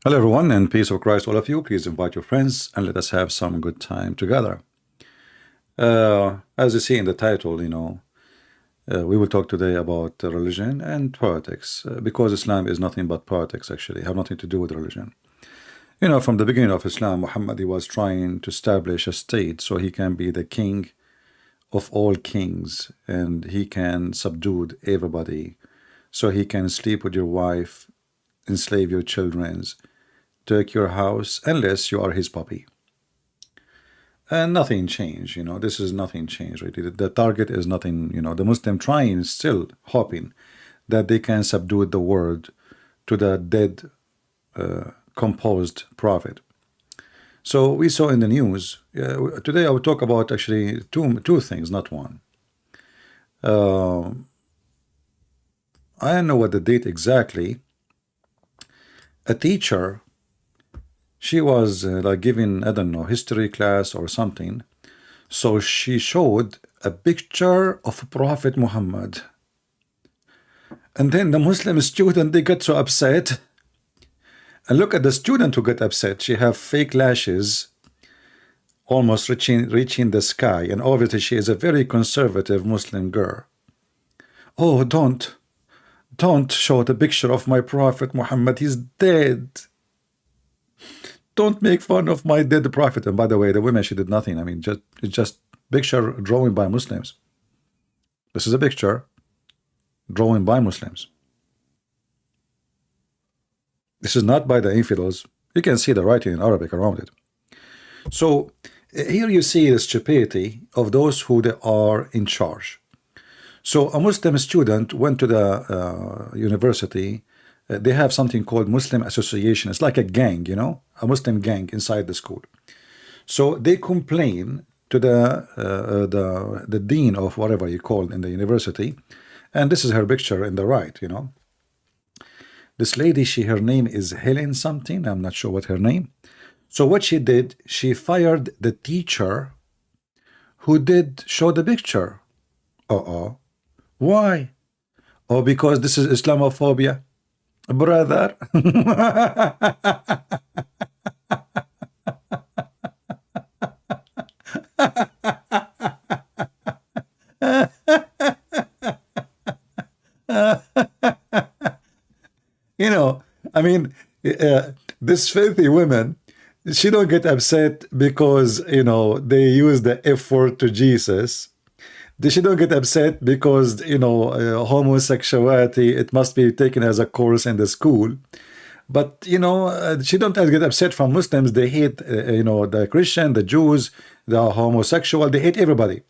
Hello, everyone, and peace of Christ, all of you. Please invite your friends and let us have some good time together. As you see in the title, we will talk today about religion and politics, because Islam is nothing but politics, actually, have nothing to do with religion. From the beginning of Islam, Muhammad, he was trying to establish a state so he can be the king of all kings, and he can subdue everybody, so he can sleep with your wife, enslave your children, take your house, unless you are his puppy. And nothing changed, this is nothing changed, really. The target is nothing, the Muslim trying, still hoping that they can subdue the world to the dead, composed prophet. So we saw in the news, today I will talk about actually two things, not one. I don't know what the date exactly. A teacher, she was like giving, I don't know, history class or something. So she showed a picture of Prophet Muhammad. And then the Muslim student, they get so upset. And look at the student who got upset. She have fake lashes, almost reaching the sky. And obviously she is a very conservative Muslim girl. Oh, don't show the picture of my Prophet Muhammad. He's dead. Don't make fun of my dead prophet. And by the way, the women, she did nothing. I mean, it's just picture drawing by Muslims. This is a picture drawing by Muslims. This is not by the infidels. You can see the writing in Arabic around it. So here you see the stupidity of those who they are in charge. So a Muslim student went to the university. They have something called Muslim Association. It's like a gang, a Muslim gang inside the school. So they complain to the dean of whatever you call in the university, and this is her picture in the right. This lady, her name is Helen something. I'm not sure what her name. So what she did, she fired the teacher who did show the picture. Why? Oh, because this is Islamophobia. Brother. I mean, this filthy women, she don't get upset because, they use the F word to Jesus. She don't get upset because, homosexuality, it must be taken as a course in the school. But, she don't get upset from Muslims. They hate, the Christian, the Jews, the homosexual. They hate everybody.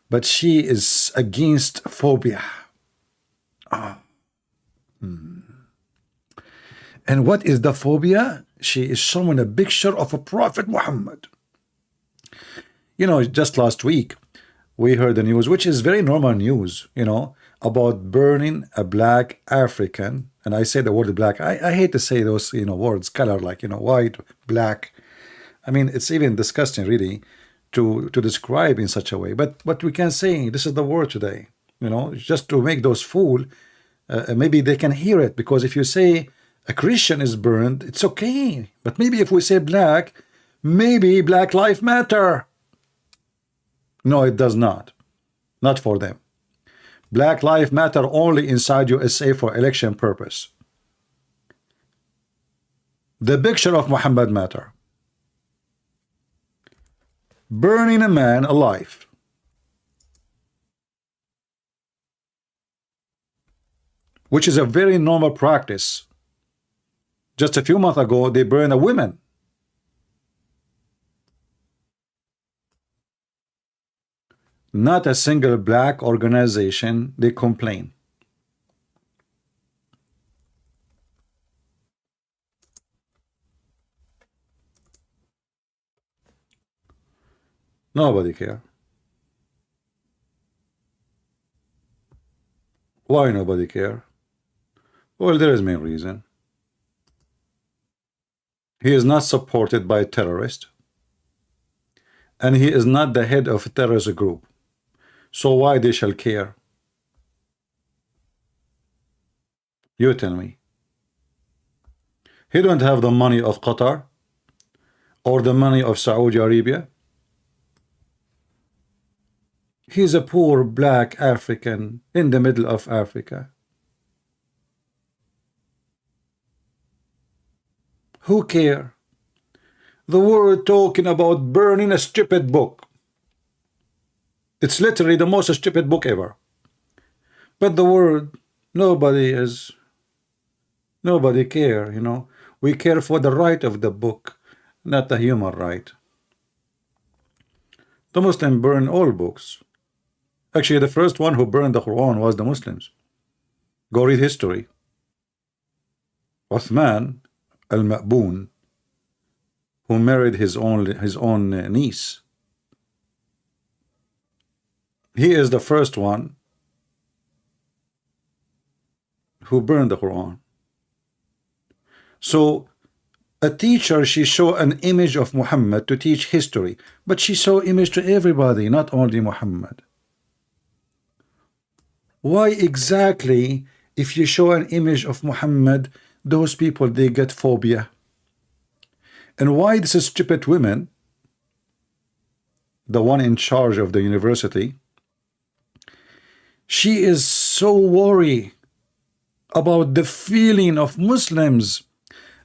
But she is against phobia. And what is the phobia? She is showing a picture of a Prophet Muhammad. Just last week, we heard the news, which is very normal news, about burning a black African. And I say the word black. I hate to say those, words, color, like, white, black. I mean, it's even disgusting, really, to describe in such a way. But what we can say, this is the word today, just to make those fool, maybe they can hear it. Because if you say a Christian is burned, it's okay. But maybe if we say black, maybe Black Lives Matter. No, it does not. Not for them. Black Lives Matter only inside USA for election purpose. The picture of Muhammad matter. Burning a man alive. Which is a very normal practice. Just a few months ago, they burned a woman. Not a single black organization, they complain. Nobody care. Why nobody care? Well, there is main reason. He is not supported by terrorists, and he is not the head of a terrorist group. So why they shall care? You tell me. He don't have the money of Qatar or the money of Saudi Arabia. He's a poor black African in the middle of Africa. Who care? The world talking about burning a stupid book. It's literally the most stupid book ever. But the world, nobody care, you know. We care for the right of the book, not the human right. The Muslims burn all books. Actually, the first one who burned the Quran was the Muslims. Go read history. Uthman al-Ma'boon, who married his own niece. He is the first one who burned the Quran. So a teacher, she show an image of Muhammad to teach history, but she show image to everybody, not only Muhammad. Why exactly, if you show an image of Muhammad, those people, they get phobia? And why this stupid women, the one in charge of the university, she is so worried about the feeling of Muslims.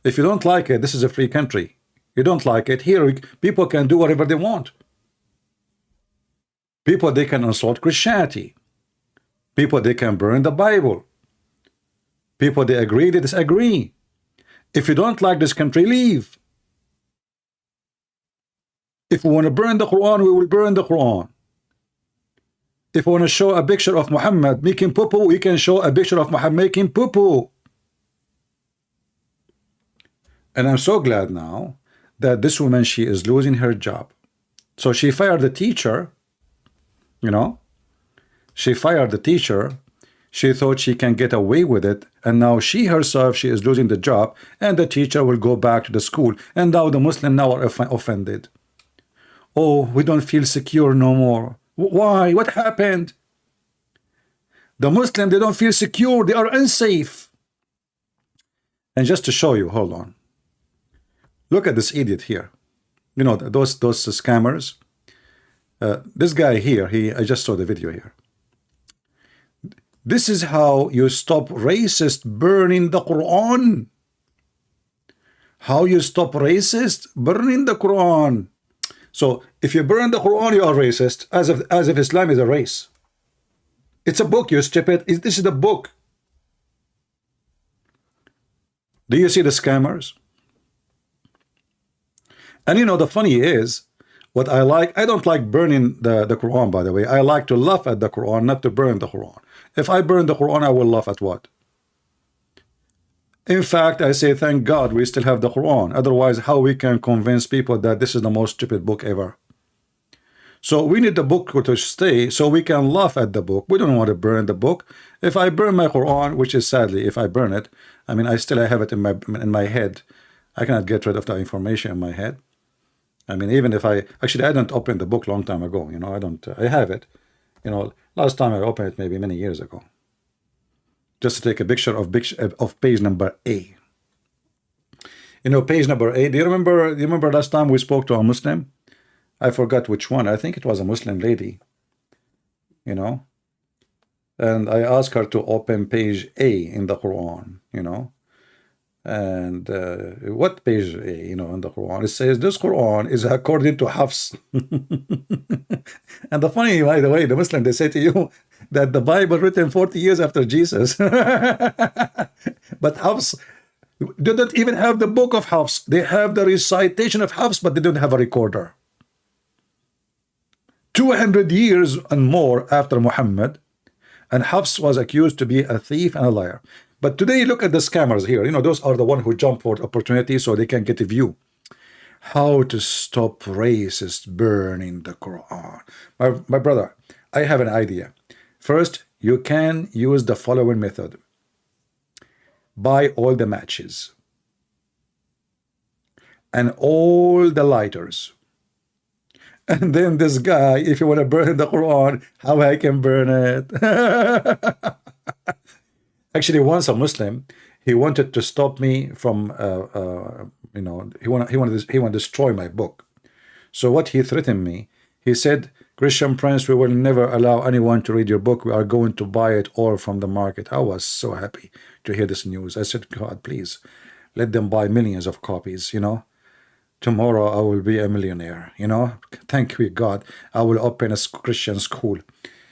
If you don't like it, this is a free country. You don't like it, here people can do whatever they want. People, they can insult Christianity. People, they can burn the Bible. People, they agree, they disagree. If you don't like this country, leave. If we want to burn the Quran, we will burn the Quran. If we want to show a picture of Muhammad making poo-poo, we can show a picture of Muhammad making poo-poo. And I'm so glad now that this woman, she is losing her job. So she fired the teacher, you know. She fired the teacher. She thought she can get away with it. And now she herself, she is losing the job. And the teacher will go back to the school. And now the Muslims now are offended. Oh, we don't feel secure no more. Why? What happened? The Muslims, they don't feel secure. They are unsafe. And just to show you, hold on. Look at this idiot here. You know, those scammers. This guy here, I just saw the video here. This is how you stop racist burning the Quran. How you stop racist burning the Quran. So if you burn the Quran, you are racist, as if Islam is a race. It's a book, you stupid. This is the book. Do you see the scammers? And you know, the funny is, what I like, I don't like burning the Quran, by the way. I like to laugh at the Quran, not to burn the Quran. If I burn the Quran, I will laugh at what? In fact, I say, thank God we still have the Quran. Otherwise, how we can convince people that this is the most stupid book ever? So we need the book to stay so we can laugh at the book. We don't want to burn the book. If I burn my Quran, which is sadly, if I burn it, I mean, I have it in my head. I cannot get rid of the information in my head. I mean, even if I didn't open the book long time ago, you know, I have it, you know, last time I opened it maybe many years ago. Just to take a picture of page number A. You know, page number A, do you remember last time we spoke to a Muslim? I forgot which one. I think it was a Muslim lady, you know, and I asked her to open page A in the Quran, you know. And what page, you know, in the Quran? It says this Quran is according to Hafs. And the funny, by the way, the Muslim, they say to you that the Bible written 40 years after Jesus. But Hafs, they don't even have the book of Hafs. They have the recitation of Hafs, but they don't have a recorder. 200 years and more after Muhammad, and Hafs was accused to be a thief and a liar. But today, look at the scammers here. You know, those are the ones who jump for opportunity so they can get a view. How to stop racist burning the Quran. My brother, I have an idea. First, you can use the following method. Buy all the matches and all the lighters. And then this guy, if you want to burn the Quran, how I can burn it? Actually, once a Muslim, he wanted to stop me from, he wanted to destroy my book. So what he threatened me, he said, Christian Prince, we will never allow anyone to read your book. We are going to buy it all from the market. I was so happy to hear this news. I said, God, please, let them buy millions of copies, Tomorrow I will be a millionaire, Thank you, God. I will open a Christian school.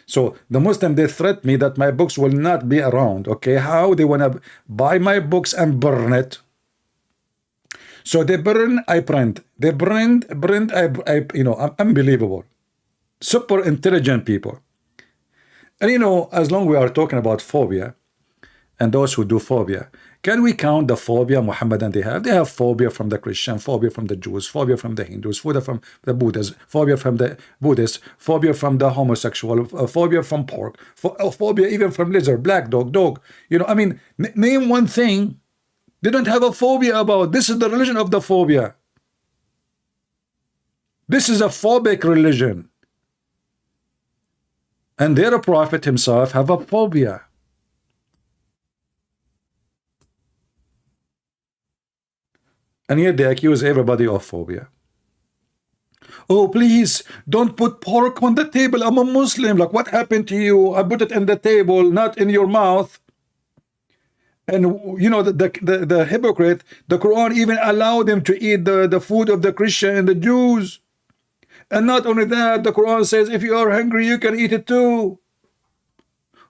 So the Muslim, they threat me that my books will not be around, okay? How they want to buy my books and burn it? So they burn, I print. They print, unbelievable. Super intelligent people. And as long we are talking about phobia, and those who do phobia, can we count the phobia Muhammadan they have? They have phobia from the Christian, phobia from the Jews, phobia from the Hindus, phobia from the Buddhists, phobia from the Buddhists, phobia from the homosexual, phobia from pork, phobia even from lizard, black dog. Name one thing they don't have a phobia about. This is the religion of the phobia. This is a phobic religion. And their prophet himself have a phobia. And yet they accuse everybody of phobia. Oh, please, don't put pork on the table. I'm a Muslim. Like, what happened to you? I put it in the table, not in your mouth. And the hypocrite, the Quran even allowed them to eat the food of the Christian and the Jews. And not only that, the Quran says, if you are hungry, you can eat it too.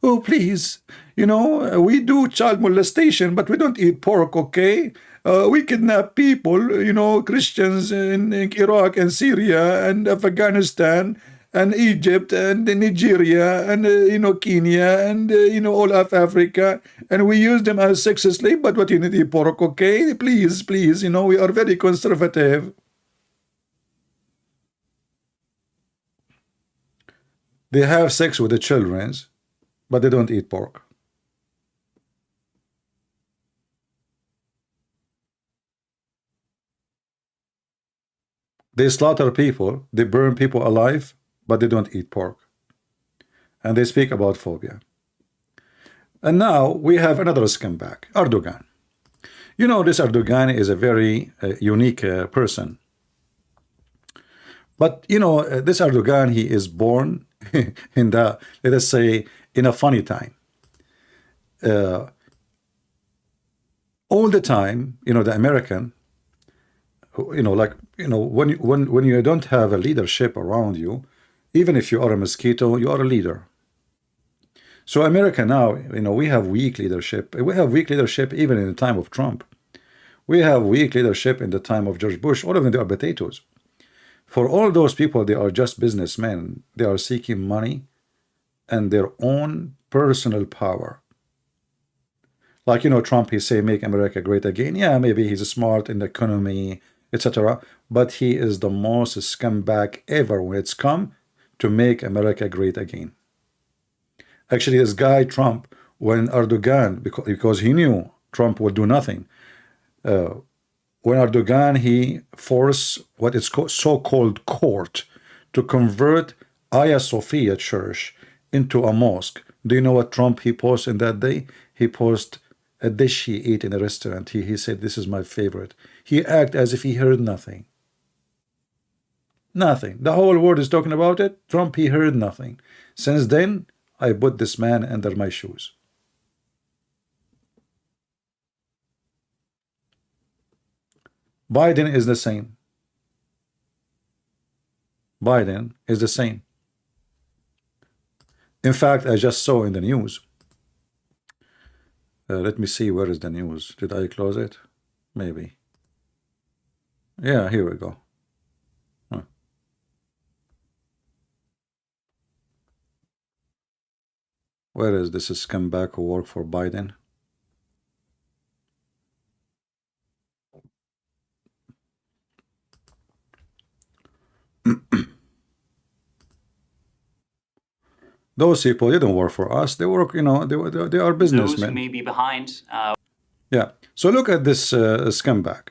Oh, please, we do child molestation, but we don't eat pork, okay? We kidnap people, Christians in Iraq and Syria and Afghanistan and Egypt and Nigeria and, Kenya and, all of Africa. And we use them as sex slave, but what you need to eat pork, okay? Please, we are very conservative. They have sex with the children, but they don't eat pork. They slaughter people, they burn people alive, but they don't eat pork. And they speak about phobia. And now we have another scumbag, Erdoğan. This Erdoğan is a very unique person. But, this Erdoğan, he is born in the, let us say, in a funny time. All the time, the American, when you don't have a leadership around you, even if you are a mosquito, you are a leader. So America now, we have weak leadership. We have weak leadership even in the time of Trump. We have weak leadership in the time of George Bush. All of them, they are potatoes. For all those people, they are just businessmen. They are seeking money and their own personal power. Like, Trump, he say, make America great again. Yeah, maybe he's smart in the economy, etc. But he is the most scumbag ever when it's come to make America great again. Actually, this guy, Trump, when Erdoğan, because he knew Trump would do nothing, when Erdoğan, he forced what is so-called court to convert Hagia Sophia Church into a mosque. Do you know what Trump he posted in that day? He posted a dish he ate in a restaurant. He said, this is my favorite. He acted as if he heard nothing. Nothing. The whole world is talking about it. Trump, he heard nothing. Since then, I put this man under my shoes. Biden is the same. Biden is the same. In fact, I just saw in the news. Let me see, where is the news? Did I close it? Maybe. Yeah, here we go. Huh. Where is this scumbag who worked for Biden? Those people, they don't work for us. They work, they are businessmen. Those who may be behind. Yeah. So look at this scumbag.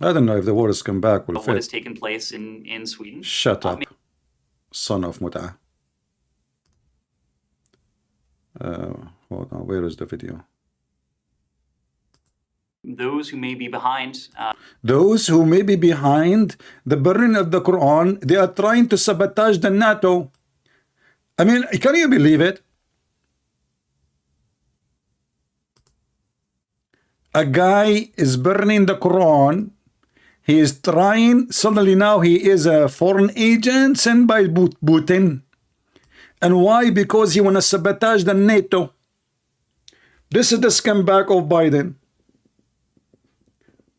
I don't know if the word scumbag will fit. What has taken place in Sweden. Shut up, son of Mut'a. Hold on, where is the video? Those who may be behind Those who may be behind the burning of the Quran, they are trying to sabotage the NATO. I mean, can you believe it? A guy is burning the Quran. He is trying, suddenly now he is a foreign agent sent by Putin. And why? Because he want to sabotage the NATO. This is the scumbag of Biden.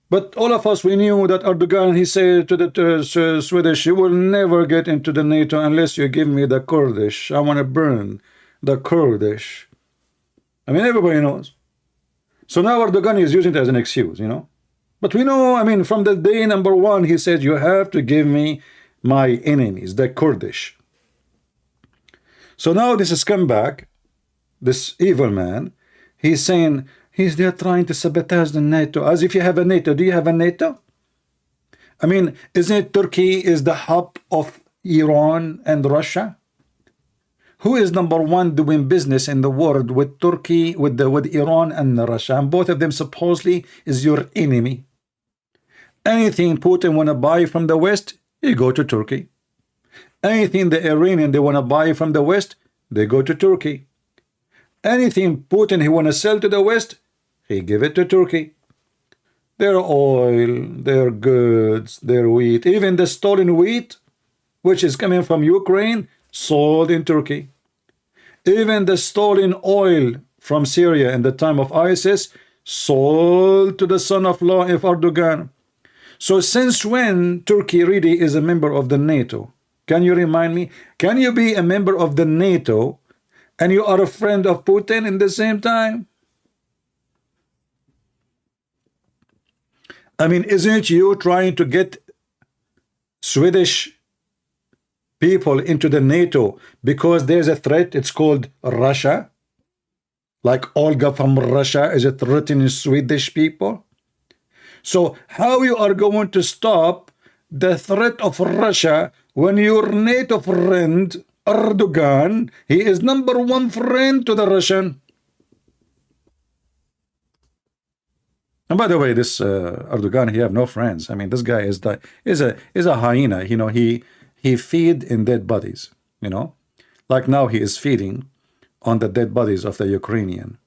But all of us, we knew that Erdogan, he said to the Swedish, you will never get into the NATO unless you give me the Kurdish. I want to burn the Kurdish. I mean, everybody knows. So now Erdogan is using it as an excuse, you know. But we know, I mean, from the day number one, he said, you have to give me my enemies, the Kurdish. So now this scumbag, this evil man, he's saying, he's there trying to sabotage the NATO, as if you have a NATO. Do you have a NATO? I mean, isn't it Turkey is the hub of Iran and Russia? Who is number one doing business in the world with Turkey, with Iran and Russia? And both of them supposedly is your enemy. Anything Putin want to buy from the West, you go to Turkey. Anything the Iranian they want to buy from the West, they go to Turkey. Anything Putin he want to sell to the West, he give it to Turkey. Their oil, their goods, their wheat, even the stolen wheat, which is coming from Ukraine, sold in Turkey. Even the stolen oil from Syria in the time of ISIS, sold to the son-in-law of Erdogan. So since when Turkey really is a member of the NATO? Can you remind me? Can you be a member of the NATO and you are a friend of Putin in the same time? I mean, isn't you trying to get Swedish people into the NATO because there's a threat? It's called Russia. Like Olga from Russia is a threatening Swedish people. So how you are going to stop the threat of Russia when your NATO friend Erdogan, he is number one friend to the Russian? And by the way, this Erdogan, he have no friends. I mean, this guy is a hyena. You know, he feed in dead bodies. You know, like now he is feeding on the dead bodies of the Ukrainian.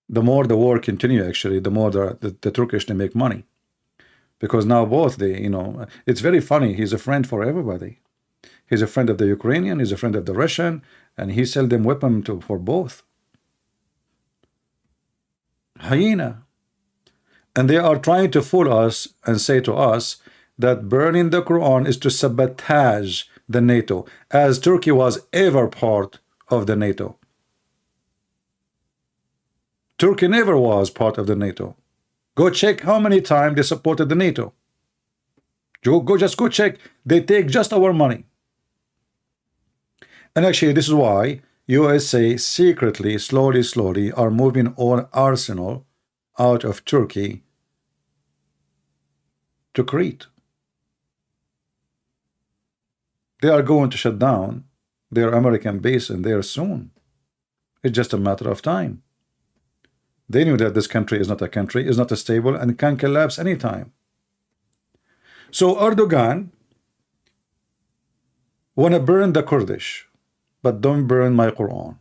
The more the war continue, actually, the more the Turkish they make money, because now both they, you know, it's very funny. He's a friend for everybody. He's a friend of the Ukrainian. He's a friend of the Russian, and he sell them weapon for both. Hyena. And they are trying to fool us and say to us that burning the Quran is to sabotage the NATO, as Turkey was ever part of the NATO. Turkey never was part of the NATO. Go check how many times they supported the NATO. Just go check. They take just our money. And actually, this is why USA secretly, slowly are moving on arsenal out of Turkey to Crete. They are going to shut down their American base in there soon. It's just a matter of time. They knew that this country is not a country, is not a stable, and can collapse anytime. So Erdogan want to burn the Kurdish, but don't burn my Quran.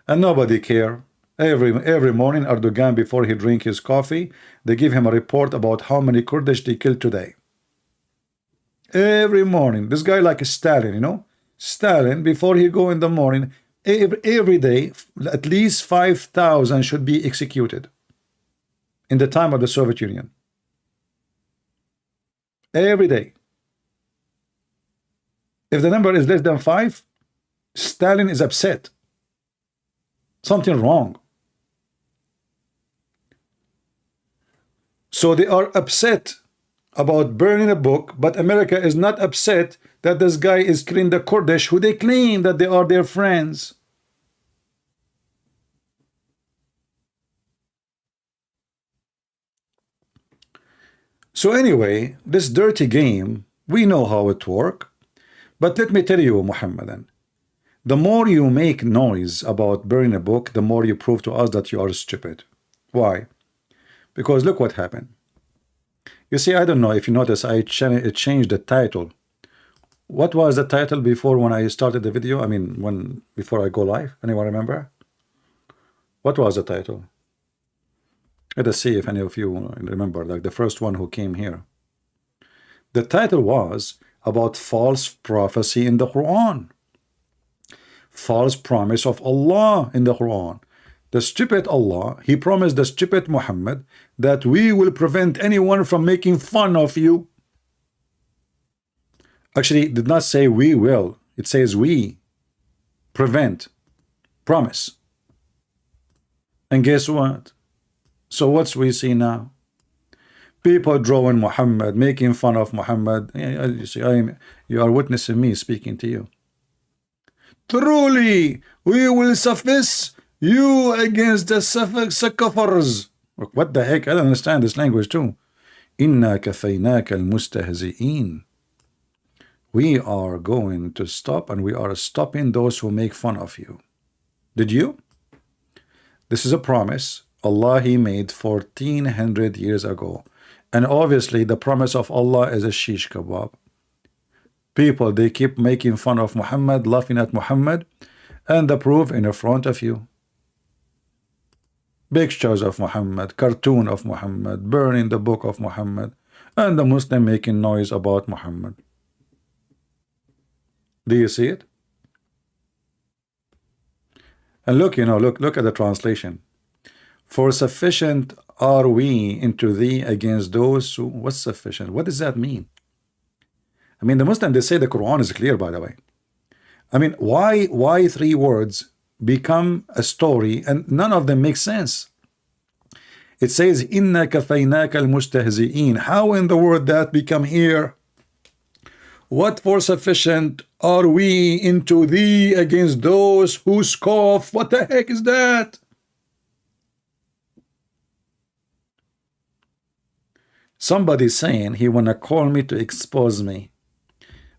And nobody care. Every morning, Erdogan, before he drink his coffee, they give him a report about how many Kurdish they killed today. Every morning. This guy like Stalin, you know? Stalin, before he go in the morning, every day, at least 5,000 should be executed in the time of the Soviet Union. Every day. If the number is less than 5, Stalin is upset. Something wrong. So they are upset about burning a book, but America is not upset that this guy is killing the Kurdish, who they claim that they are their friends. So anyway, this dirty game, we know how it works. But let me tell you, Muhammadan, The more you make noise about burning a book, the more you prove to us that you are stupid. Why? Because look what happened. You see, I don't know if you notice, I changed the title. What was the title before when I started the video? I mean, before I go live? Anyone remember? What was the title? Let us see if any of you remember, like the first one who came here. The title was about false prophecy in the Quran. False promise of Allah in the Quran. The stupid Allah, he promised the stupid Muhammad that we will prevent anyone from making fun of you. Actually, it did not say we will. It says we prevent. Promise. And guess what? So what's we see now? People drawing Muhammad, making fun of Muhammad. You see, you are witnessing me speaking to you. Truly, we will suffice you against the successors. What the heck? I don't understand this language too. Inna kafaynaka al-mustahzi'in. We are going to stop, and we are stopping those who make fun of you. Did you? This is a promise Allah he made 1400 years ago. And obviously the promise of Allah is a shish kebab. People, they keep making fun of Muhammad, laughing at Muhammad, and the proof in front of you. Pictures of Muhammad, cartoon of Muhammad, burning the book of Muhammad, and the Muslim making noise about Muhammad. Do you see it? And look, look at the translation. For sufficient are we into thee against those who... What's sufficient? What does that mean? I mean, the Muslim, they say the Quran is clear, by the way. I mean, why three words become a story and none of them make sense? It says, Inna kafaynaka al-mustahzi'in. How in the world that become here? What for sufficient are we into thee against those who scoff? What the heck is that? Somebody's saying he wanna call me to expose me.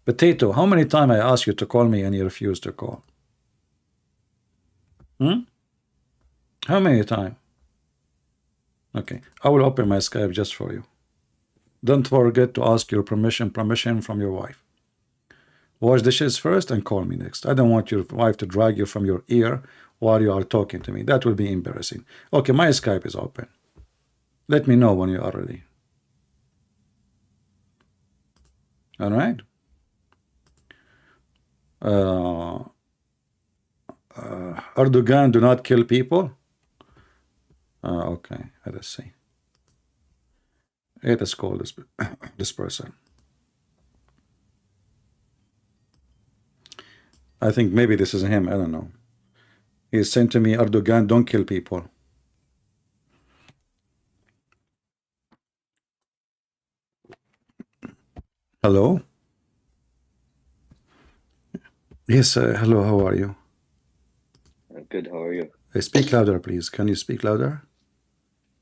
Potato, how many times I ask you to call me and you refuse to call? How many times? Okay, I will open my Skype just for you. Don't forget to ask your permission from your wife. Wash dishes first and call me next. I don't want your wife to drag you from your ear while you are talking to me. That will be embarrassing. Okay, my Skype is open. Let me know when you are ready. All right. Erdoğan do not kill people. Okay, let us see. Let us call this person. I think maybe this is him. I don't know. He sent to me, Erdoğan, don't kill people. Hello. Yes, hello, how are you? Good, how are you? Speak louder, please. Can you speak louder?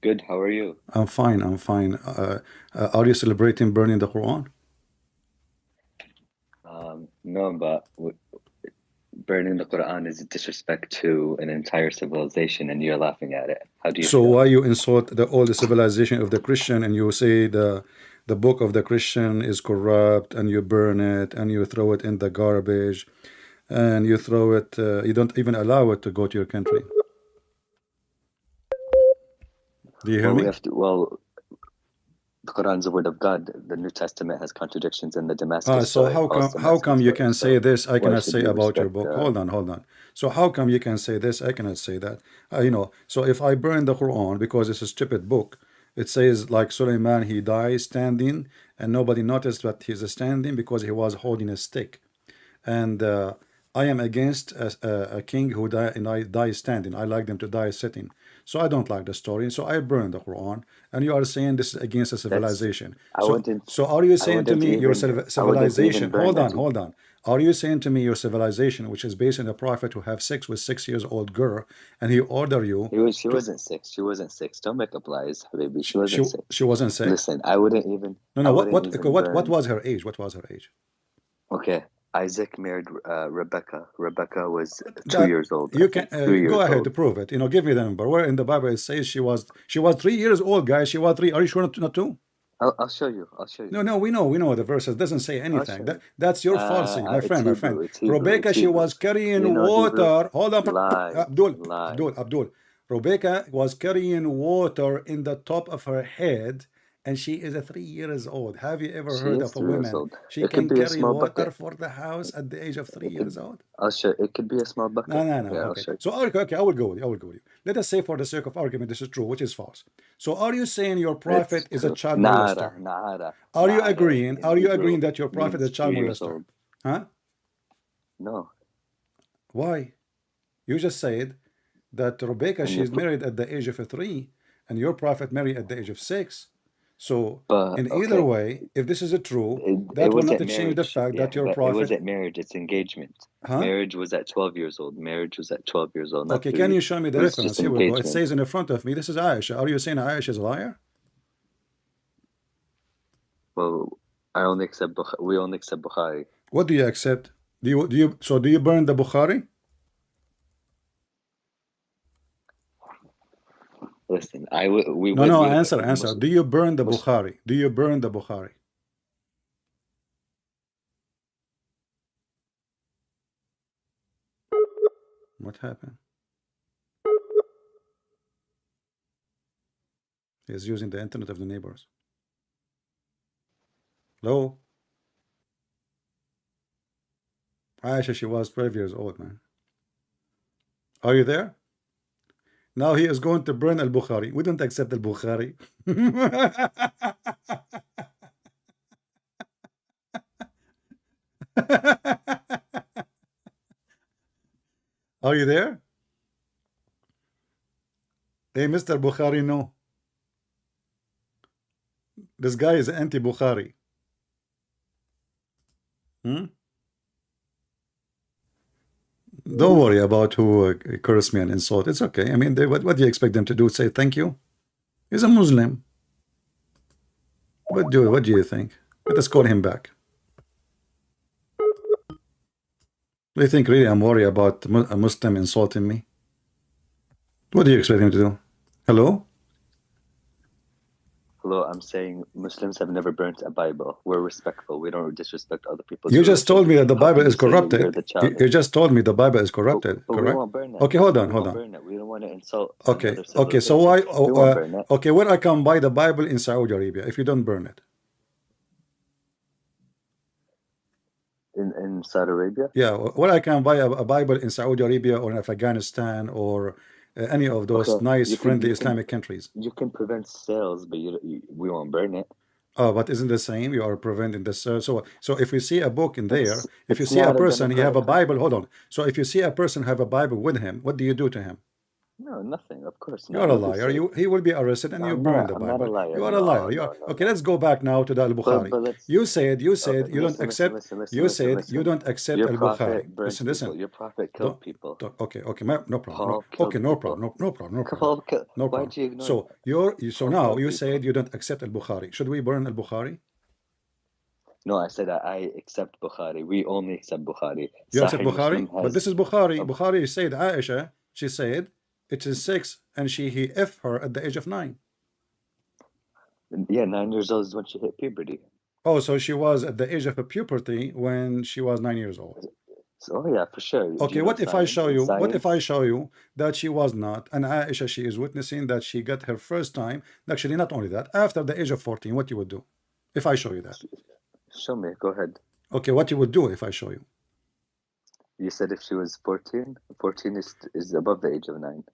Good, how are you? I'm fine, I'm fine. Are you celebrating burning the Quran? No, but burning the Quran is a disrespect to an entire civilization, and you're laughing at it. How do you So feel? why you insult all the civilization of the Christian, and you say the book of the Christian is corrupt, and you burn it, and you throw it in the garbage, and you throw it, you don't even allow it to go to your country. Do you hear me? The Quran is the word of God. The New Testament has contradictions in the Damascus. So how come you can say this, I cannot say about your book? Hold on. So how come you can say this, I cannot say that? So if I burn the Quran because it's a stupid book, it says like Suleiman, he dies standing, and nobody noticed that he's standing because he was holding a stick. And I am against a king who dies standing. I like them to die sitting. So I don't like the story. So I burn the Quran. And you are saying this is against a civilization. So are you saying to me your civilization? Hold on. Are you saying to me your civilization, which is based on a prophet who have sex with 6-year-old girl, and he order you? She wasn't six. She wasn't six. Don't make up lies, baby. She wasn't six. She wasn't 6. Listen, I wouldn't even. No. What was her age? What was her age? Okay. Isaac married Rebecca. Rebecca was 2 That years old. you I can think 2 years go ahead old. to prove it. Give me the number. Where in the Bible it says she was 3 years old, guys. She was 3. Are you sure not 2? I'll show you. I'll show you. No, we know the verses doesn't say I'll anything. show you. That's your falsity, my It's friend, my friend. Hebrew. It's Hebrew. Rebecca, It's she Hebrew. was carrying You know Hebrew? water. Hold on, Lie. Abdul. Rebecca was carrying water in the top of her head, and she is 3 years old. Have you ever She heard is of a 3 years woman? old. She It could can be a carry small water bucket. for the house at the age of 3 It years could. old? I'll show. It could be a small bucket. No. Yeah, I'll Okay. show you. So, okay, I will go with you. Let us say for the sake of argument, this is true, which is false. So, are you saying your prophet It's is a true. child molester? Nahara. Are you Nahara agreeing? in Are you Hebrew agreeing that your prophet is means a child 3 years molester? old. Huh? No. Why? You just said that Rebecca, And she's married at the age of 3, and your prophet married at the age of 6. So, But in either way, if this is true, it that will not wasn't change the marriage. fact Yeah, that your but it prophet. wasn't marriage. It's engagement. Huh? Marriage was at 12 years old. Marriage was at 12 years old. Not Okay, 3. can you show me the It was reference? just Here we go. It engagement. says in the front of me, this is Aisha. Are you saying Aisha is a liar? Well, we only accept Bukhari. What do you accept? Do you burn the Bukhari? Listen, we No, would no, read it answer. Muslim. Do you burn the Muslim. Bukhari? Do you burn the Bukhari? What happened? He's using the internet of the neighbors. Hello? Aisha, she was 12 years old, man. Are you there? Now he is going to burn al-Bukhari. We don't accept al-Bukhari. Are you there? Hey, Mr. Bukhari, no. This guy is anti-Bukhari. Don't worry about who curse me and insult. It's okay. I mean, what do you expect them to do? Say thank you? He's a Muslim. What do you think? Let us call him back. Do you think really I'm worried about a Muslim insulting me? What do you expect him to do? Hello? Hello, I'm saying Muslims have never burnt a Bible. We're respectful. We don't disrespect other people's You just told me that the Bible is corrupted. You just told me the Bible is corrupted. But we correct? won't burn it. Okay, hold on. Burn it. We don't want to insult Okay, another okay. So civilization. why? We won't burn it. Okay, where I can buy the Bible in Saudi Arabia if you don't burn it? In Saudi Arabia? Yeah, where I can buy a Bible in Saudi Arabia or in Afghanistan or any of those nice, friendly Islamic countries. You can prevent sales, but we won't burn it. Oh, but isn't the same? You are preventing this. So if you see a book in there, if you see a person, he have a Bible. Hold on. So if you see a person have a Bible with him, what do you do to him? No, nothing. Of course. You are a liar. He will be arrested and you burn the Bible. I'm not a liar. You are a liar. Okay, let's go back now to the Al-Bukhari. You said you don't accept. You said you don't accept Al-Bukhari. Listen. Your prophet killed people. Okay, no problem. Okay, no problem. No problem. Why do you ignore So now you said you don't accept Al-Bukhari. Should we burn Al-Bukhari? No, I said I accept Bukhari. We only accept Bukhari. You accept Bukhari? But this is Bukhari. Bukhari said Aisha, she said it is 6 and he F her at the age of 9. Yeah, 9 years old is when she hit puberty. Oh, so she was at the age of puberty when she was 9 years old. Oh yeah, for sure. Okay, what if I show you? What if I show you that she was not, and Aisha, she is witnessing that she got her first time. Actually, not only that, after the age of 14, what you would do? If I show you that. Show me. Go ahead. Okay, what you would do if I show you? You said if she was 14. 14 is above the age of 9.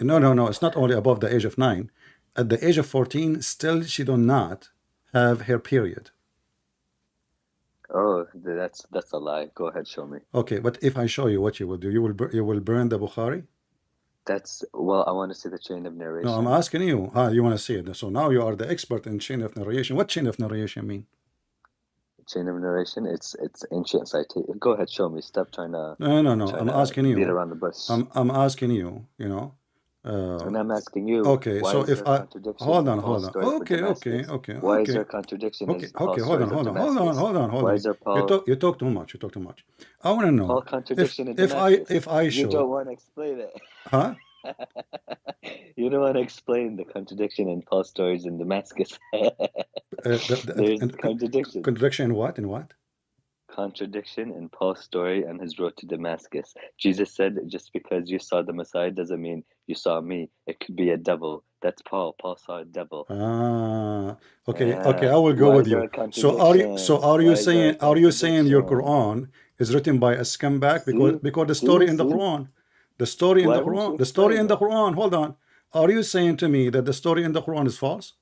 No. It's not only above the age of 9. At the age of 14, still she do not have her period. Oh, that's a lie. Go ahead, show me. Okay, but if I show you what you will do, you will burn the Bukhari? Well, I want to see the chain of narration. No, I'm asking you. You want to see it. So now you are the expert in chain of narration. What chain of narration mean? Chain of narration, it's ancient citation. Go ahead, show me. Stop trying to. No. I'm asking you. Beat around the bush. I'm asking you. And I'm asking you, Okay, why so is if there I contradiction hold in on, Paul's story for Damascus? Why is there contradiction in Paul's stories of Damascus? hold Why on. is there Paul You talk too much. You talk too much. I want to know contradiction in Damascus? if I You show, don't want to explain it. huh? You don't want to explain the contradiction in Paul's stories in Damascus. There's contradiction. Contradiction in what? In what? Contradiction in Paul's story and his road to Damascus. Jesus said, just because you saw the Messiah doesn't mean you saw me. It could be a devil. That's Paul. Paul saw a devil. Okay, Yeah. I will go Why with is there you. a contradiction? Are you Why is there a saying your contradiction? Quran is written by a scumbag because the story in the See? Quran, the story in Why the won't you Quran, the story in explain the it? Quran, hold on. Are you saying to me that the story in the Quran is false?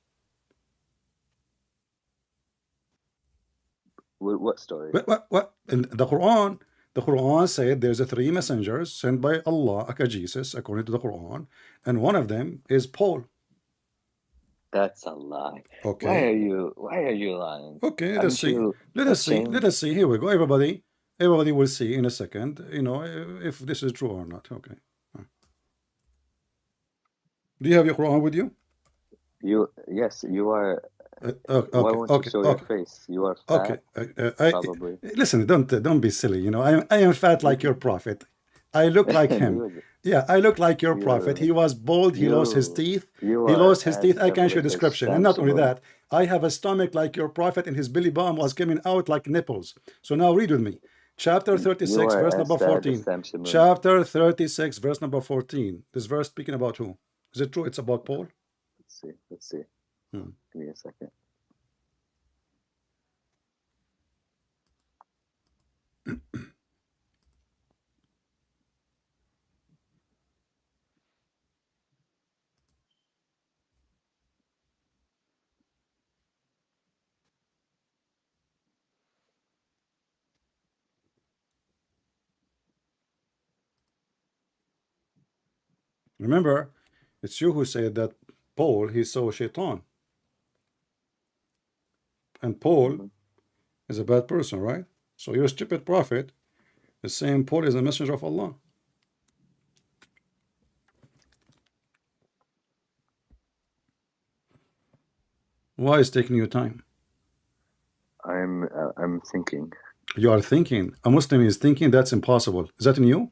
What story? What? In the Quran said there's a 3 messengers sent by Allah, aka Jesus, according to the Quran, and one of them is Paul. That's a lie. Okay. Why are you lying? Okay, let's see. Let us see. Here we go. Everybody will see in a second, if this is true or not. Okay. Do you have your Quran with you? Yes, you are. Okay, why won't you show your face? You are fat. Probably. Listen, don't be silly. I am fat like your prophet. I look like him. Yeah, I look like your prophet. He was bald. He lost his teeth. He lost his teeth. I can show description. And not only that, I have a stomach like your prophet, and his belly button was coming out like nipples. So now read with me. Chapter 36, verse number 14. Chapter 36, verse number 14. This verse speaking about who? Is it true? It's about Paul? Let's see. Give me a second. Remember, it's you who said that Paul, he saw Shaitan. And Paul is a bad person, right? So your stupid prophet is saying Paul is a messenger of Allah. Why is taking you time? I'm thinking. You are thinking. A Muslim is thinking. That's impossible. Is that in you?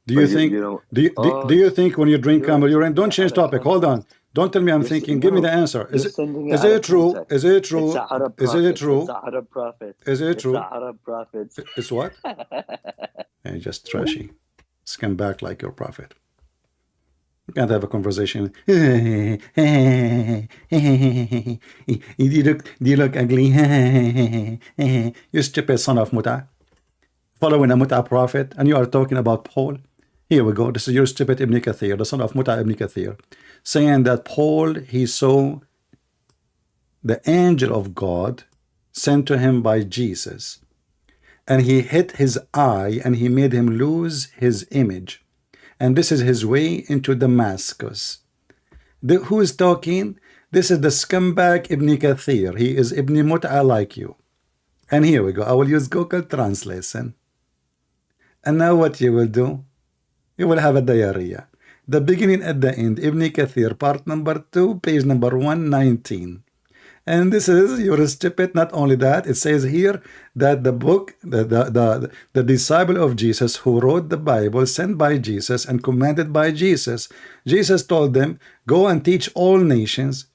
Do you think? Do you think when you drink camel urine? Don't change topic. Hold on. Don't tell me I'm thinking. Give me the answer. Is it true? Is it true? Is it true? It's Arab prophets. Is it true? Arab prophets. It's what? And just trashy. Scam back like your prophet. You can't have a conversation. Do you look ugly? You stupid son of Muta. Following a Muta prophet, and you are talking about Paul. Here we go. This is your stupid Ibn Kathir, the son of Muta Ibn Kathir, saying that Paul, he saw the angel of God sent to him by Jesus, and he hit his eye and he made him lose his image. And this is his way into Damascus. Who is talking? This is the scumbag Ibn Kathir. He is Ibn Mut'a like you. And here we go. I will use Google Translation. And now what you will do? You will have a diarrhea. The beginning at the end. Ibn Kathir, part number 2, page number 119. And this is your stupid. Not only that, it says here that the book, the disciple of Jesus who wrote the Bible, sent by Jesus and commanded by Jesus, Jesus told them, go and teach all nations.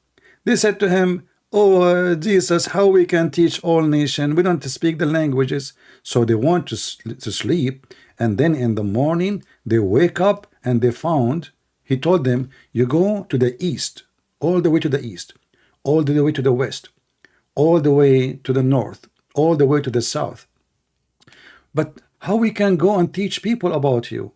They said to him, oh, Jesus, how we can teach all nations? We don't speak the languages. So they want to sleep. And then in the morning, they wake up and they found, he told them, you go to the east, all the way to the east, all the way to the west, all the way to the north, all the way to the south. But how we can go and teach people about you?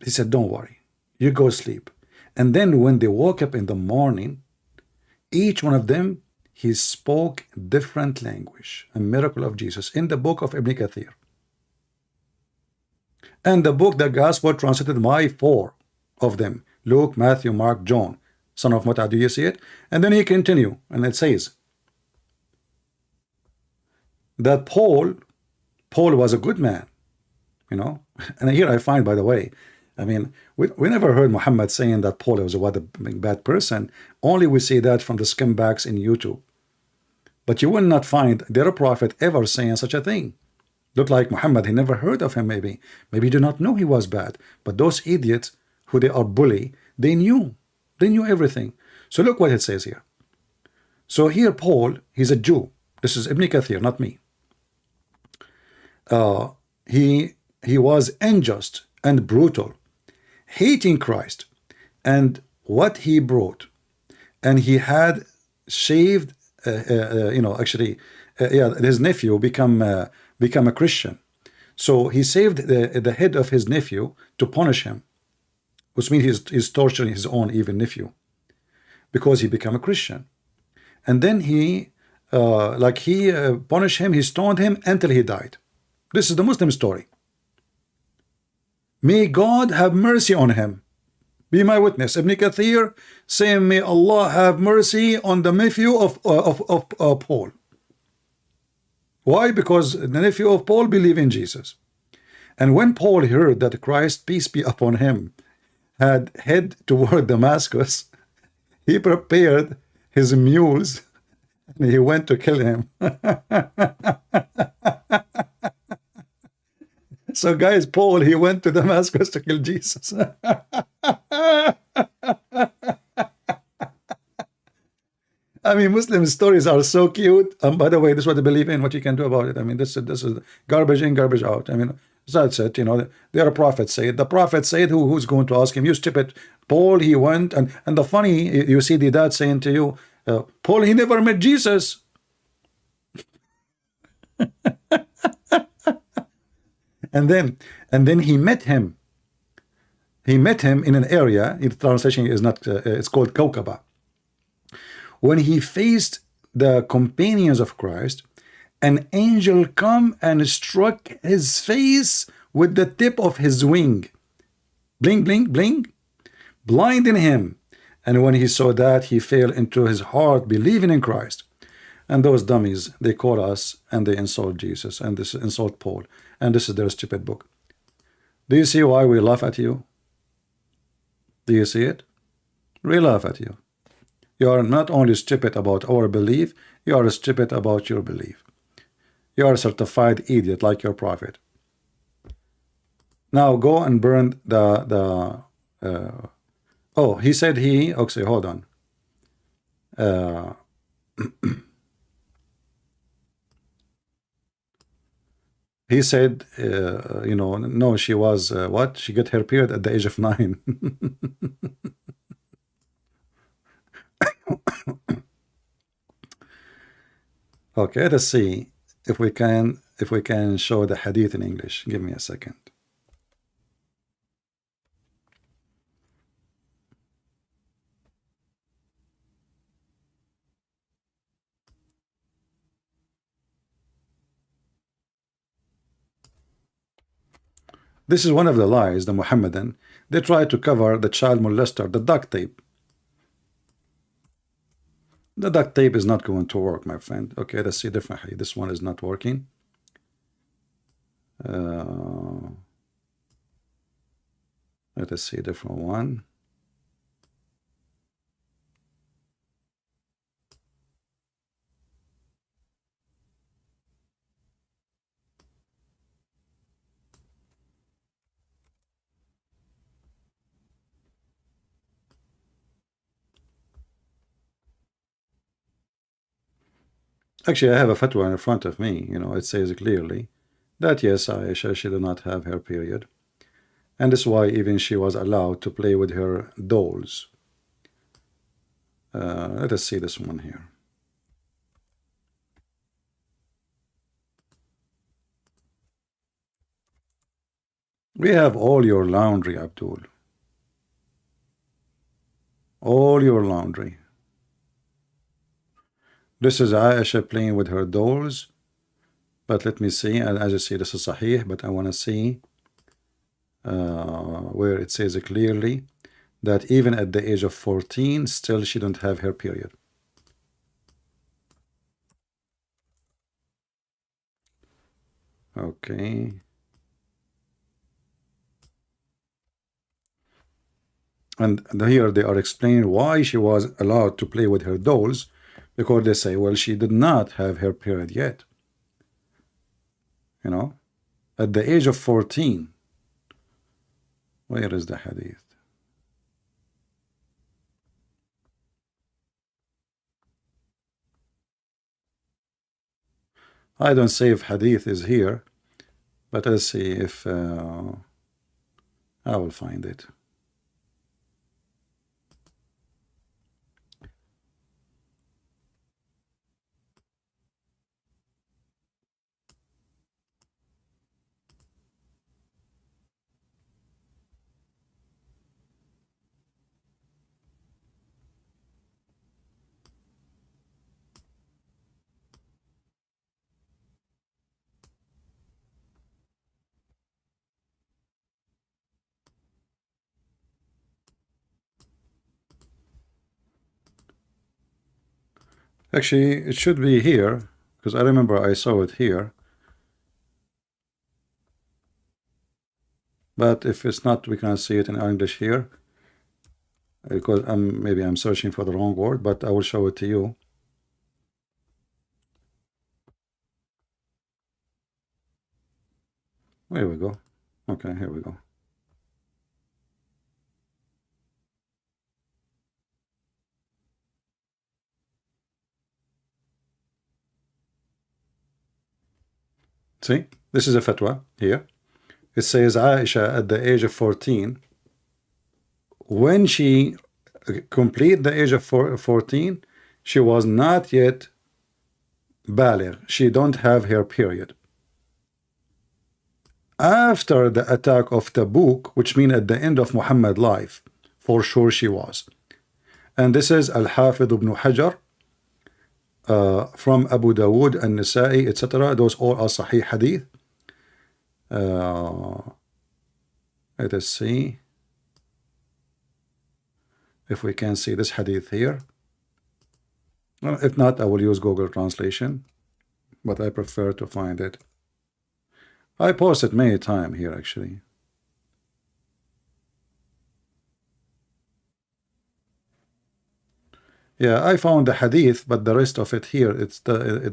He said, don't worry, you go sleep. And then when they woke up in the morning, each one of them, he spoke different language, a miracle of Jesus, in the book of Ibn Kathir. And the book, the gospel translated by 4 of them, Luke, Matthew, Mark, John, son of Muta. Do you see it? And then he continue, and it says that Paul was a good man, And here I find, by the way, I mean, we never heard Muhammad saying that Paul was a bad person. Only we see that from the scumbags in YouTube. But you will not find their prophet ever saying such a thing. Look like Muhammad, he never heard of him maybe. Maybe do not know he was bad. But those idiots who they are bully, they knew. They knew everything. So look what it says here. So here Paul, he's a Jew. This is Ibn Kathir, not me. He was unjust and brutal, hating Christ and what he brought. And he had saved, his nephew become a Christian. So he saved the head of his nephew to punish him, which means he's torturing his own even nephew because he became a Christian. And then he punished him, he stoned him until he died. This is the Muslim story. May God have mercy on him. Be my witness. Ibn Kathir saying, may Allah have mercy on the nephew of Paul. Why? Because the nephew of Paul believed in Jesus. And when Paul heard that Christ, peace be upon him, had head toward Damascus, he prepared his mules and he went to kill him. So guys, Paul, he went to Damascus to kill Jesus. I mean, Muslim stories are so cute. By the way, this is what they believe in, what you can do about it. I mean, this is garbage in, garbage out. I mean, that's it. You know, they're a prophet said. The prophet said, who's going to ask him? You stupid. Paul, he went. And the funny, you see the dad saying to you, Paul, he never met Jesus. And then he met him. He met him in an area. In the translation is not. It's called Kaukaba. When he faced the companions of Christ, an angel come and struck his face with the tip of his wing. Bling, bling, bling, blinding him. And when he saw that, he fell into his heart, believing in Christ. And those dummies, they call us and they insult Jesus and this insult Paul. And this is their stupid book. Do you see why we laugh at you? Do you see it? We laugh at you. You are not only stupid about our belief, you are stupid about your belief. You are a certified idiot like your prophet. Now go and burn oh, he said okay, hold on. He said, no, she was, what? She got her period at the age of 9. Okay, let's see if we can show the hadith in English. Give me a second. This is one of the lies, the Muhammadan. They try to cover the child molester, the duct tape. The duct tape is not going to work, my friend. Okay, let's see differently. This one is not working. Let us see a different one. Actually, I have a fatwa in front of me. You know, it says clearly that yes, Aisha, she did not have her period. And that's why even she was allowed to play with her dolls. Let us see this one here. We have all your laundry, Abdul. All your laundry. This is Aisha playing with her dolls. But let me see. And as you see, this is Sahih. But I want to see where it says clearly that even at the age of 14, still she don't have her period. Okay. And here they are explaining why she was allowed to play with her dolls, because they say, well, she did not have her period yet. You know, at the age of 14. Where is the hadith? I don't say if hadith is here, but let's see if I will find it. Actually, it should be here, because I remember I saw it here. But if it's not, we can see it in English here, because maybe I'm searching for the wrong word, but I will show it to you. Here we go. Okay, here we go. See, this is a fatwa here. It says Aisha at the age of 14, when she complete the age of 14, she was not yet baligh. She don't have her period. After the attack of Tabuk, which means at the end of Muhammad's life, for sure she was. And this is Al-Hafidh ibn Hajar, from Abu Dawood and Nasa'i, etc. Those all are Sahih Hadith. Let us see if we can see this hadith here. Well, if not, I will use Google Translation, but I prefer to find it. I posted many times here, actually. Yeah, I found the hadith, but the rest of it here, it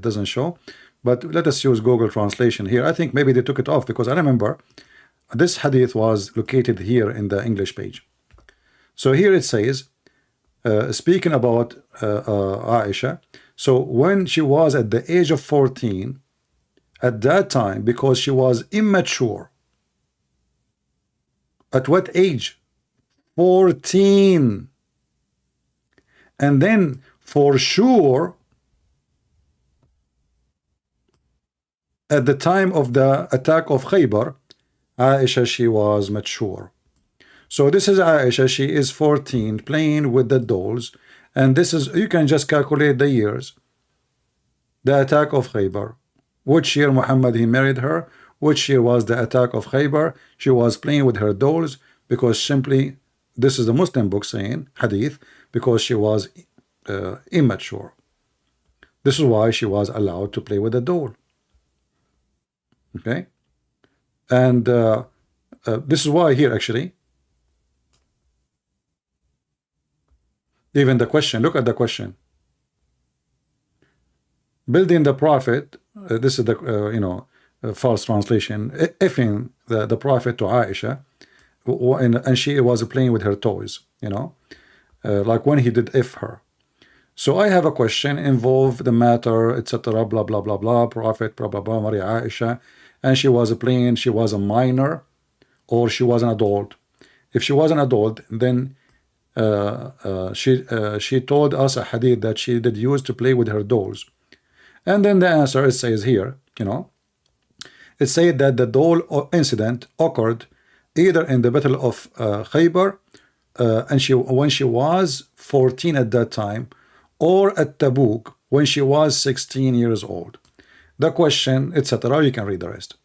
doesn't show. But let us use Google Translation here. I think maybe they took it off, because I remember this hadith was located here in the English page. So here it says, speaking about Aisha, so when she was at the age of 14, at that time, because she was immature. At what age? 14. And then for sure, at the time of the attack of Khaybar, Aisha, she was mature. So this is Aisha, she is 14, playing with the dolls. And this is, you can just calculate the years. The attack of Khaybar. Which year Muhammad, he married her? Which year was the attack of Khaybar? She was playing with her dolls, because simply, this is the Muslim book saying, hadith, because she was immature. This is why she was allowed to play with a doll. Okay? And this is why here, actually, even the question, look at the question. Building the Prophet, this is the false translation, ifing the Prophet to Aisha, and she was playing with her toys, like when he did if her. So I have a question, involve the matter, etc., blah blah blah blah, Prophet, blah blah blah, Maria Aisha, and she was playing, she was a minor, or she was an adult. If she was an adult, then she told us a hadith that she did use to play with her dolls. And then the answer, it says here, it said that the doll incident occurred either in the Battle of Khaybar, and when she was 14 at that time, or at Tabuk, when she was 16 years old. The question, etc., you can read the rest.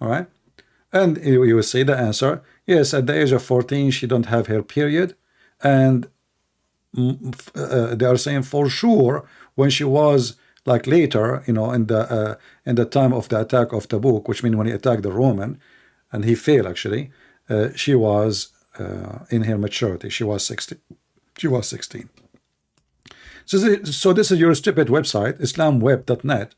All right? And you will see the answer. Yes, at the age of 14, she don't have her period. And they are saying for sure, when she was like later, in the time of the attack of Tabuk, which means when he attacked the Roman, and he failed actually, she was in her maturity. She was 16. She was 16. So this is your stupid website, islamweb.net,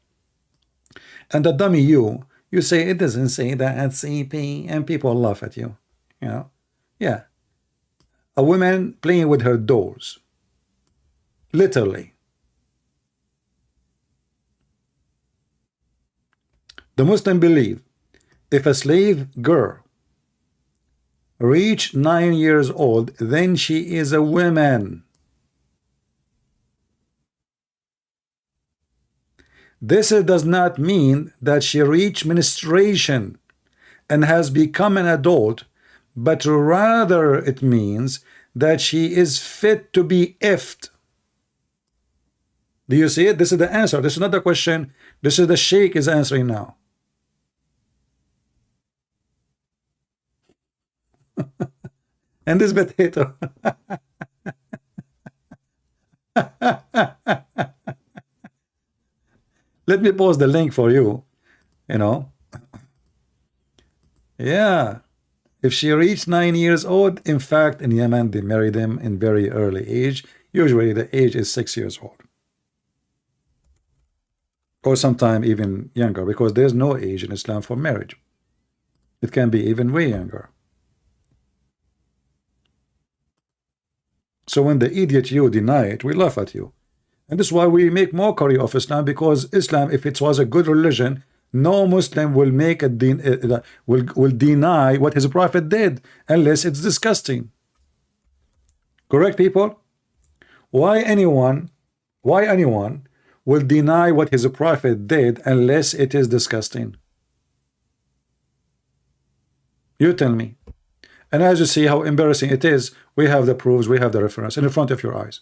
and the dummy you say it doesn't say that at CP, and people laugh at you. You know, yeah, a woman playing with her dolls, literally. The Muslim believe if a slave girl reach 9 years old, then she is a woman. This does not mean that she reached menstruation and has become an adult, but rather it means that she is fit to be effed. Do you see it? This is the answer. This is not the question. This is the Sheikh is answering now. And this potato. Let me post the link for you. You know. Yeah. If she reached 9 years old, in fact, in Yemen, they marry them in very early age. Usually the age is 6 years old. Or sometime even younger, because there's no age in Islam for marriage. It can be even way younger. So when the idiot you deny it, we laugh at you. And this is why we make mockery of Islam, because Islam, if it was a good religion, no Muslim will make a will deny what his prophet did unless it's disgusting. Correct, people? Why anyone will deny what his prophet did unless it is disgusting? You tell me. And as you see how embarrassing it is, we have the proofs, we have the reference in front of your eyes.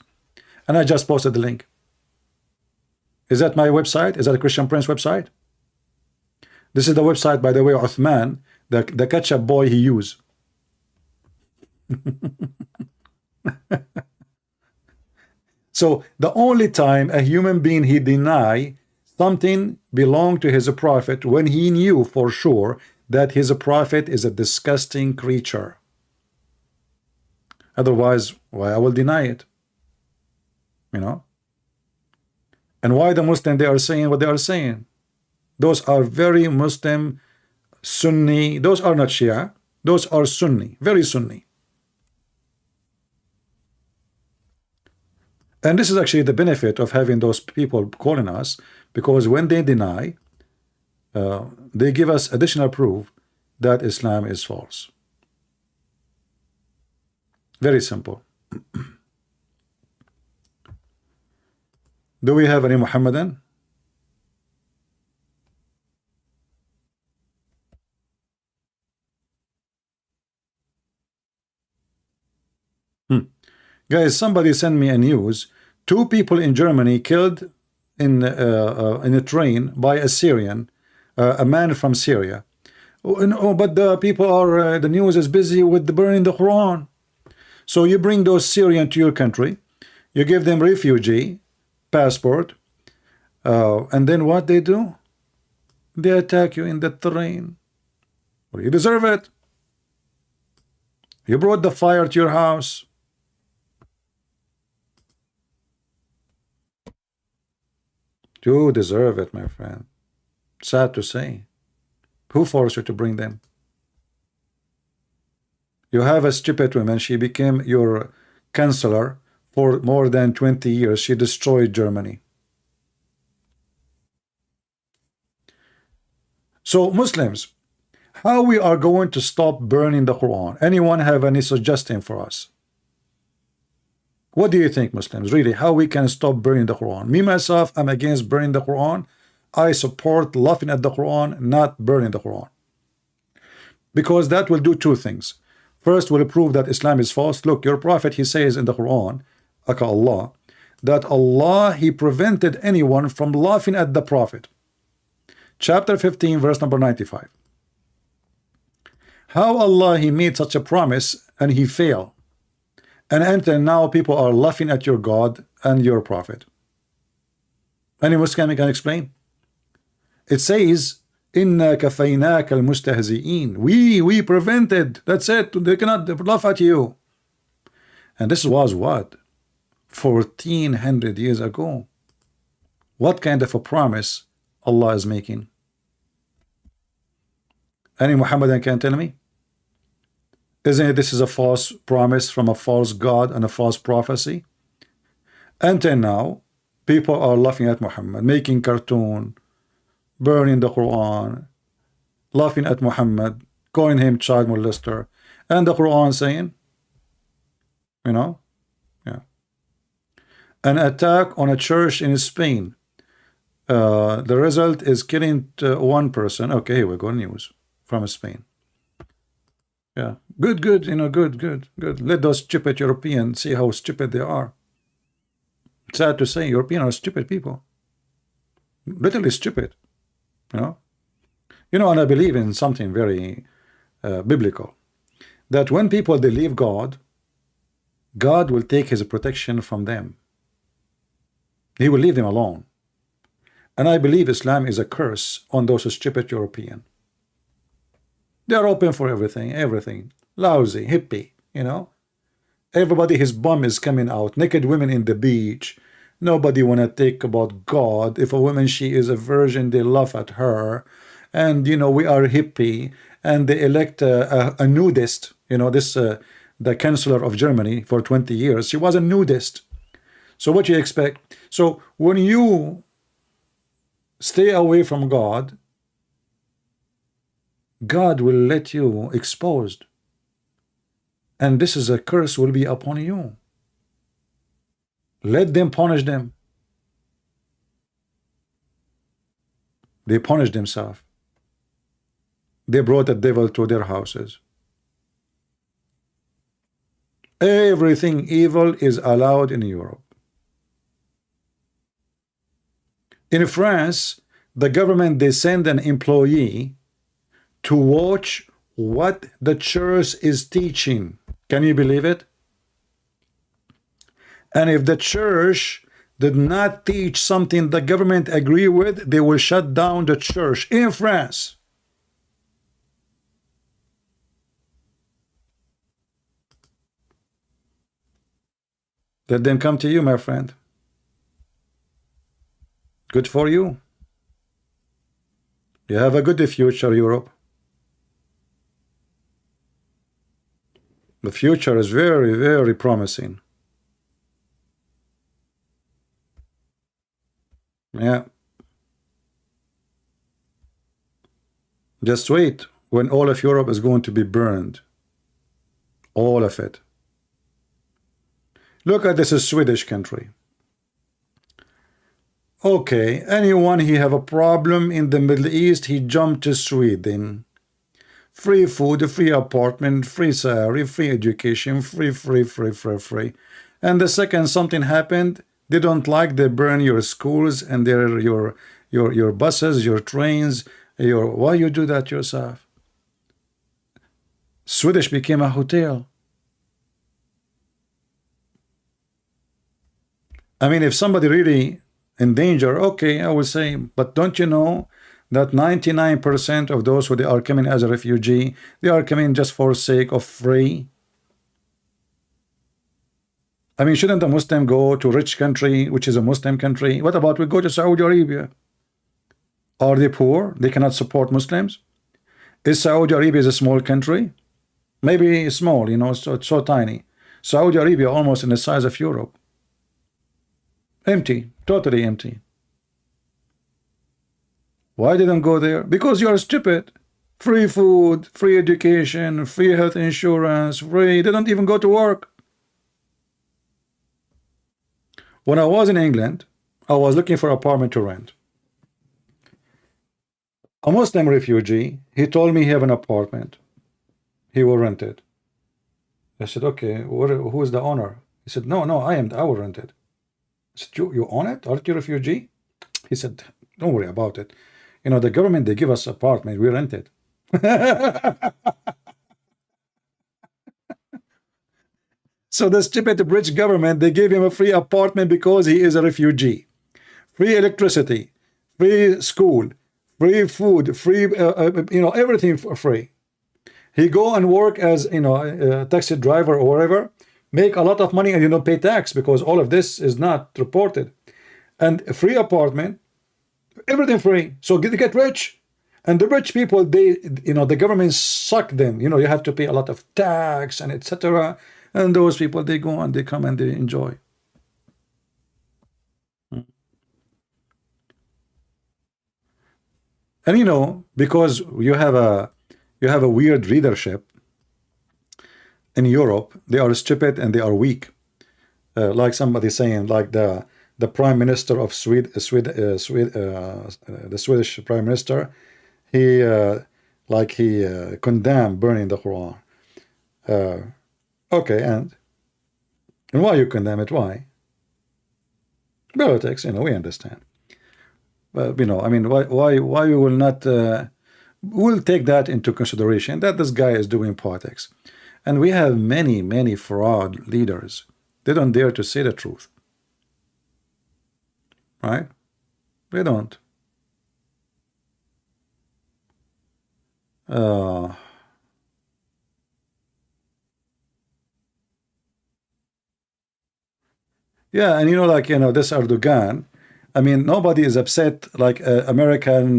And I just posted the link. Is that my website? Is that a Christian Prince website? This is the website, by the way, Uthman, the ketchup boy he used. So the only time a human being he deny something belonged to his prophet when he knew for sure that his prophet is a disgusting creature. Otherwise, why I will deny it? You know? And why the Muslim they are saying what they are saying? Those are very Muslim, Sunni. Those are not Shia. Those are Sunni, very Sunni. And this is actually the benefit of having those people calling us, because when they deny, they give us additional proof that Islam is false. Very simple. Do we have any Muhammadan? Guys, somebody sent me a news. 2 people in Germany killed in a train by a Syrian, a man from Syria. Oh, but the people are, the news is busy with the burning the Quran. So you bring those Syrians to your country, you give them refugee passport, and then what they do? They attack you in the train. Well, you deserve it. You brought the fire to your house. You deserve it, my friend. Sad to say. Who forced you to bring them? You have a stupid woman. She became your chancellor for more than 20 years. She destroyed Germany. So Muslims, how we are going to stop burning the Quran? Anyone have any suggestion for us? What do you think, Muslims? Really, how we can stop burning the Quran? Me, myself, I'm against burning the Quran. I support laughing at the Quran, not burning the Quran. Because that will do 2 things. First, will prove that Islam is false. Look, your prophet, he says in the Quran, Allah, that Allah, he prevented anyone from laughing at the prophet. Chapter 15, verse number 95. How Allah, he made such a promise and he failed. And until now, people are laughing at your God and your prophet. Any Muslim can explain? It says إِنَّا كَفَيْنَاكَ الْمُسْتَهْزِئِينَ. We prevented. That's it. They cannot laugh at you. And this was what? 1400 years ago. What kind of a promise Allah is making? Any Muhammadan can tell me? Isn't it this is a false promise from a false God and a false prophecy? Until now, people are laughing at Muhammad, making cartoon, burning the Quran, laughing at Muhammad, calling him child molester, and the Quran saying, you know, yeah, an attack on a church in Spain. The result is killing one person. Okay, here we go, news from Spain. Yeah, good, you know, good. Let those stupid Europeans see how stupid they are. Sad to say, Europeans are stupid people. Literally stupid, you know. And I believe in something very biblical, that when people they leave God, God will take his protection from them. He will leave them alone. And I believe Islam is a curse on those stupid Europeans. They are open for everything. Lousy, hippie, you know. Everybody, his bum is coming out. Naked women in the beach. Nobody want to think about God. If a woman, she is a virgin, they laugh at her. And, you know, we are hippie. And they elect a nudist. You know, this the chancellor of Germany for 20 years. She was a nudist. So what you expect? So when you stay away from God, God will let you exposed. And this is a curse will be upon you. Let them punish them. They punished themselves. They brought the devil to their houses. Everything evil is allowed in Europe. In France, the government, they send an employee to watch what the church is teaching. Can you believe it? And if the church did not teach something the government agree with, they will shut down the church in France. Let them come to you, my friend. Good for you. You have a good future, Europe. The future is very, very promising. Yeah. Just wait when all of Europe is going to be burned. All of it. Look at this Swedish country. Okay, anyone he have a problem in the Middle East, he jumped to Sweden. Free food, free apartment, free salary, free education, free. And the second something happened, they don't like, they burn your schools and your buses, your trains, why you do that yourself? Swedish became a hotel. I mean, if somebody really in danger, okay, I would say, but don't you know that 99% of those who they are coming as a refugee, they are coming just for sake of free? I mean, shouldn't a Muslim go to a rich country, which is a Muslim country? What about we go to Saudi Arabia? Are they poor? They cannot support Muslims? Is Saudi Arabia a small country? Maybe small, you know, so it's so tiny. Saudi Arabia almost in the size of Europe. Empty, totally empty. Why didn't go there? Because you are stupid. Free food, free education, free health insurance, free. They don't even go to work. When I was in England, I was looking for an apartment to rent. A Muslim refugee, he told me he have an apartment. He will rent it. I said, okay, who is the owner? He said, no, I will rent it. I said, you own it? Aren't you a refugee? He said, don't worry about it. You know, the government, they give us apartment, we rent it. So the stupid British government, they gave him a free apartment because he is a refugee. Free electricity, free school, free food, free, everything for free. He go and work as, a taxi driver or whatever, make a lot of money and you don't pay tax because all of this is not reported. And a free apartment, everything free. So they get rich. And the rich people, the government suck them. You have to pay a lot of tax and etc. And those people, they go and they come and they enjoy. And because you have a weird leadership in Europe, they are stupid and they are weak. Like somebody saying, like the prime minister of the Swedish prime minister, he condemned burning the Quran. Okay, and why you condemn it? Why? Politics, we understand. But why you will not? We'll take that into consideration that this guy is doing politics, and we have many fraud leaders. They don't dare to say the truth, right? They don't. Yeah, and this Erdoğan. Nobody is upset like American.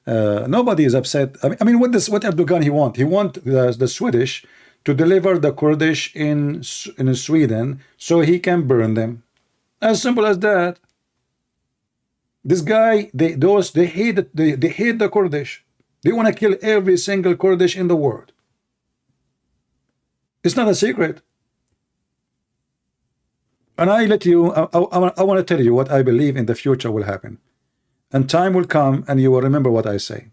Nobody is upset. What Erdoğan he want? He want the Swedish to deliver the Kurdish in Sweden so he can burn them. As simple as that. This guy, they hate the Kurdish. They want to kill every single Kurdish in the world. It's not a secret. And I want to tell you what I believe in the future will happen. And time will come and you will remember what I say.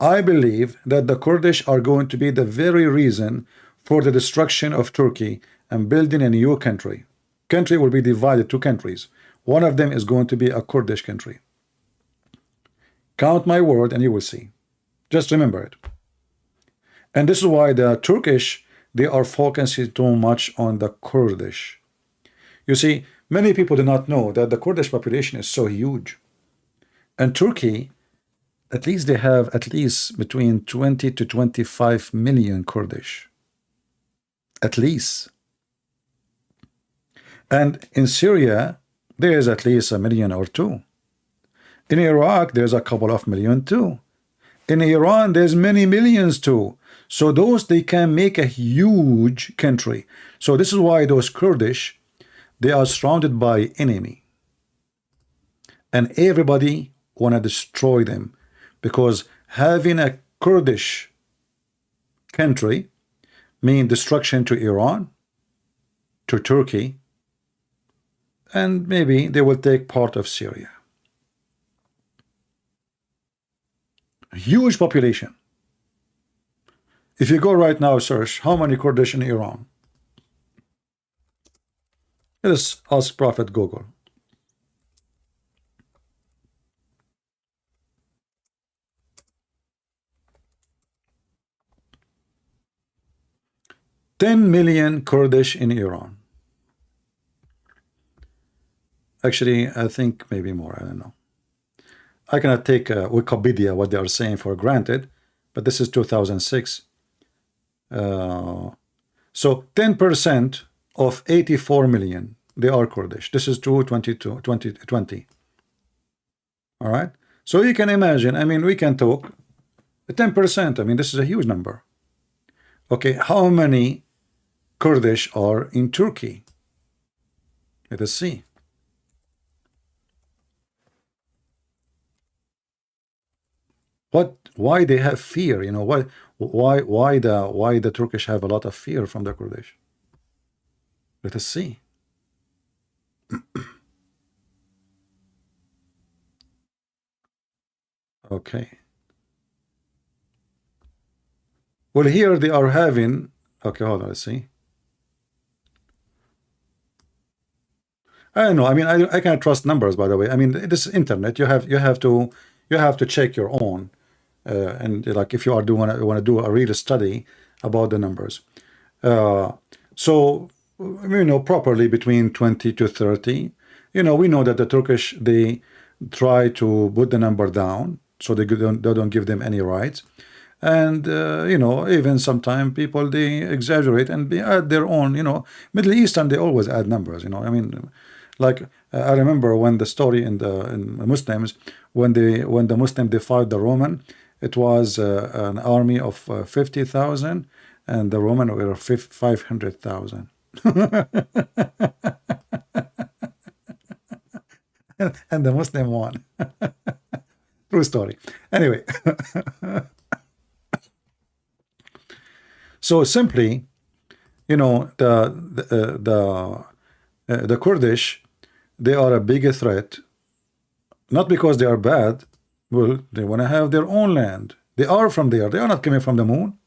I believe that the Kurdish are going to be the very reason for the destruction of Turkey and building a new country. Country will be divided two countries. One of them is going to be a Kurdish country. Count my word and you will see. Just remember it. And this is why the Turkish, they are focusing too much on the Kurdish. You see, many people do not know that the Kurdish population is so huge. And Turkey, at least they have at least between 20 to 25 million Kurdish. At least. And in Syria, there is at least 1 million or 2. In Iraq, there's a couple of million too. In Iran, there's many millions too. So those, they can make a huge country. So this is why those Kurdish, they are surrounded by enemy. And everybody want to destroy them. Because having a Kurdish country mean destruction to Iran, to Turkey, and maybe they will take part of Syria. A huge population. If you go right now, search how many Kurdish in Iran. Just ask Prophet Google. $10 million Kurdish in Iran. Actually, I think maybe more. I don't know. I cannot take Wikipedia, what they are saying, for granted, but this is 2006. So 10% of 84 million, they are Kurdish. This is 2020. All right. So you can imagine, we can talk 10%. This is a huge number. Okay, how many Kurdish are in Turkey? Let us see. Why they have fear? Why the Turkish have a lot of fear from the Kurdish? Let us see. Okay. Well, here they are having. Okay, hold on. Let's see. I don't know. I can't trust numbers. By the way, this is internet. You have to check your own. And like if you want to do a real study about the numbers. So properly between 20 to 30. We know that the Turkish, they try to put the number down so they don't give them any rights. And you know, even sometimes people, they exaggerate and they add their own, you know. Middle Eastern, they always add numbers, you know. I mean, like I remember when the story in Muslims, when the Muslim defied the Roman, it was an army of 50,000, and the Roman were 500,000. And the Muslim won. True story. Anyway. So simply, you know, the Kurdish, they are a bigger threat, not because they are bad. Well, they want to have their own land. They are from there. They are not coming from the moon.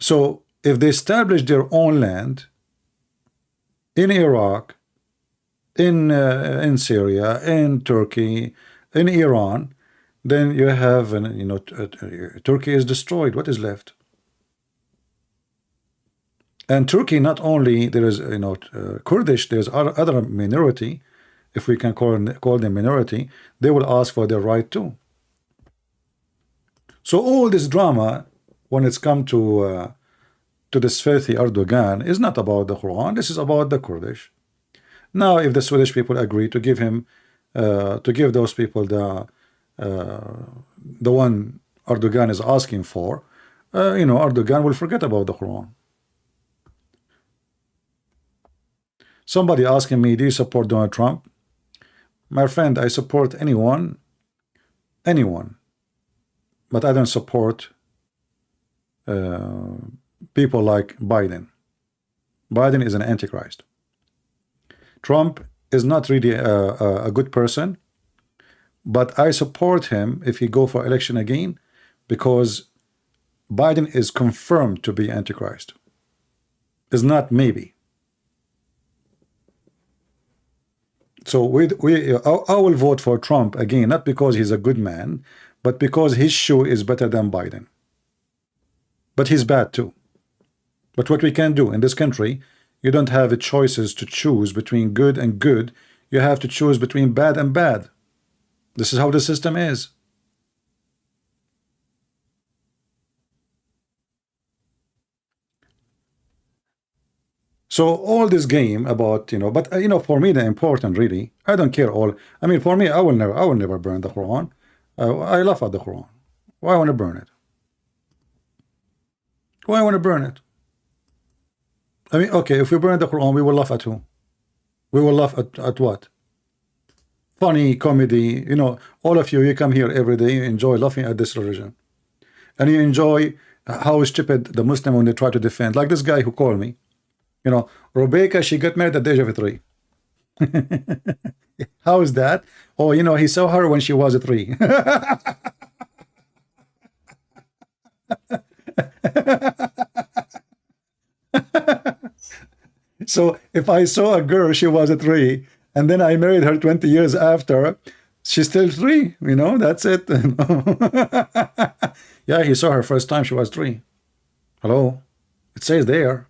So if they establish their own land in Iraq, in Syria, in Turkey, in Iran, then you have, you know, Turkey is destroyed. What is left? And Turkey, not only there is, you know, Kurdish, there's other minority, if we can call them minority, they will ask for their right too. So all this drama, when it's come to this filthy Erdogan, is not about the Quran. This is about the Kurdish. Now, if the Swedish people agree to give him, to give those people the one Erdogan is asking for, you know, Erdogan will forget about the Quran. Somebody asking me, do you support Donald Trump? My friend, I support anyone, but I don't support people like Biden. Biden is an antichrist. Trump is not really a good person, but I support him if he go for election again, because Biden is confirmed to be antichrist. It's not maybe. So I will vote for Trump again, not because he's a good man, but because his shoe is better than Biden. But he's bad too. But what we can do in this country, you don't have choices to choose between good and good. You have to choose between bad and bad. This is how the system is. So all this game about, you know, but you know, for me the important really, I don't care all. I mean, for me, I will never burn the Quran. I laugh at the Quran. Why I want to burn it? Why I want to burn it? I mean, okay, if we burn the Quran, we will laugh at who? We will laugh at what? Funny comedy, you know. All of you come here every day, you enjoy laughing at this religion, and you enjoy how stupid the Muslim when they try to defend, like this guy who called me. You know, Rebecca, she got married at the age of 3. How is that? Oh, you know, he saw her when she was 3. So if I saw a girl, she was 3, and then I married her 20 years after, she's still 3, you know, that's it. Yeah, he saw her first time, she was 3. Hello? It says there.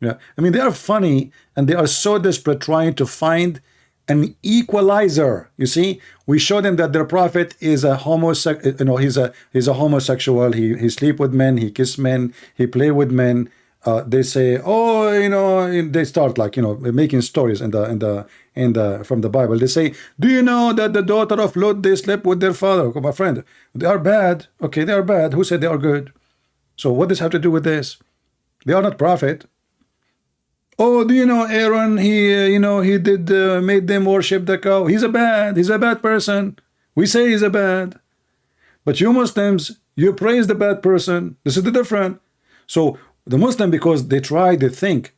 Yeah, I mean, they are funny, and they are so desperate trying to find an equalizer. You see, we show them that their prophet is a homosexual. You know, he's a homosexual. He sleep with men. He kiss men. He play with men. They say, oh, you know, they start like, you know, making stories from the Bible. They say, do you know that the daughter of Lot, they slept with their father? Oh, my friend, they are bad. Okay, they are bad. Who said they are good? So what does have to do with this? They are not prophet. Oh, do you know Aaron? He, you know, he did made them worship the cow. He's a bad person. We say he's a bad. But you Muslims, you praise the bad person. This is the difference. So the Muslim, because they try to think,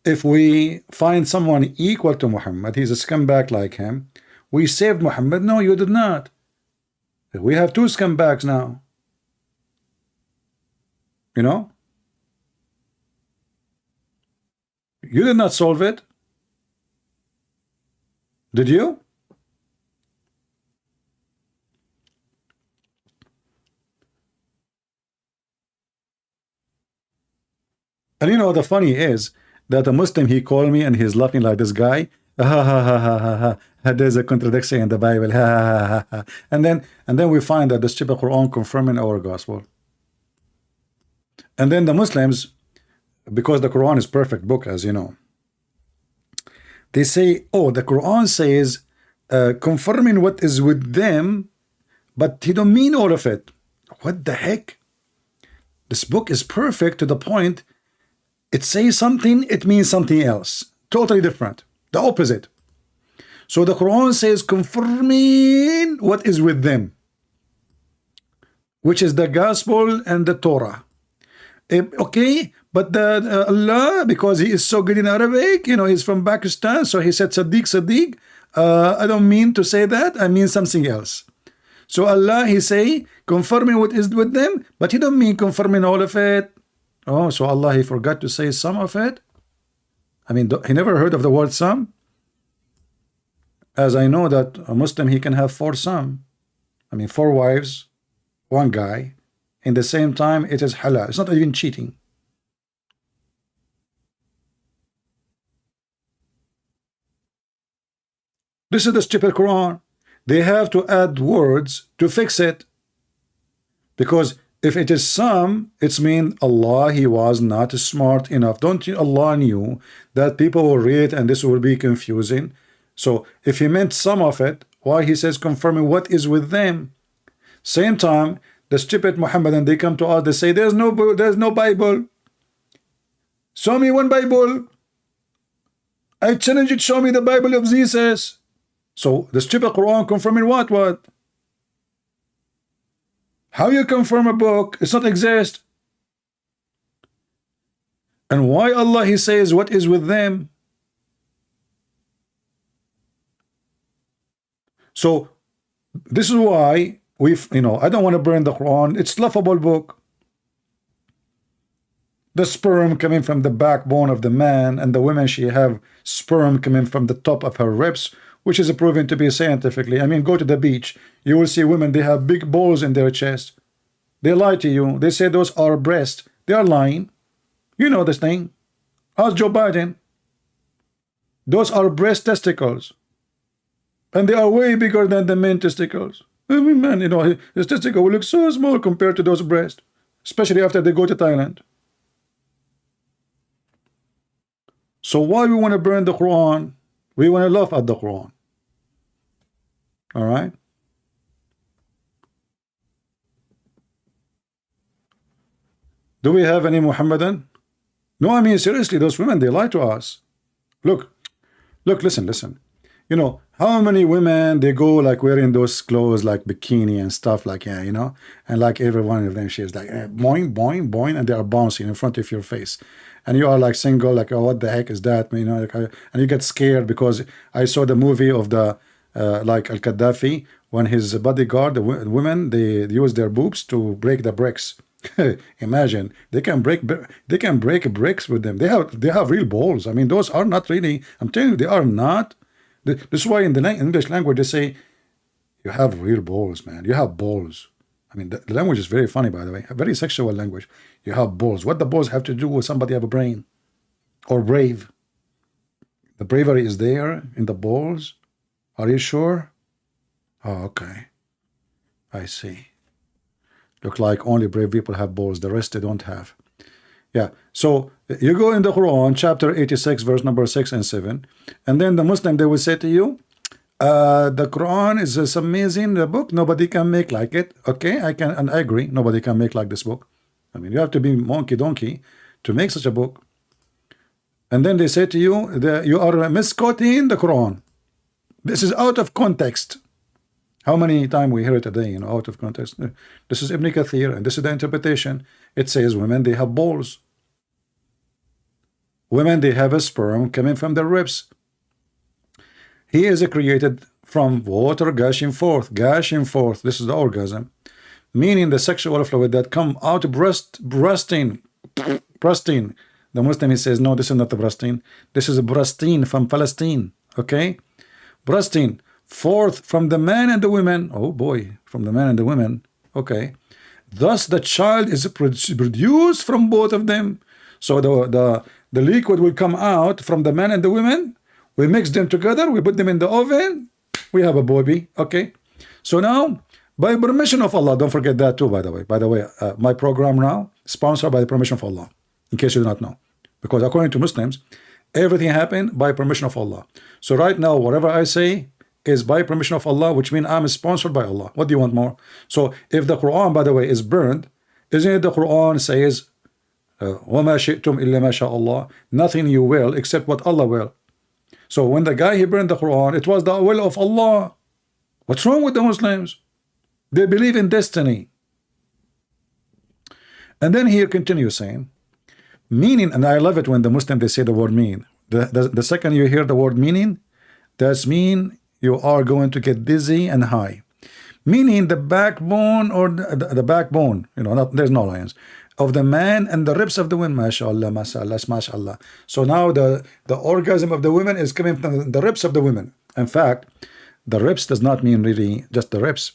if we find someone equal to Muhammad, he's a scumbag like him, we saved Muhammad. No, you did not. We have 2 scumbags now. You know? You did not solve it. Did you? And you know, the funny is that a Muslim, he called me and he's laughing like this guy. There's a contradiction in the Bible. And then we find that the stupid Quran confirming our gospel. And then the Muslims, because the Quran is perfect book, as you know, they say, oh, the Quran says confirming what is with them, but he don't mean all of it. What the heck? This book is perfect to the point it says something, it means something else, totally different, the opposite. So the Quran says confirming what is with them, which is the gospel and the Torah. Okay, but the Allah, because he is so good in Arabic, you know, he's from Pakistan, so he said Sadiq, Sadiq. I don't mean to say that, I mean something else. So Allah, he say confirming what is with them, but he don't mean confirming all of it. Oh, so Allah, he forgot to say some of it. I mean, he never heard of the word some. As I know that a Muslim, he can have 4 some. I mean, 4 wives, 1 guy. In the same time, it is halal. It's not even cheating. This is the stupid Quran. They have to add words to fix it. Because if it is some, it's mean Allah, he was not smart enough. Don't you? Allah knew that people will read and this will be confusing. So if he meant some of it, why he says confirming what is with them? Same time, the stupid Muhammadan, they come to us, they say there's no Bible. Show me one Bible. I challenge you to show me the Bible of Jesus. So the stupid Quran confirming what? How you confirm a book? It's not exist. And why Allah, he says what is with them? So this is why I don't want to burn the Quran. It's laughable book. The sperm coming from the backbone of the man, and the women, she have sperm coming from the top of her ribs, which is proven to be scientifically. I mean, go to the beach, you will see women, they have big balls in their chest. They lie to you. They say those are breasts. They are lying. You know this thing. Ask Joe Biden. Those are breast testicles. And they are way bigger than the men testicles. I mean, man, you know, his testicle will look so small compared to those breasts, especially after they go to Thailand. So why we want to burn the Quran? We want to laugh at the Quran. All right? Do we have any Muhammadan? No, I mean, seriously, those women, they lie to us. Look, listen. You know, how many women, they go like wearing those clothes like bikini and stuff like, yeah, you know, and like every one of them, she's like, boing, boing, boing, and they are bouncing in front of your face. And you are like single, like, oh, what the heck is that? You know, like, and you get scared because I saw the movie of the, like Al-Gaddafi, when his bodyguard, the women, they use their boobs to break the bricks. Imagine they can break bricks with them. They have real balls. I mean, those are not really, I'm telling you, they are not. This is why in the English language they say you have real balls, man. You have balls. I mean, the language is very funny, by the way, a very sexual language. You have balls. What the balls have to do with somebody have a brain or brave? The bravery is there in the balls. Are you sure? Oh, okay, I see. Look like only brave people have balls, the rest they don't have. Yeah, so you go in the Quran, chapter 86, verse number 6 and 7, and then the Muslim, they will say to you, the Quran is this amazing book, nobody can make like it. Okay, I agree, nobody can make like this book. I mean, you have to be monkey donkey to make such a book. And then they say to you that you are misquoting the Quran. This is out of context. How many times we hear it a day, you know, out of context. This is Ibn Kathir, and this is the interpretation. It says women, they have balls. Women, they have a sperm coming from their ribs. He is created from water gushing forth. Gushing forth, this is the orgasm. Meaning the sexual fluid that come out breasting. The Muslim, he says, no, this is not the breasting. This is a breasting from Palestine, okay? Breasting forth from the man and the women. Oh boy, from the man and the women. Okay. Thus the child is produced from both of them. So the liquid will come out from the man and the women, We mix them together, we put them in the oven, we have a baby. Okay, so now by permission of Allah, don't forget that too, by the way. My program now sponsored by the permission of Allah, in case you do not know, because according to Muslims, everything happened by permission of Allah. So right now, whatever I say is by permission of Allah, which means I'm sponsored by Allah. What do you want more? So if the Quran, by the way, is burned, isn't it the Quran says, وَمَا شِئْتُمْ إِلَّا مَا شَاءَ اللَّهُ, nothing you will except what Allah will. So when the guy he burned the Quran, it was the will of Allah. What's wrong with the Muslims? They believe in destiny. And then here continues saying, meaning, and I love it when the Muslim they say the word mean. The second you hear the word meaning, that's mean you are going to get dizzy and high. Meaning the backbone, or the backbone, you know, there's no lines, of the man and the ribs of the women. MashaAllah, MashaAllah, MashaAllah. So now the orgasm of the women is coming from the ribs of the women. In fact, the ribs does not mean really just the ribs.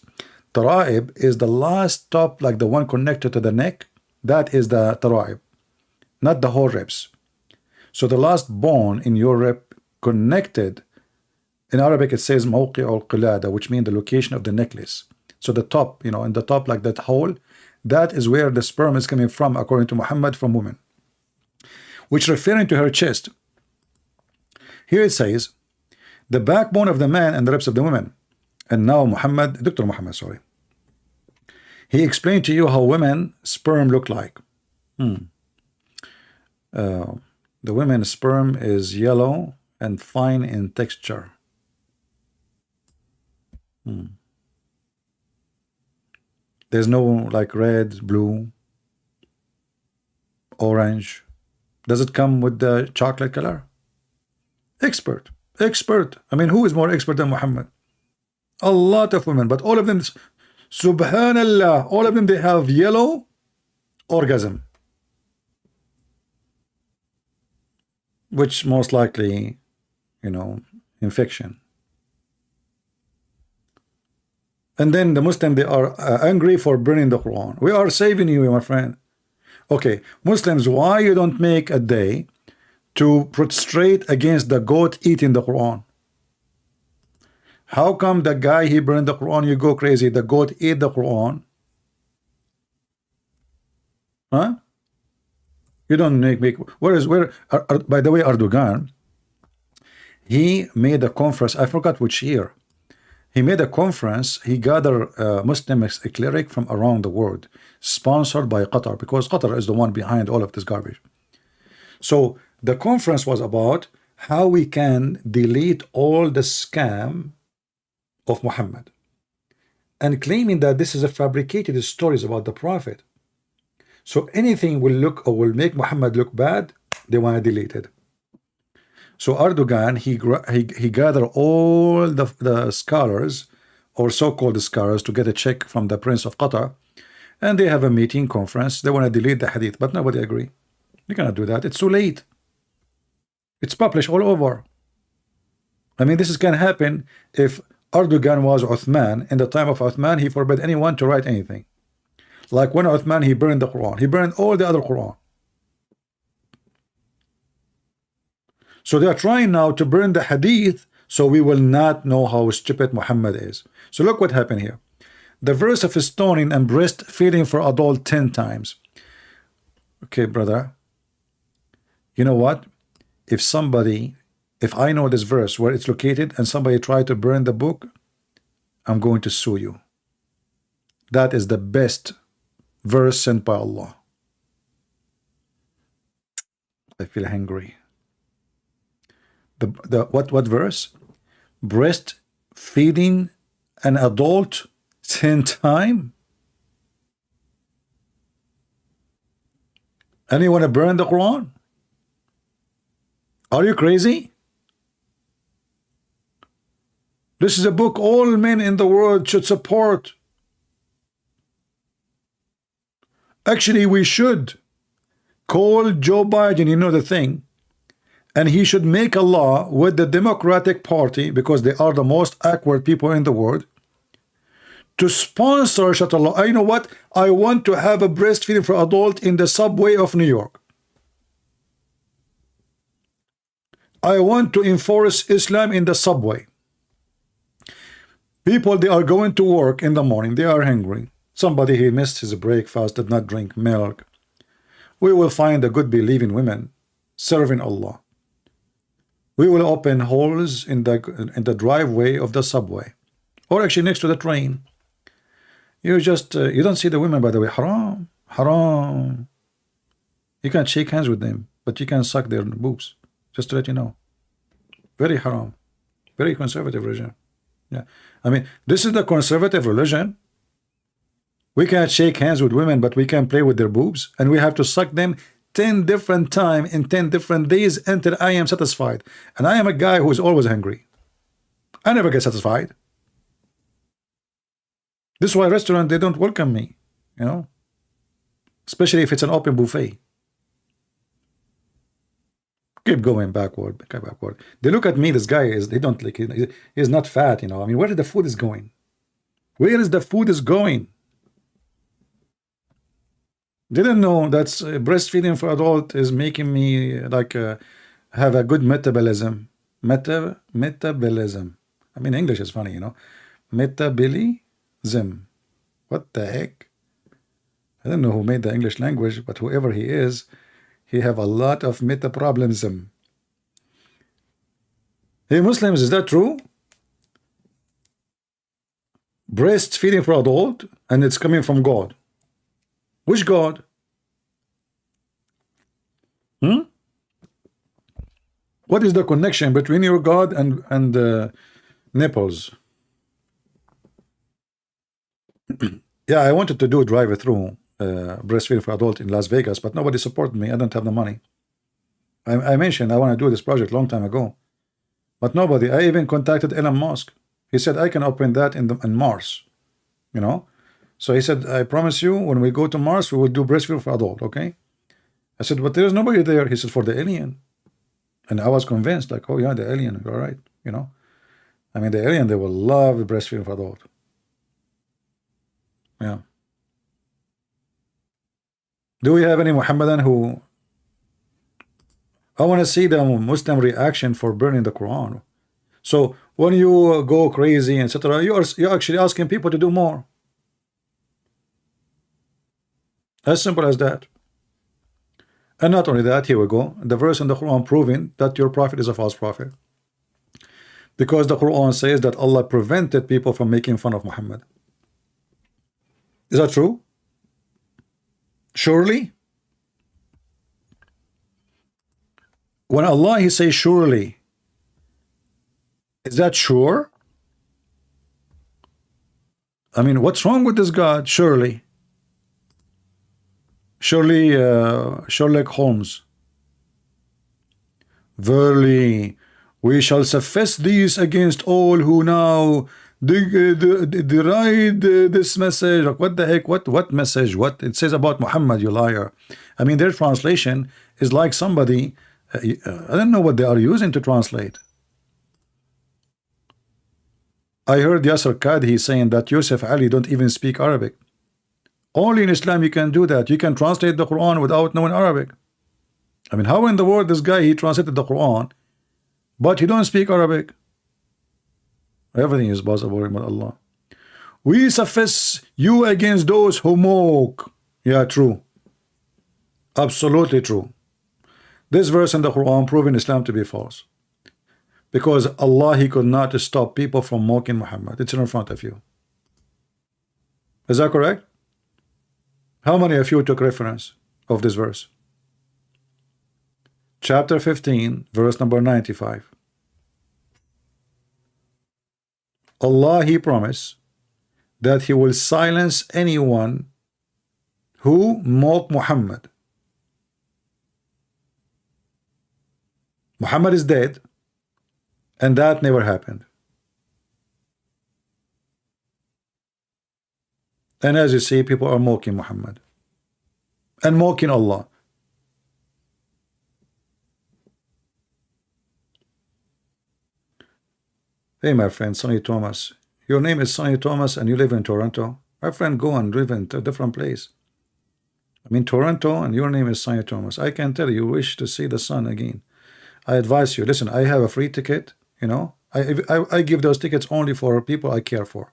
Tara'ib is the last top, like the one connected to the neck. That is the tara'ib, not the whole ribs. So the last bone in your rib connected, in Arabic it says mawqi' al-qilada, which means the location of the necklace. So the top, you know, in the top, like that hole, that is where the sperm is coming from, according to Muhammad, from women, which referring to her chest. Here it says the backbone of the man and the ribs of the women. And now Dr. Muhammad, sorry, he explained to you how women sperm look like. The women's sperm is yellow and fine in texture. There's no like red, blue, orange. Does it come with the chocolate color? Expert. I mean, who is more expert than Muhammad? A lot of women, but all of them, subhanallah, all of them, they have yellow orgasm, which most likely, you know, infection. And then the Muslim, they are angry for burning the Quran. We are saving you, my friend. Okay, Muslims, why you don't make a day to prostrate against the goat eating the Quran? How come the guy he burned the Quran, you go crazy? The goat ate the Quran. Huh? You don't make by the way, Erdoğan, he made a conference, I forgot which year. He made a conference, he gathered Muslim cleric from around the world, sponsored by Qatar, because Qatar is the one behind all of this garbage. So the conference was about how we can delete all the scam of Muhammad, and claiming that this is a fabricated stories about the Prophet. So anything will look or will make Muhammad look bad, they want to delete it. So Erdoğan, he gathered all the scholars, or so-called scholars, to get a check from the Prince of Qatar, and they have a meeting conference. They want to delete the hadith, but nobody agree. You cannot do that. It's too late. It's published all over. I mean, this can happen if Erdoğan was Uthman. In the time of Uthman, he forbade anyone to write anything. Like when Uthman, he burned the Quran. He burned all the other Quran. So they are trying now to burn the hadith, so we will not know how stupid Muhammad is. So look what happened here. The verse of stoning and breastfeeding for adult 10 times. Okay, brother. You know what? If I know this verse, where it's located, and somebody tried to burn the book, I'm going to sue you. That is the best verse sent by Allah. I feel hungry. What verse? Breastfeeding an adult 10 times? And you want to burn the Quran? Are you crazy? This is a book all men in the world should support. Actually, we should call Joe Biden, you know the thing, and he should make a law with the Democratic Party, because they are the most awkward people in the world, to sponsor Shatallah. You know what? I want to have a breastfeeding for adult in the subway of New York. I want to enforce Islam in the subway. People, they are going to work in the morning, they are hungry. Somebody, he missed his breakfast, did not drink milk. We will find a good believing women serving Allah. We will open holes in the driveway of the subway, or actually next to the train. You just you don't see the women, by the way. Haram, haram. You can't shake hands with them, but you can suck their boobs. Just to let you know. Very haram, very conservative religion. Yeah, I mean, this is the conservative religion. We can't shake hands with women, but we can play with their boobs, and we have to suck them 10 different times in 10 different days until I am satisfied. And I am a guy who is always hungry. I never get satisfied. This is why restaurant, they don't welcome me, you know, especially if it's an open buffet. Keep going backward, backward. They look at me, this guy is, they don't like, he's not fat, you know. I mean, where is the food is going? Where is the food is going? Didn't know that breastfeeding for adult is making me like have a good metabolism. Metabolism. I mean, English is funny, you know. Metabolism. What the heck? I don't know who made the English language, but whoever he is, he have a lot of meta problems. Hey Muslims, is that true? Breastfeeding for adult, and it's coming from God. Which God? What is the connection between your God and nipples? Yeah, I wanted to do drive-through breastfeeding for adult in Las Vegas, but nobody supported me. I don't have the money. I mentioned I want to do this project long time ago, but nobody. I even contacted Elon Musk. He said I can open that in Mars, you know. So he said, I promise you, when we go to Mars, we will do breastfeeding for adult, okay? I said, but there's nobody there. He said, for the alien. And I was convinced, like, oh yeah, the alien, you're right, you know? I mean, the alien, they will love breastfeeding for adult. Yeah. Do we have any Muhammadan who... I want to see the Muslim reaction for burning the Quran. So when you go crazy, etc., you're actually asking people to do more. As simple as that. And not only that, here we go. The verse in the Quran proving that your prophet is a false prophet. Because the Quran says that Allah prevented people from making fun of Muhammad. Is that true? Surely? When Allah, he says surely, is that sure? I mean, what's wrong with this God? Surely. Surely, Sherlock Holmes. Verily, we shall suffice these against all who now deride this message. Like, what the heck? What message? What it says about Muhammad, you liar? I mean, their translation is like somebody. I don't know what they are using to translate. I heard Yasser Qadhi saying that Yusuf Ali don't even speak Arabic. Only in Islam you can do that. You can translate the Quran without knowing Arabic. I mean, how in the world this guy, he translated the Quran, but he don't speak Arabic? Everything is possible with Allah. We suffice you against those who mock. Yeah, true. Absolutely true. This verse in the Quran proving Islam to be false. Because Allah, he could not stop people from mocking Muhammad. It's in front of you. Is that correct? How many of you took reference of this verse? Chapter 15, verse number 95. Allah, he promised that he will silence anyone who mock Muhammad. Muhammad is dead, and that never happened. And as you see, people are mocking Muhammad and mocking Allah. Hey, my friend, Sonny Thomas. Your name is Sonny Thomas and you live in Toronto. My friend, go and live in a different place. I mean, Toronto, and your name is Sonny Thomas. I can tell you wish to see the sun again. I advise you, listen, I have a free ticket, you know. I give those tickets only for people I care for.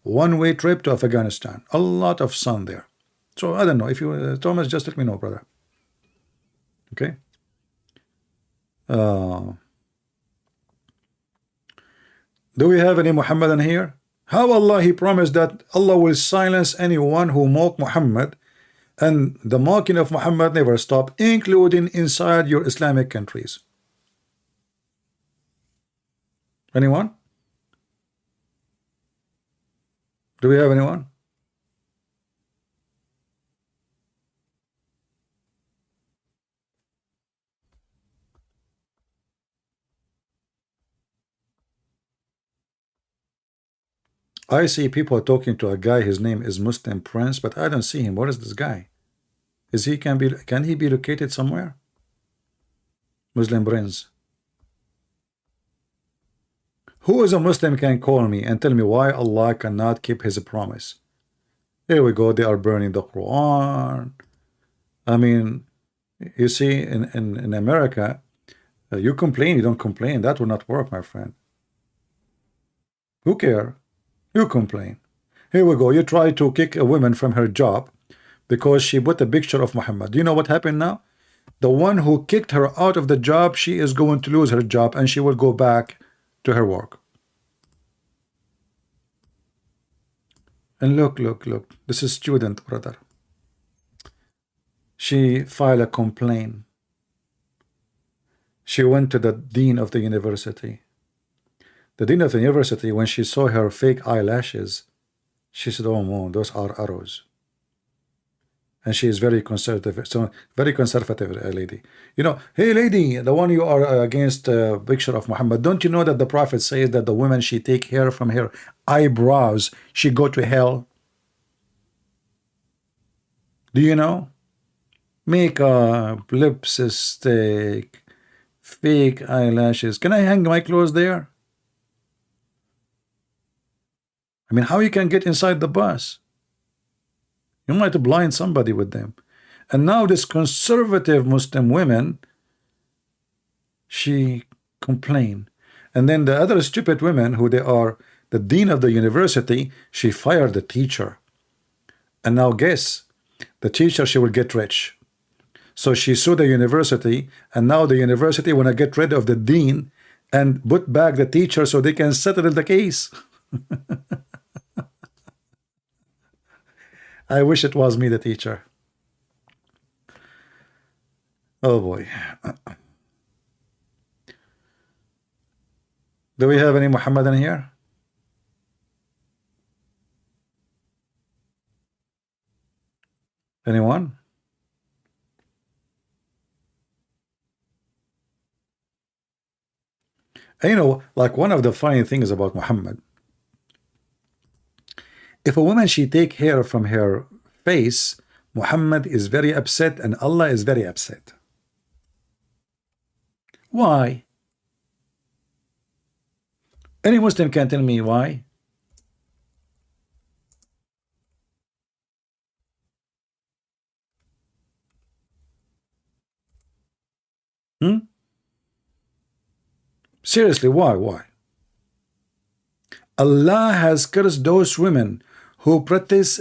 One-way trip to Afghanistan. A lot of sun there. So I don't know. If you, Thomas, just let me know, brother. Okay. Do we have any Muhammadan here? How Allah, He promised that Allah will silence anyone who mock Muhammad, and the mocking of Muhammad never stop, including inside your Islamic countries. Anyone? Do we have anyone? I see people talking to a guy, his name is Muslim Prince, but I don't see him. What is this guy? Is he can he be located somewhere? Muslim Prince. Who is a Muslim can call me and tell me why Allah cannot keep his promise? Here we go, they are burning the Quran. I mean, you see, in America, you complain, you don't complain. That will not work, my friend. Who care? You complain. Here we go. You try to kick a woman from her job because she put a picture of Muhammad. Do you know what happened now? The one who kicked her out of the job, she is going to lose her job and she will go back to her work. And look. This is student, brother. She filed a complaint. She went to the dean of the university. The dean of the university, when she saw her fake eyelashes, she said, oh, no, those are arrows. And she is very conservative, so very conservative lady. You know, hey lady, the one you are against a picture of Muhammad, don't you know that the Prophet says that the woman, she take hair from her eyebrows, she go to hell? Do you know? Makeup, lipstick, fake eyelashes. Can I hang my clothes there? I mean, how you can get inside the bus? You might blind somebody with them. And now this conservative Muslim women, she complained. And then the other stupid women, who they are the dean of the university, she fired the teacher. And now guess, the teacher, she will get rich. So she sued the university, and now the university want to get rid of the dean and put back the teacher so they can settle the case. I wish it was me, the teacher. Oh boy. Do we have any Muhammadan here? Anyone? And you know, like one of the funny things about Muhammad, if a woman, she take hair from her face, Muhammad is very upset and Allah is very upset. Why? Any Muslim can tell me why? Seriously, why? Allah has cursed those women who practice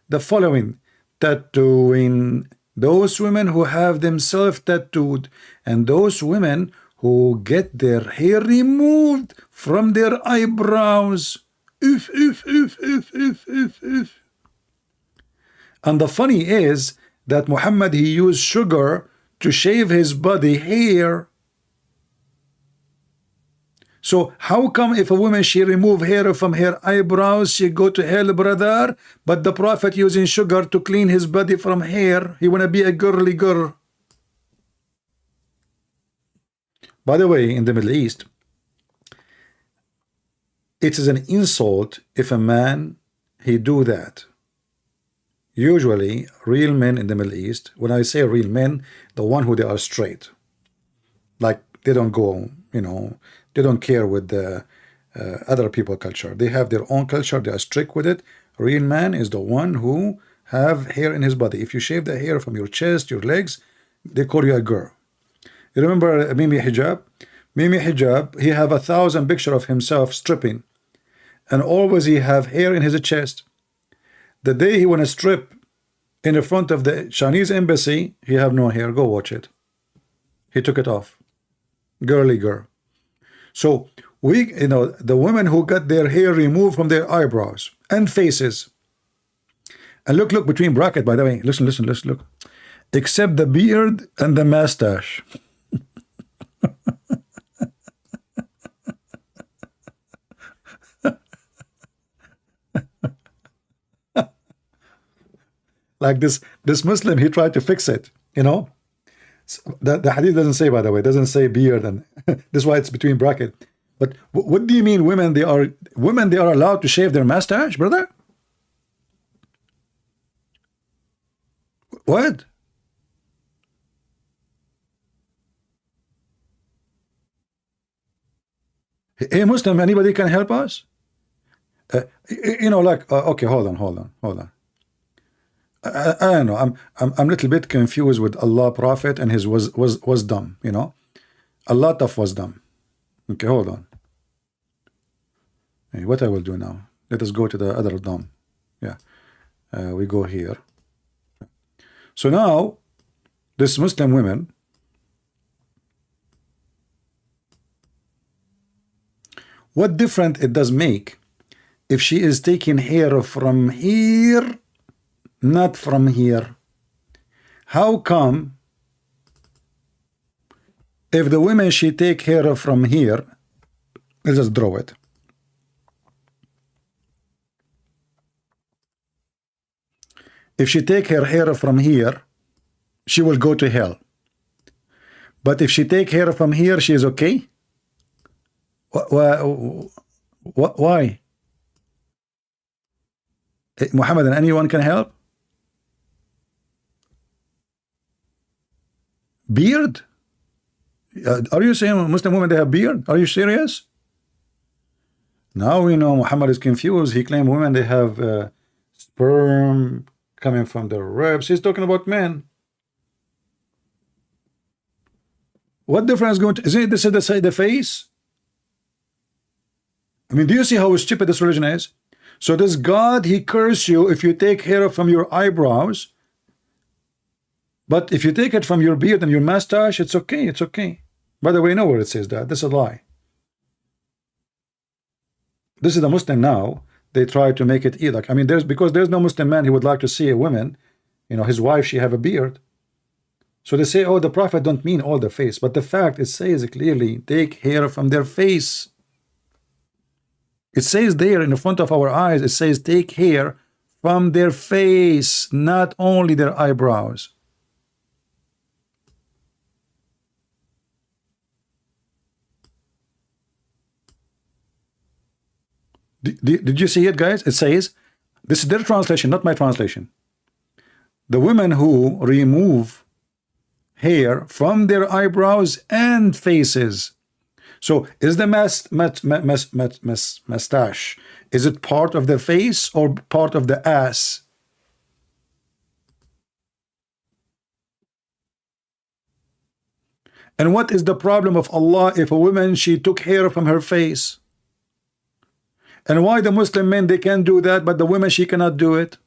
the following: tattooing, those women who have themselves tattooed, and those women who get their hair removed from their eyebrows. And the funny is that Muhammad, he used sugar to shave his body hair. So how come if a woman, she remove hair from her eyebrows, she go to hell, brother? But the Prophet using sugar to clean his body from hair. He want to be a girly girl. By the way, in the Middle East, it is an insult if a man, he do that. Usually, real men in the Middle East, when I say real men, the one who they are straight. Like, they don't go, you know, they don't care with the other people culture. They have their own culture. They are strict with it. Real man is the one who have hair in his body. If you shave the hair from your chest, your legs, they call you a girl. You remember Mimi Hijab? Mimi Hijab, he have 1,000 picture of himself stripping, and always he have hair in his chest. The day he want to strip in the front of the Chinese embassy, he have no hair. Go watch it. He took it off. Girly girl. So we, the women who got their hair removed from their eyebrows and faces, and look between bracket, by the way, listen, look, except the beard and the mustache. Like this Muslim, he tried to fix it, the hadith doesn't say, by the way, doesn't say beard, and this is why it's between bracket. But what do you mean women they are allowed to shave their mustache, brother? What? Hey Muslim, anybody can help us? Okay, hold on. I don't know. I'm a little bit confused with Allah Prophet and his wisdom. A lot of wisdom. Okay, hold on. Hey, what I will do now? Let us go to the other dom. Yeah, we go here. So now, this Muslim women, what difference it does make if she is taking hair from here, not from here? How come if the women she take hair from here, let's just draw it. If she take her hair from here, she will go to hell. But if she take hair from here, she is okay? Why? Muhammad, and anyone can help? Beard? Are you saying Muslim women they have beard? Are you serious? Now we know Muhammad is confused. He claimed women they have sperm coming from their ribs. He's talking about men. What difference going to? Isn't this the face? I mean, do you see how stupid this religion is? So does God, he curse you if you take hair from your eyebrows, but if you take it from your beard and your mustache, it's okay, it's okay. By the way, nowhere it says that. This is a lie. This is the Muslim now. They try to make it like, I mean, because there's no Muslim man who would like to see a woman, his wife, she have a beard. So they say, oh, the Prophet don't mean all the face, but the fact it says clearly, take hair from their face. It says there in the front of our eyes, it says take hair from their face, not only their eyebrows. Did you see it, guys? It says, this is their translation, not my translation. The women who remove hair from their eyebrows and faces. So is the mustache, is it part of the face or part of the ass? And what is the problem of Allah if a woman she took hair from her face? And why the Muslim men they can do that, but the women she cannot do it?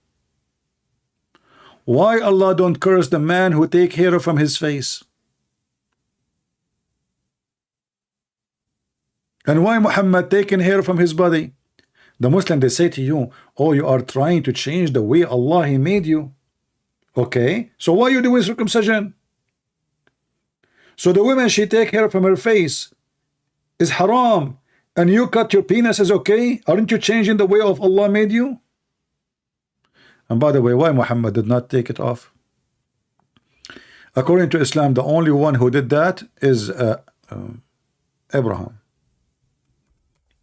Why Allah don't curse the man who take hair from his face? And why Muhammad taking hair from his body? The Muslim they say to you, oh, you are trying to change the way Allah he made you. Okay, so why you doing circumcision? So the woman she take hair from her face is haram, and you cut your penis is okay? Aren't you changing the way of Allah made you? And by the way, why Muhammad did not take it off? According to Islam, the only one who did that is Abraham.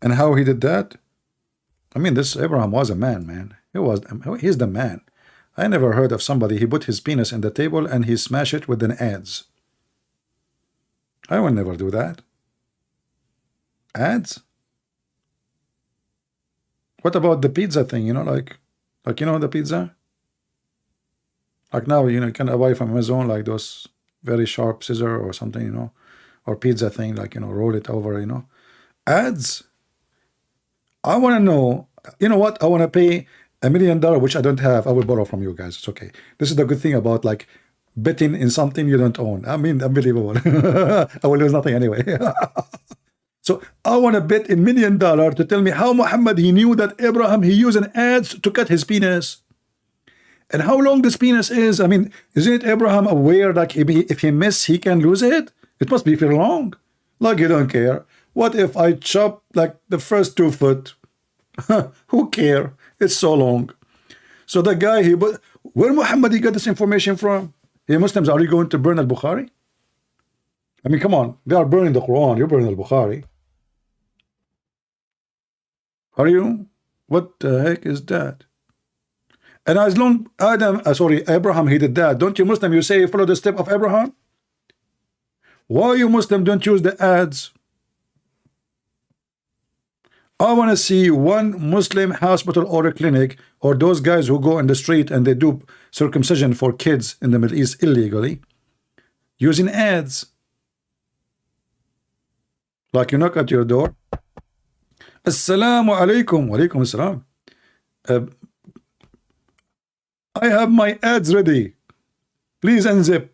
And how he did that? I mean, this Abraham was a man. He's the man. I never heard of somebody, he put his penis in the table and he smashed it with an adze. I will never do that. Ads? What about the pizza thing? Like the pizza? Like now, you can buy from Amazon like those very sharp scissor or something, you know, or pizza thing, like, you know, roll it over, you know. Ads. I want to know, you know what? I want to pay $1 million, which I don't have. I will borrow from you guys. It's okay. This is the good thing about like betting in something you don't own. I mean, unbelievable. I will lose nothing anyway. So I want to bet $1 million to tell me how Muhammad, he knew that Abraham, he used an ads to cut his penis. And how long this penis is. I mean, isn't Abraham aware like if he miss, he can lose it? It must be very long. Like you don't care. What if I chop like the first 2 foot? Who care? It's so long. So the guy, where Muhammad, he got this information from? Hey, Muslims, are you going to burn al-Bukhari? I mean, come on. They are burning the Quran. You're burning al-Bukhari. Are you? What the heck is that? And as long Abraham, he did that. Don't you Muslim, you say follow the step of Abraham? Why you Muslim don't use the ads? I want to see one Muslim hospital or a clinic, or those guys who go in the street and they do circumcision for kids in the Middle East illegally, using ads. Like you knock at your door. Assalamu alaikum. Wa alaikum assalam. I have my ads ready. Please unzip.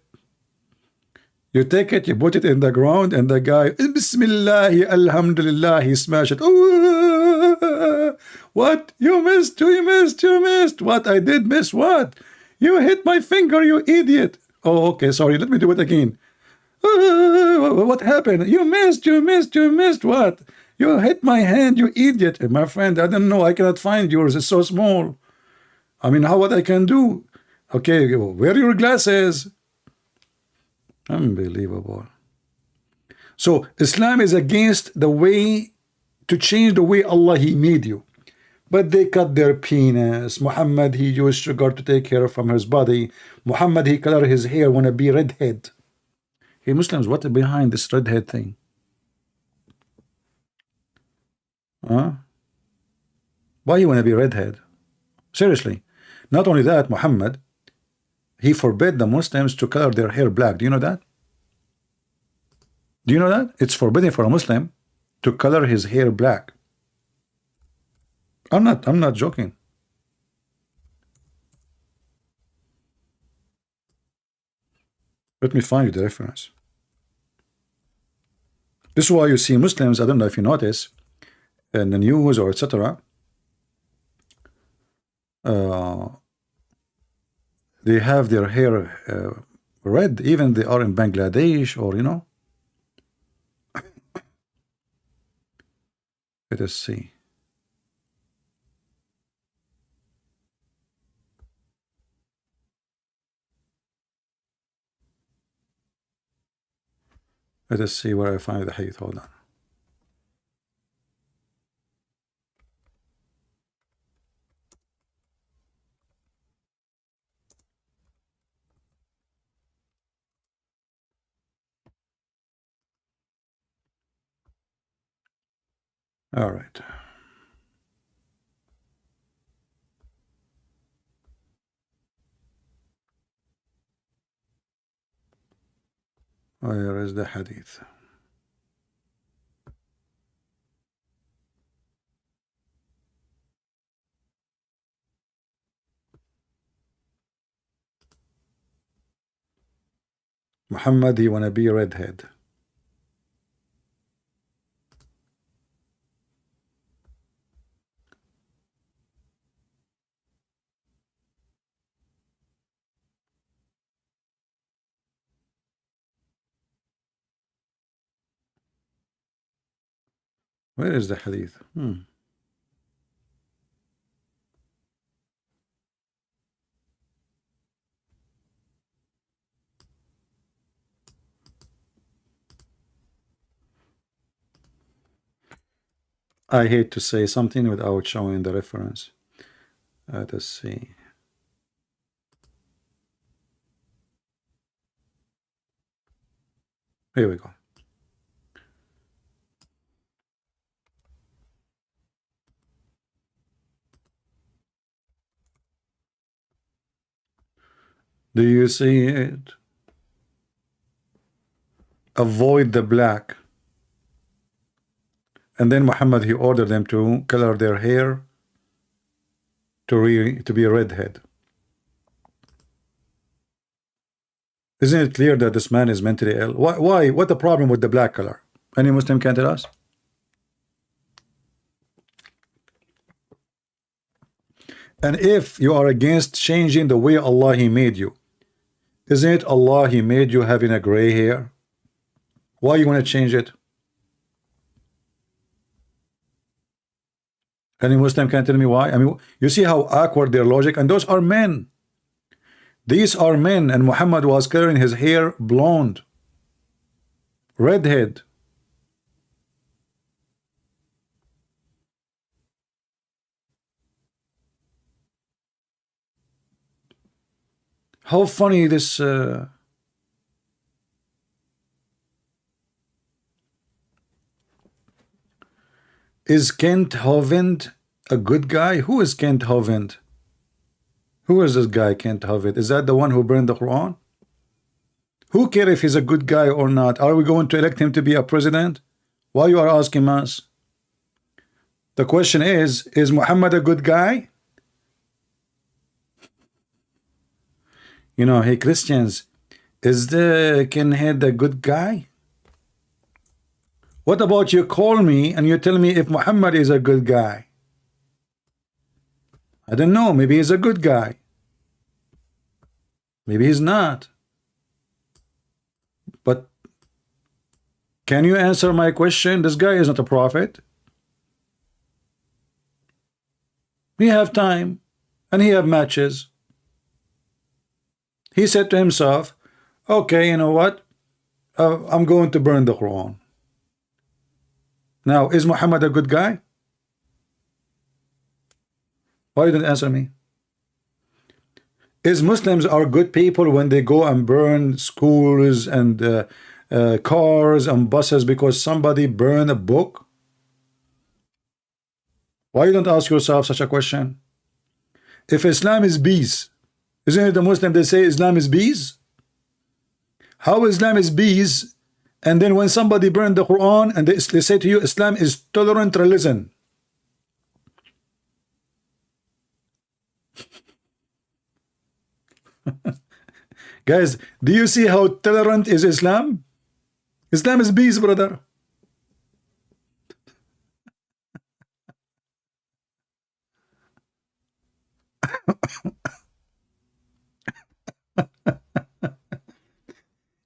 You take it, you put it in the ground, and the guy, Bismillah, Alhamdulillah, he smashed it. Ooh, what? You missed, you missed, you missed. What? I did miss what? You hit my finger, you idiot. Oh, okay, sorry, let me do it again. What happened? You missed, you missed, you missed what? You hit my hand, you idiot. My friend, I don't know, I cannot find yours, it's so small. I mean, what I can do? Okay, wear your glasses. Unbelievable. So Islam is against the way to change the way Allah he made you. But they cut their penis. Muhammad, he used sugar to take care from his body. Muhammad, he color his hair, wanna be redhead. Hey Muslims, what is behind this redhead thing? Huh? Why you wanna be redhead? Seriously. Not only that, Muhammad, he forbid the Muslims to color their hair black. Do you know that? Do you know that? It's forbidden for a Muslim to color his hair black. I'm not joking. Let me find you the reference. This is why you see Muslims, I don't know if you notice, in the news or etc. They have their hair red, even they are in Bangladesh or, you know. Let us see. Let us see where I find the hadith. Hold on. All right. Where is the hadith? Muhammad, you wanna be a redhead. Where is the hadith? I hate to say something without showing the reference. Let us see. Here we go. Do you see it? avoid the black. And then Muhammad, he ordered them to color their hair to be a redhead. Isn't it clear that this man is mentally ill? Why? What the problem with the black color? Any Muslim can tell us? And if you are against changing the way Allah He made you, isn't it Allah He made you having a gray hair? Why you want to change it? Any Muslim can tell me why? I mean, you see how awkward their logic, and those are men. These are men, and Muhammad was coloring his hair blonde, redhead. How funny this is. Kent Hovind a good guy? Who is Kent Hovind? Who is this guy, Kent Hovind? Is that the one who burned the Quran? Who cares if he's a good guy or not? Are we going to elect him to be a president? Why you are asking us? The question is Muhammad a good guy? You know, hey Christians, is the Kenhead a good guy? What about you call me and you tell me if Muhammad is a good guy? I don't know, maybe he's a good guy. Maybe he's not. But can you answer my question? This guy is not a prophet. He have time and he have matches. He said to himself, okay, you know what? I'm going to burn the Quran. Now, is Muhammad a good guy? Why you didn't answer me? Is Muslims are good people when they go and burn schools and cars and buses because somebody burned a book? Why you don't ask yourself such a question? If Islam is peace, isn't it the Muslim they say Islam is peace? How Islam is peace, and then when somebody burned the Quran and they say to you Islam is tolerant religion? Guys, do you see how tolerant is Islam? Islam is peace, brother.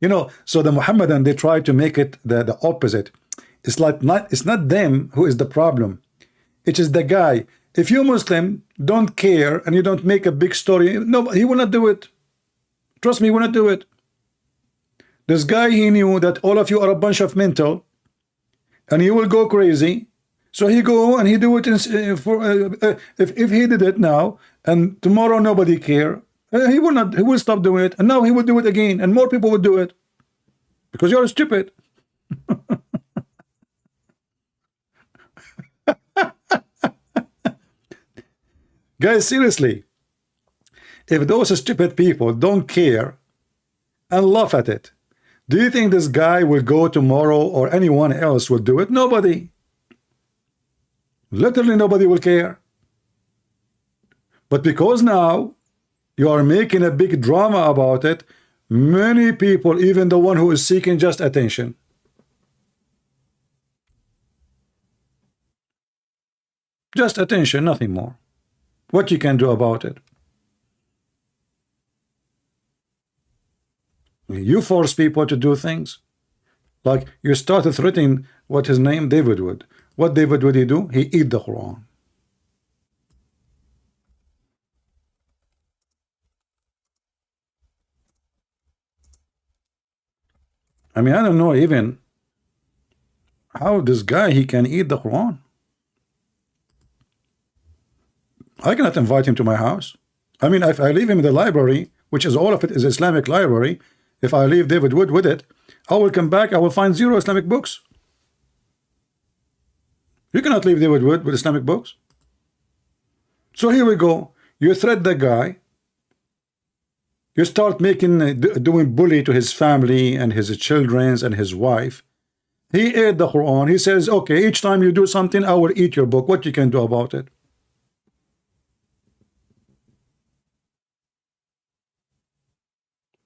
You know, so the Muhammadan, they try to make it the opposite. It's like it's not them who is the problem. It is the guy. If you Muslim don't care and you don't make a big story, no, he will not do it. Trust me, he will not do it. This guy, he knew that all of you are a bunch of mental and he will go crazy. So he go and he do it if he did it now and tomorrow nobody care, he will not, he will stop doing it, and now he will do it again and more people will do it because you're stupid. Guys, seriously, if those stupid people don't care and laugh at it, do you think this guy will go tomorrow or anyone else will do it? Nobody. Literally nobody will care. But because now you are making a big drama about it, many people, even the one who is seeking just attention, just attention, nothing more. What you can do about it? You force people to do things. Like you started threatening what his name David would. What David would he do? He eat the Quran. I mean, I don't know even how this guy he can eat the Quran. I cannot invite him to my house. I mean, if I leave him in the library, which is all of it is Islamic library, if I leave David Wood with it, I will come back, I will find 0 Islamic books. You cannot leave David Wood with Islamic books. So here we go. You threat the guy. You start making doing bully to his family and his children and his wife. He ate the Quran. He says, okay, each time you do something, I will eat your book. What you can do about it?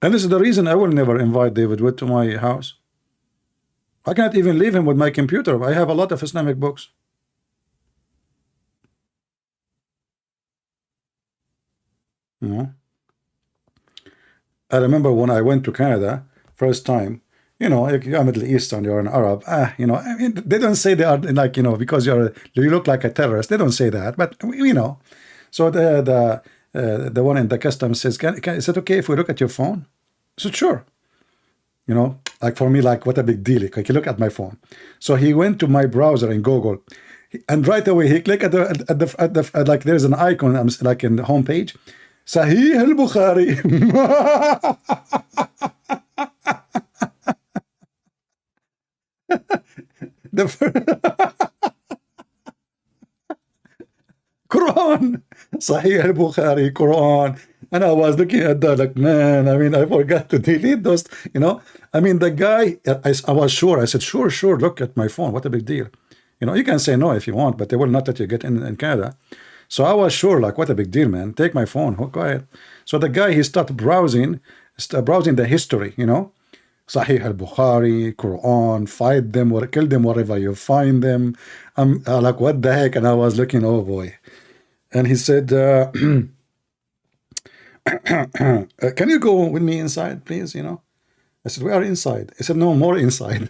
And this is the reason I will never invite David Wood to my house. I can't even leave him with my computer. I have a lot of Islamic books. You know? I remember when I went to Canada first time, you know, you're Middle Eastern, you're an Arab, you know, I mean, they don't say they are like, you know, because you look like a terrorist. They don't say that, but you know. So the one in the customs says, is it okay if we look at your phone? I said, sure. You know, like for me, like what a big deal. Like, look at my phone. So he went to my browser in Google, and right away he clicked at the like there's an icon, like in the homepage, Sahih al-Bukhari. Quran, Sahih al-Bukhari, Quran. And I was looking at that like, man, I mean, I forgot to delete those, you know. I mean, the guy, I was sure. I said, sure, look at my phone. What a big deal. You know, you can say no if you want, but they will not let you get in Canada. So I was sure, like, what a big deal, man. Take my phone. Go ahead. So the guy, he started browsing the history, you know. Sahih al-Bukhari, Quran, fight them or kill them wherever you find them. I'm like, what the heck? And I was looking, oh boy. And he said, can you go with me inside, please? You know, I said, we are inside. He said, no, more inside.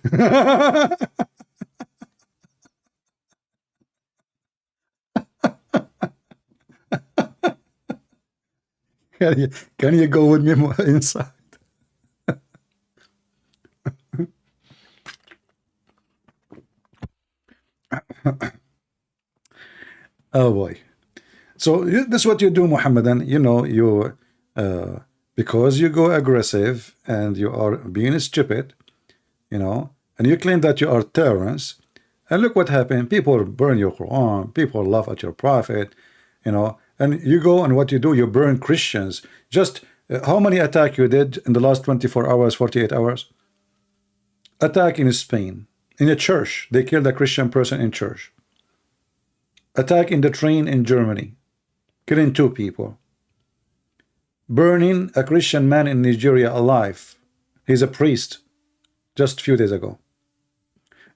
Can you go with me more inside? Oh boy. So this is what you do, Muhammadan. You know, you because you go aggressive and you are being stupid, you know, and you claim that you are terrorists. And look what happened. People burn your Quran. People laugh at your prophet, you know. And you go and what you do, you burn Christians. Just how many attacks you did in the last 24 hours, 48 hours? Attack in Spain, in a church. They killed a Christian person in church. Attack in the train in Germany, killing 2 people. Burning a Christian man in Nigeria alive. He's a priest, just a few days ago.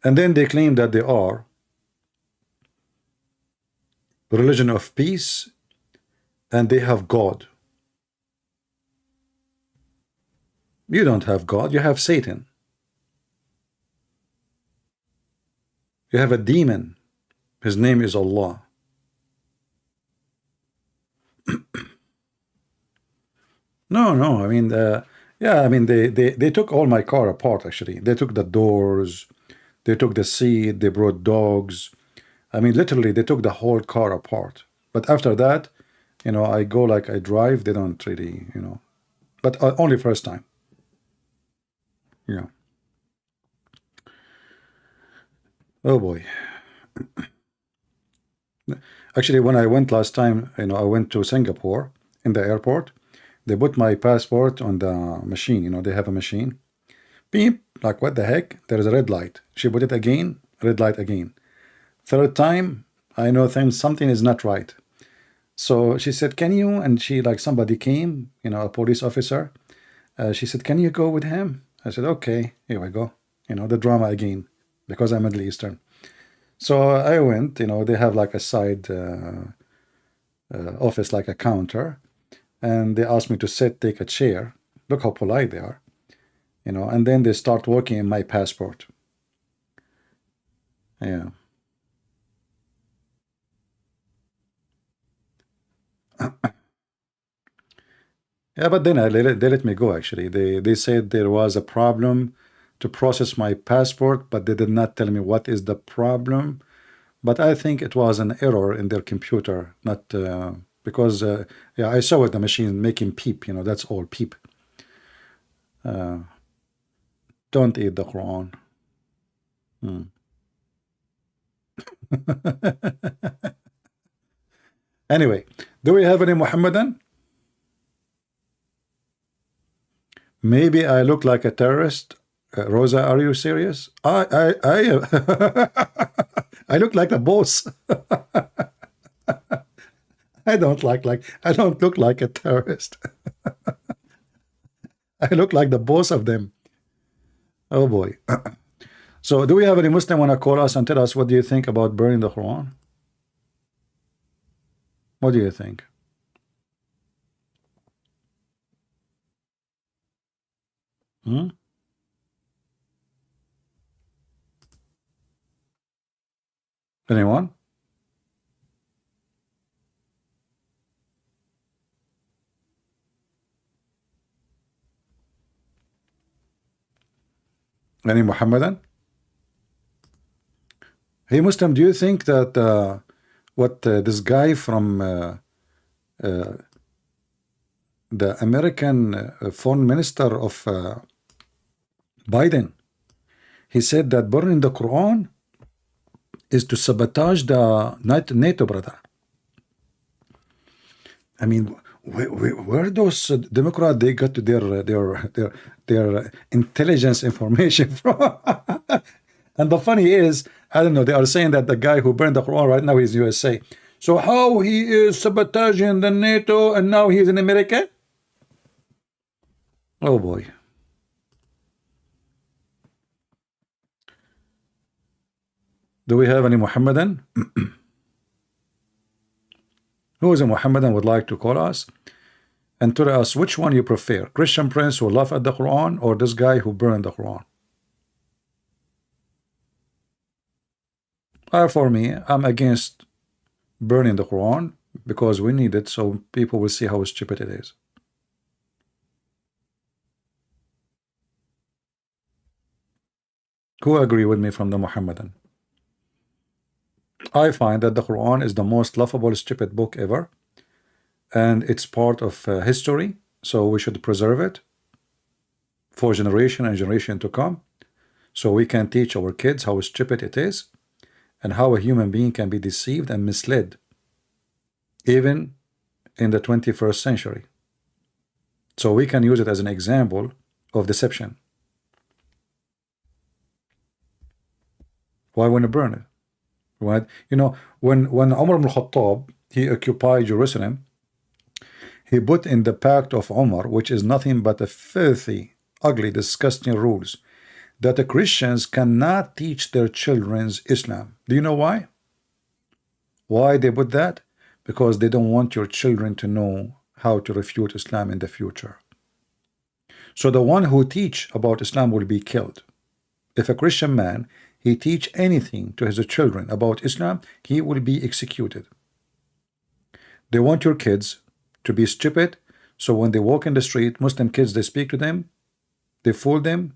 And then they claim that they are the religion of peace and they have God. You don't have God, you have Satan. You have a demon. His name is Allah. No, I mean, yeah, I mean, they took all my car apart, actually. They took the doors, they took the seat, they brought dogs. I mean, literally, they took the whole car apart. But after that, you know, I go like I drive, they don't really, you know, but only first time. Yeah. Oh boy. Actually, when I went last time, you know, I went to Singapore in the airport. They put my passport on the machine, you know, they have a machine. Beep, like what the heck? There is a red light. She put it again, red light again. Third time, I know something is not right. So she said, can you? And she, like, somebody came, you know, a police officer. She said, can you go with him? I said, okay, here we go. You know, the drama again, because I'm Middle Eastern. So I went, you know, they have like a side office, like a counter. And they asked me to take a chair. Look how polite they are. You know, and then they start working in my passport. Yeah. Yeah, but then they let me go, actually. They said there was a problem to process my passport, but they did not tell me what is the problem. But I think it was an error in their computer, not because, yeah, I saw it, the machine making peep, you know, that's all, peep. Don't eat the Quran. Anyway, do we have any Muhammadan? Maybe I look like a terrorist. Rosa, are you serious? I look like a boss. I don't look like a terrorist. I look like the boss of them. Oh boy. So do we have any Muslim want to call us and tell us what do you think about burning the Quran? What do you think? Anyone? Any Muhammadan? Hey Muslim, do you think that what this guy from the American foreign minister of Biden, he said that burning the Quran is to sabotage the NATO, brother. I mean, where those Democrats they got to their intelligence information from? And the funny is, I don't know, they are saying that the guy who burned the Quran right now is USA. So how he is sabotaging the NATO and now he's in America? Oh boy. Do we have any Muhammadan? Who is a Muhammadan would like to call us and tell us which one you prefer, Christian prince who laugh at the Quran or this guy who burned the Quran? For me, I'm against burning the Quran because we need it so people will see how stupid it is. Who agree with me from the Muhammadan? I find that the Quran is the most laughable, stupid book ever, and it's part of history, so we should preserve it for generation and generation to come, so we can teach our kids how stupid it is and how a human being can be deceived and misled, even in the 21st century. So we can use it as an example of deception. Why wouldn't burn it? Right? You know, when Umar ibn Khattab, he occupied Jerusalem, he put in the Pact of Umar, which is nothing but a filthy, ugly, disgusting rules, that the Christians cannot teach their children Islam. Do you know why? Why they put that? Because they don't want your children to know how to refute Islam in the future. So the one who teach about Islam will be killed. If a Christian man, he teach anything to his children about Islam, he will be executed. They want your kids to be stupid, so when they walk in the street, Muslim kids, they speak to them, they fool them,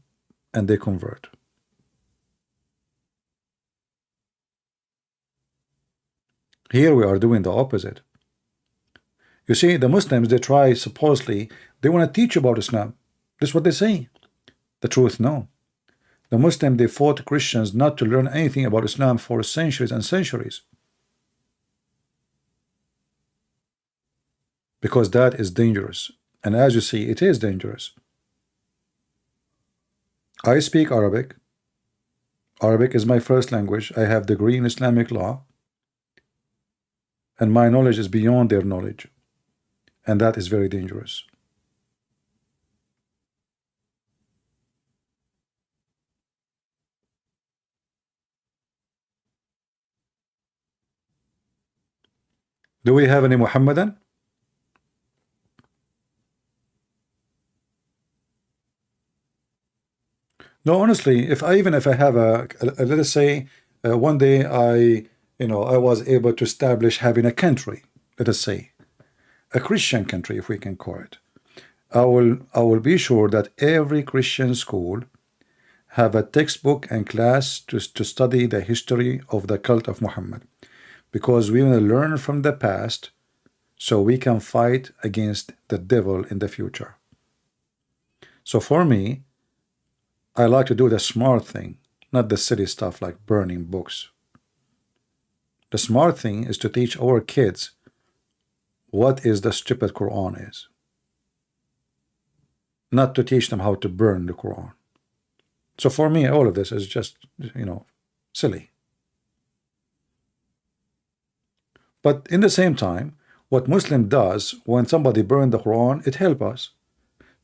and they convert. Here we are doing the opposite. You see, the Muslims, they try, supposedly, they want to teach about Islam. This is what they say. The truth, no. The Muslims, they fought Christians not to learn anything about Islam for centuries and centuries. Because that is dangerous. And as you see, it is dangerous. I speak Arabic. Arabic is my first language. I have a degree in Islamic law. And my knowledge is beyond their knowledge. And that is very dangerous. Do we have any Muhammadan? No, honestly, even if I have let us say one day I was able to establish having a country, let us say a Christian country, if we can call it, I will be sure that every Christian school have a textbook and class to study the history of the cult of Muhammad, because we want to learn from the past so we can fight against the devil in the future. So for me, I like to do the smart thing, not the silly stuff like burning books. The smart thing is to teach our kids what is the stupid Quran is. not to teach them how to burn the Quran. So for me, all of this is just, silly. But in the same time, what Muslim does when somebody burns the Quran, it helps us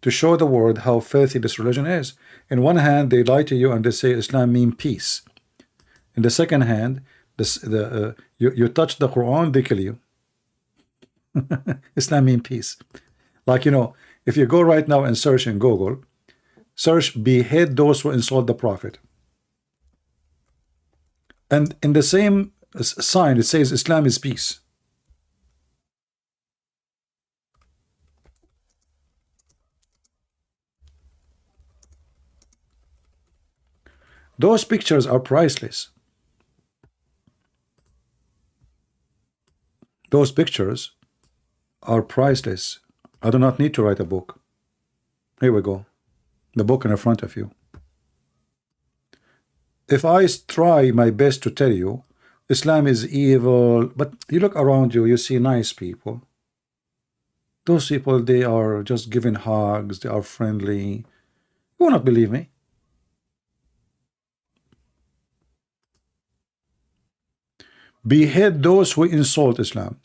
to show the world how filthy this religion is. In one hand, they lie to you and they say Islam means peace. In the second hand, you touch the Quran, they kill you. Islam means peace. Like, if you go right now and search in Google, search behead those who insult the Prophet. And in the same sign, it says Islam is peace. Those pictures are priceless. Those pictures are priceless. I do not need to write a book. Here we go. The book in front of you. If I try my best to tell you Islam is evil, but you look around you, you see nice people. Those people, they are just giving hugs, they are friendly. You will not believe me. Behead those who insult Islam.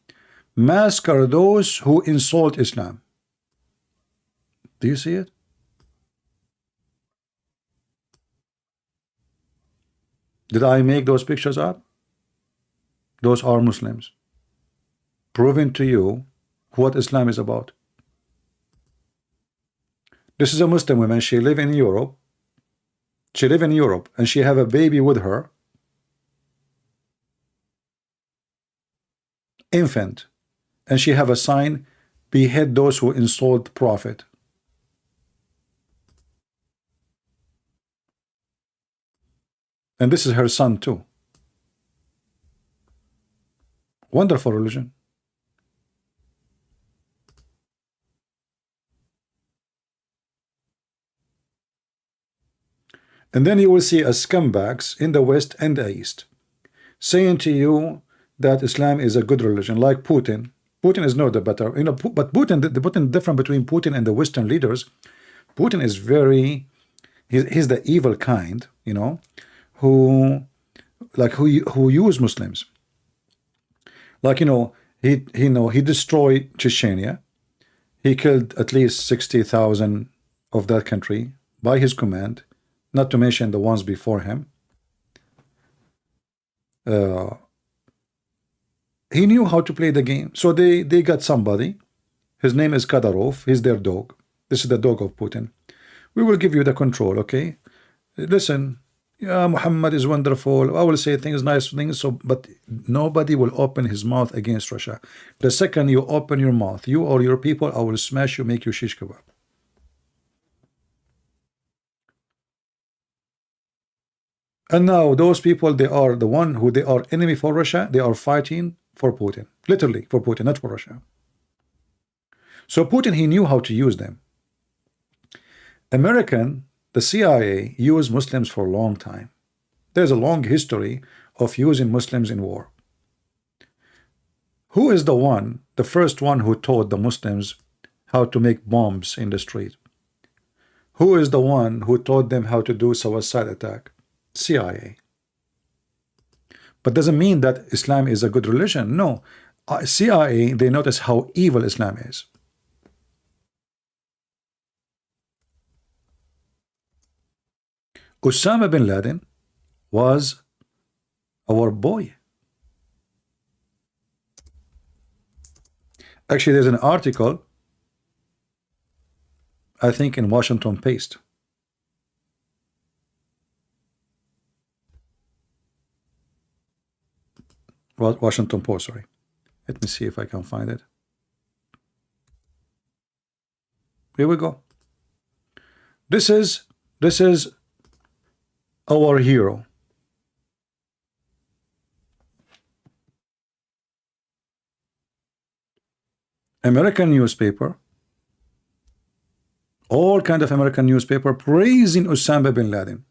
Massacre those who insult Islam. Do you see it? Did I make those pictures up? Those are Muslims. Proving to you what Islam is about. This is a Muslim woman. She live in Europe. She live in Europe and she have a baby with her. Infant. And she have a sign, behead those who insult the Prophet. And this is her son too. Wonderful religion. And then you will see as scumbags in the West and the East saying to you that Islam is a good religion, like Putin. Putin is not the better, but Putin, the Putin difference between Putin and the Western leaders, Putin is very, he's the evil kind, who use Muslims. Like, he destroyed Chechnya. He killed at least 60,000 of that country by his command, not to mention the ones before him. He knew how to play the game. So they got somebody. His name is Kadyrov. He's their dog. This is the dog of Putin. We will give you the control, okay? Listen, yeah, Muhammad is wonderful. I will say things, nice things, but nobody will open his mouth against Russia. The second you open your mouth, you or your people, I will smash you, make you shish kebab. And now those people, they are the one who they are enemy for Russia. They are fighting for Putin, literally for Putin, not for Russia. So Putin, he knew how to use them. The CIA used Muslims for a long time. There's a long history of using Muslims in war. Who is the first one who taught the Muslims how to make bombs in the street? Who is the one who taught them how to do suicide attack? CIA. But doesn't mean that Islam is a good religion. No. CIA, they notice how evil Islam is. Osama bin Laden was our boy. Actually, there's an article, I think in Washington Post. Washington Post, sorry. Let me see if I can find it. Here we go. This is our hero. American newspaper, all kind of American newspaper praising Osama bin Laden.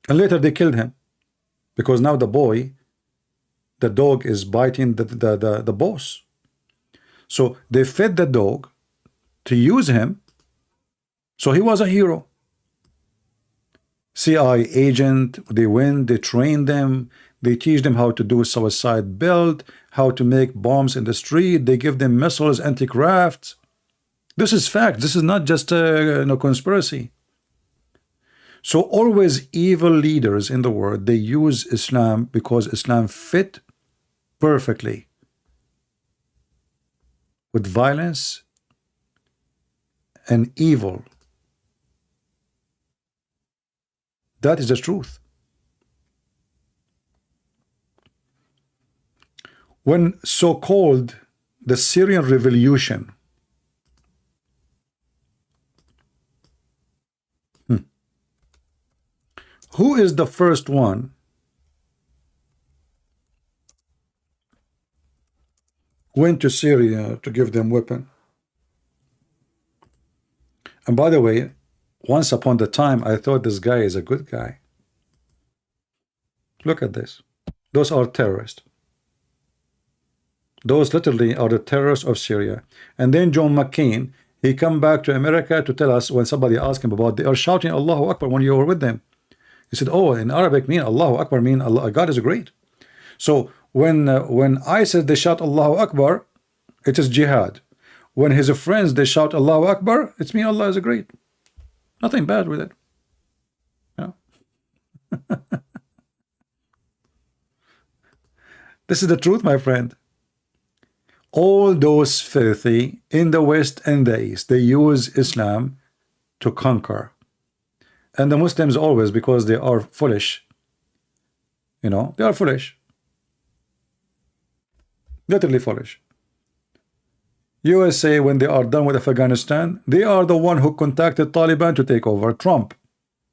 And later they killed him because now the dog is biting the boss. So they fed the dog to use him. So he was a hero. CIA agent, they went, they train them, they teach them how to do suicide build, how to make bombs in the street, they give them missiles, anti-crafts. This is fact. This is not just a conspiracy. So always evil leaders in the world, they use Islam because Islam fit perfectly with violence and evil. That is the truth. When so-called the Syrian revolution who is the first one went to Syria to give them weapon? And by the way, once upon the time I thought this guy is a good guy. Look at this. Those are terrorists. Those literally are the terrorists of Syria. And then John McCain, he come back to America to tell us, when somebody asked him about, they are shouting Allahu Akbar when you were with them. He said, oh, in Arabic mean Allahu Akbar mean Allah, God is great. So when ISIS they shout Allahu Akbar, it is jihad. When his friends they shout Allahu Akbar, it's mean Allah is great. Nothing bad with it. You know? This is the truth, my friend. All those filthy in the West and the East, they use Islam to conquer. And the Muslims always, because they are foolish, you know, they are foolish. Literally foolish. USA, when they are done with Afghanistan, they are the one who contacted Taliban to take over. Trump,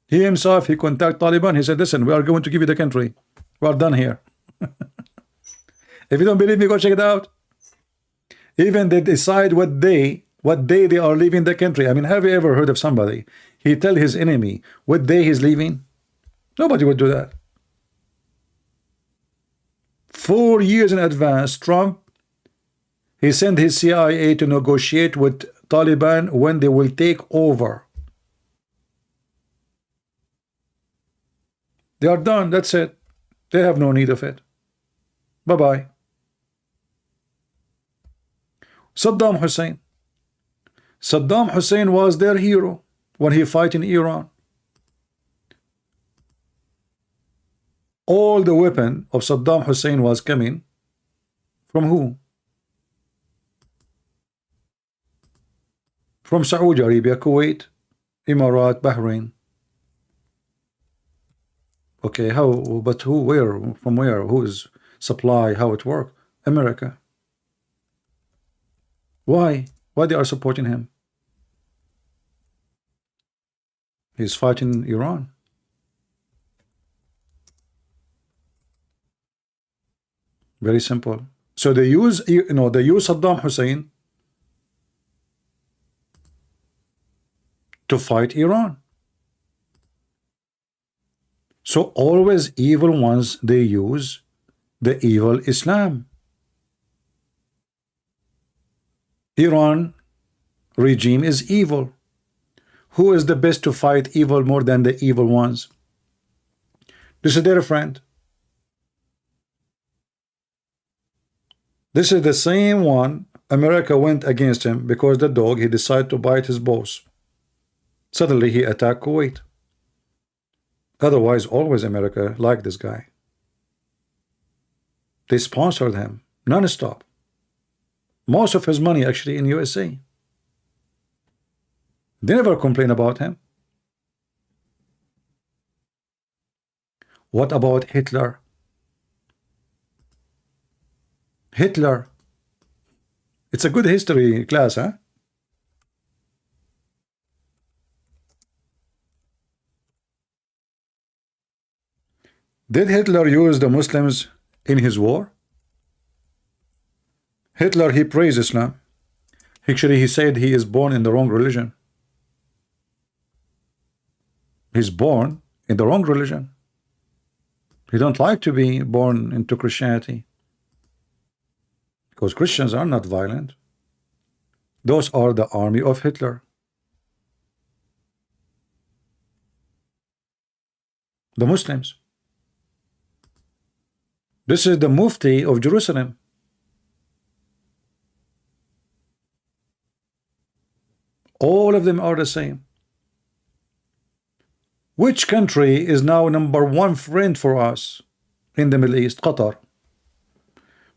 he himself, he contacted Taliban. He said, listen, we are going to give you the country. We are done here. If you don't believe me, go check it out. Even they decide what day they are leaving the country. I mean, have you ever heard of somebody, he tell his enemy what day he's leaving? Nobody would do that. 4 years in advance, Trump, he sent his CIA to negotiate with Taliban when they will take over. They are done. That's it. They have no need of it. Bye-bye. Saddam Hussein. Saddam Hussein was their hero when he fought in Iran. All the weapon of Saddam Hussein was coming from who? From Saudi Arabia, Kuwait, Emirat, Bahrain. Okay, how, but who, where, from where, whose supply, how it work? America. Why? Why they are supporting him? He's fighting Iran. Very simple. So they use, they use Saddam Hussein to fight Iran. So always evil ones, they use the evil Islam. Iran regime is evil. Who is the best to fight evil more than the evil ones? This is their friend. This is the same one America went against him because the dog, he decided to bite his boss. Suddenly he attacked Kuwait. Otherwise, always America liked this guy. They sponsored him non-stop. Most of his money actually in USA. They never complain about him. What about Hitler? Hitler. It's a good history class, huh? Did Hitler use the Muslims in his war? Hitler, he praised Islam. Actually, he said he is born in the wrong religion. He's born in the wrong religion. He don't like to be born into Christianity. Because Christians are not violent. Those are the army of Hitler. The Muslims. This is the Mufti of Jerusalem. All of them are the same. Which country is now #1 friend for us in the Middle East? Qatar.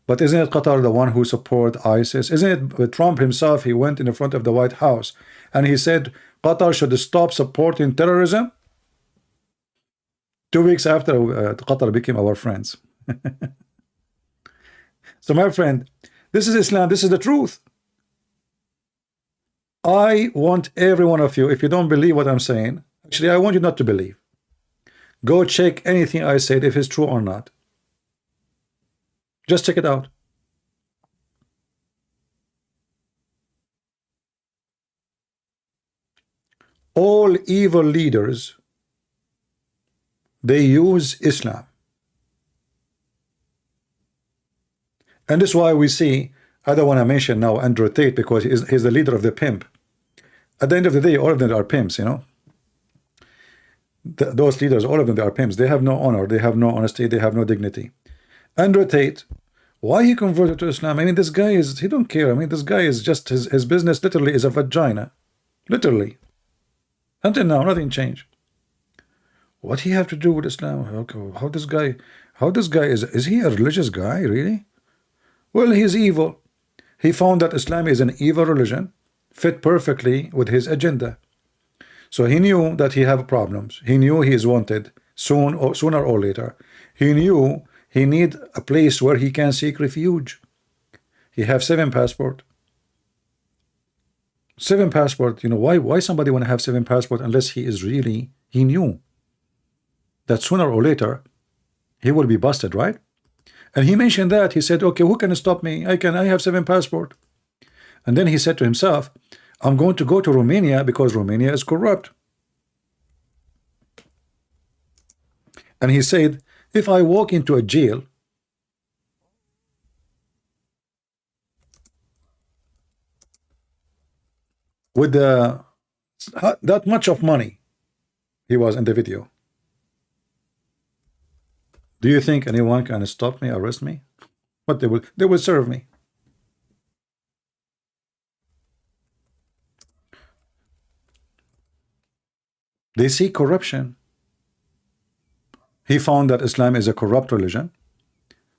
But isn't it Qatar the one who support ISIS? Isn't it Trump himself? He went in the front of the White House and he said Qatar should stop supporting terrorism. 2 weeks after, Qatar became our friends. So my friend, this is Islam. This is the truth. I want every one of you, if you don't believe what I'm saying, actually I want you not to believe. Go check anything I said if it's true or not. Just check it out. All evil leaders, they use Islam. And this is why we see, I don't want to mention now Andrew Tate because he's the leader of the pimp. At the end of the day, all of them are pimps, you know. Those leaders, all of them, they are pimps. They have no honor, they have no honesty, they have no dignity. Andrew Tate, why he converted to Islam? I mean, this guy is, he don't care. I mean, this guy is just, his business literally is a vagina. Literally. Until now, nothing changed. What he have to do with Islam? How this guy is he a religious guy, really? Well, he's evil. He found that Islam is an evil religion, fit perfectly with his agenda. So he knew that he have problems. He knew he is wanted sooner or later. He knew he need a place where he can seek refuge. He have 7 passport. 7 passport. You know why somebody want to have 7 passport unless he is really, he knew that sooner or later he will be busted, right? And he mentioned that. He said, okay, who can stop me? I have 7 passport. And then he said to himself, I'm going to go to Romania because Romania is corrupt. And he said, if I walk into a jail with that much of money, he was in the video, do you think anyone can stop me, arrest me? But they will serve me. They see corruption. He found that Islam is a corrupt religion,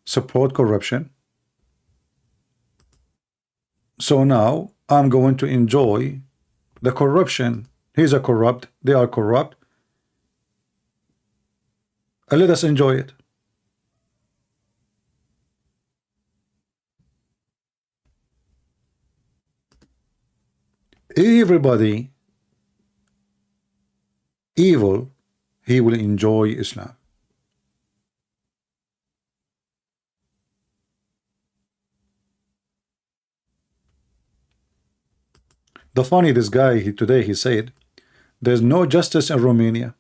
support corruption. So now I'm going to enjoy the corruption. He's a corrupt, they are corrupt. And let us enjoy it. Everybody evil, he will enjoy Islam. The funny, this guy today he said there's no justice in Romania.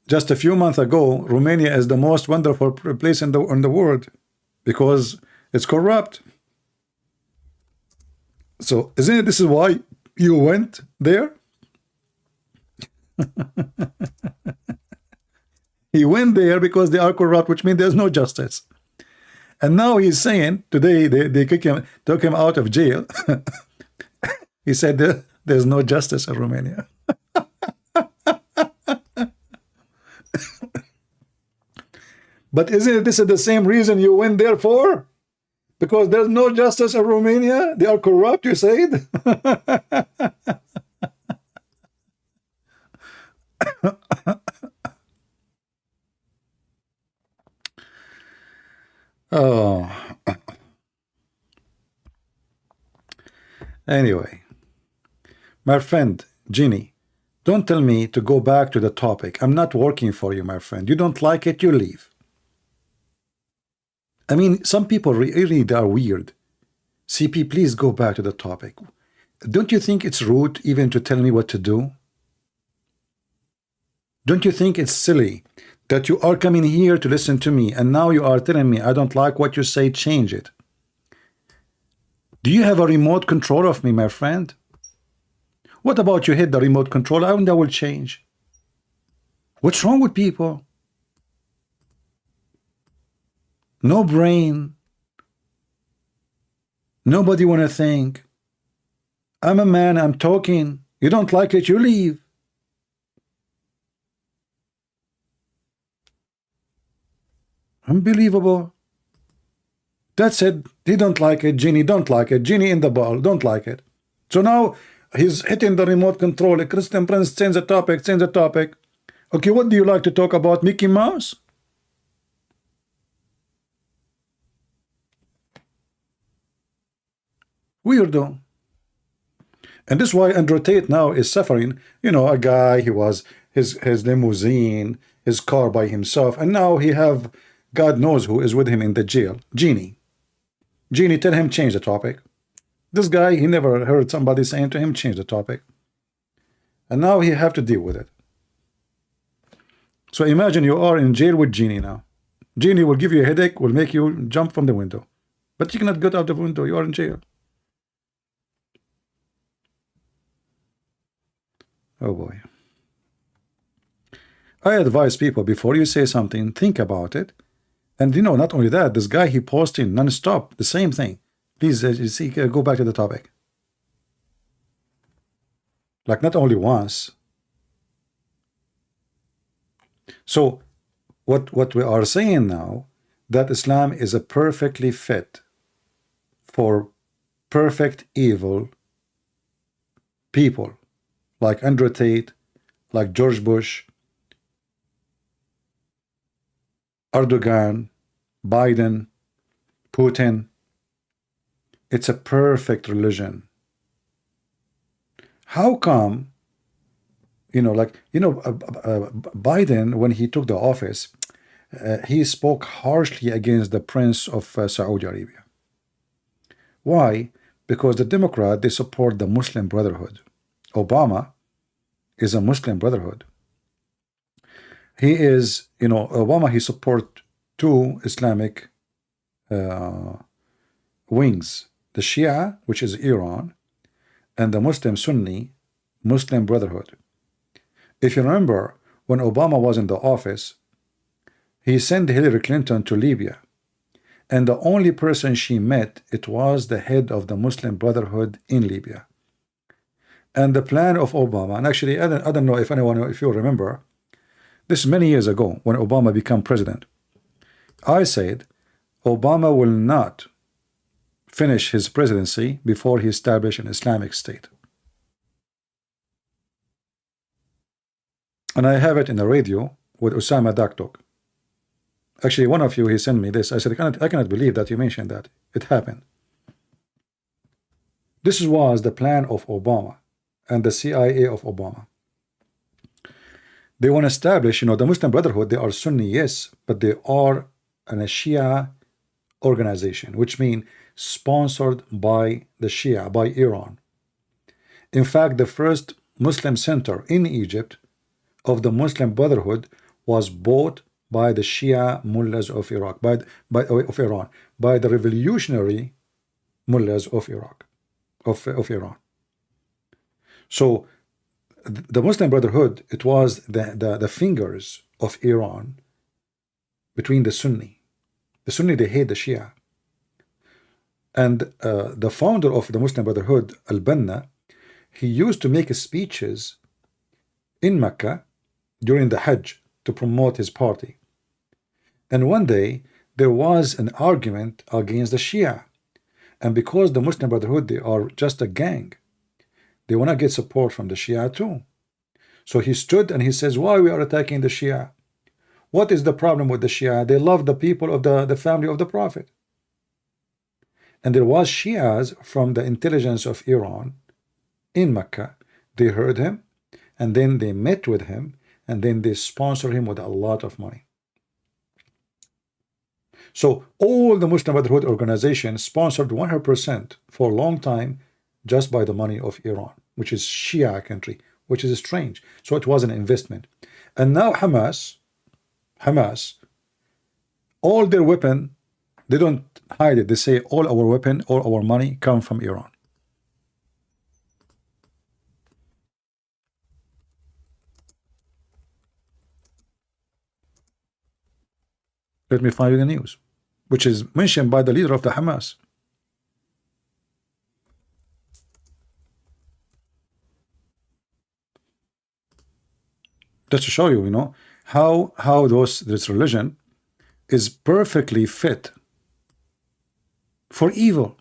Just a few months ago, Romania is the most wonderful place in the world because it's corrupt. So isn't it, this is why you went there? He went there because they are corrupt, which means there's no justice. And now he's saying today they took him out of jail. He said there's no justice in Romania. But isn't this the same reason you went there for? Because there's no justice in Romania? They are corrupt, you said? Oh. Anyway, my friend Ginny, don't tell me to go back to the topic. I'm not working for you, my friend. You don't like it, you leave. I mean, some people really are weird. CP, please go back to the topic. Don't you think it's rude even to tell me what to do? Don't you think it's silly that you are coming here to listen to me and now you are telling me I don't like what you say, change it? Do you have a remote control of me, my friend? What about you hit the remote control and that will change? What's wrong with people? No brain. Nobody want to think. I'm a man, I'm talking. You don't like it, you leave. Unbelievable. That's it. He don't like it. Genie don't like it. Genie in the ball don't like it. So now he's hitting the remote control. Christian Prince, change the topic, change the topic. Okay, what do you like to talk about? Mickey Mouse? Weirdo. And this is why Andrew Tate now is suffering. You know, a guy, he was his limousine, his car by himself, and now he have God knows who is with him in the jail. Genie. Genie, tell him change the topic. This guy, he never heard somebody saying to him change the topic. And now he have to deal with it. So imagine you are in jail with Genie now. Genie will give you a headache, will make you jump from the window. But you cannot get out the window, you are in jail. Oh boy. I advise people, before you say something, think about it. And you know, not only that, this guy, he posting non-stop the same thing. Please, you see, go back to the topic. Like not only once. So what we are saying now, that Islam is a perfectly fit for perfect evil people, like Andrew Tate, like George Bush, Erdoğan, Biden, Putin. It's a perfect religion. How come, Biden, when he took the office, he spoke harshly against the Prince of Saudi Arabia. Why? Because the Democrat, they support the Muslim Brotherhood. Obama is a Muslim Brotherhood. He is, Obama, he support two Islamic wings, the Shia, which is Iran, and the Muslim Sunni Muslim Brotherhood. If you remember, when Obama was in the office, he sent Hillary Clinton to Libya, and the only person she met, it was the head of the Muslim Brotherhood in Libya. And the plan of Obama, and actually I don't know if you remember, this is many years ago when Obama became president, I said Obama will not finish his presidency before he establishes an Islamic State. And I have it in the radio with Osama Daktok. Actually, one of you, he sent me this. I said, I cannot believe that you mentioned that. It happened. This was the plan of Obama and the CIA of Obama. They want to establish, the Muslim Brotherhood, they are Sunni, yes, but they are a Shia organization, which means sponsored by the Shia, by Iran. In fact, the first Muslim center in Egypt of the Muslim Brotherhood was bought by the Shia mullahs of Iraq, of Iran, by the revolutionary mullahs of Iraq, of Iran. So the Muslim Brotherhood, it was the fingers of Iran between the Sunni. The Sunni, they hate the Shia. And the founder of the Muslim Brotherhood, Al-Banna, he used to make speeches in Mecca during the Hajj to promote his party. And one day there was an argument against the Shia. And because the Muslim Brotherhood, they are just a gang, they want to get support from the Shia too. So he stood and he says, why we are attacking the Shia? What is the problem with the Shia? They love the people of the family of the Prophet. And there was Shias from the intelligence of Iran in Mecca. They heard him, and then they met with him, and then they sponsored him with a lot of money. So all the Muslim Brotherhood organizations sponsored 100% for a long time just by the money of Iran, which is Shia country, which is strange. So it was an investment. And now Hamas, all their weapon, They don't hide it. They say all our weapon, all our money come from Iran. Let me find you the news, which is mentioned by the leader of the Hamas. Just to show you, how this religion is perfectly fit for evil.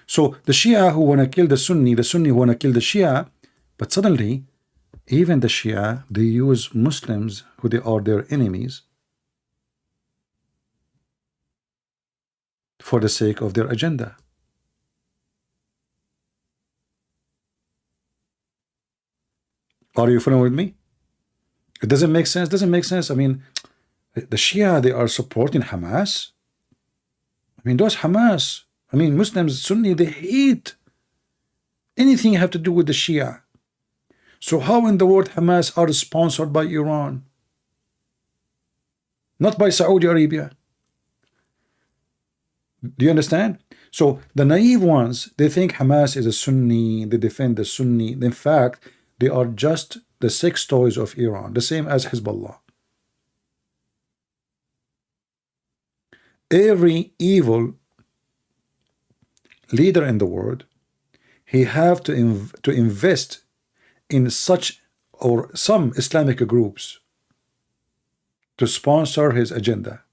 So the Shia who want to kill the Sunni who want to kill the Shia, but suddenly even the Shia, they use Muslims who they are their enemies for the sake of their agenda. Are you following with me? It doesn't make sense. Doesn't make sense. I mean, the Shia, they are supporting Hamas. I mean, those Hamas, I mean, Muslims, Sunni, they hate anything have to do with the Shia. So how in the world Hamas are sponsored by Iran? Not by Saudi Arabia. Do you understand? So the naive ones, they think Hamas is a Sunni, they defend the Sunni. In fact, they are just the sex toys of Iran, the same as Hezbollah. Every evil leader in the world, he have to invest in such or some Islamic groups to sponsor his agenda.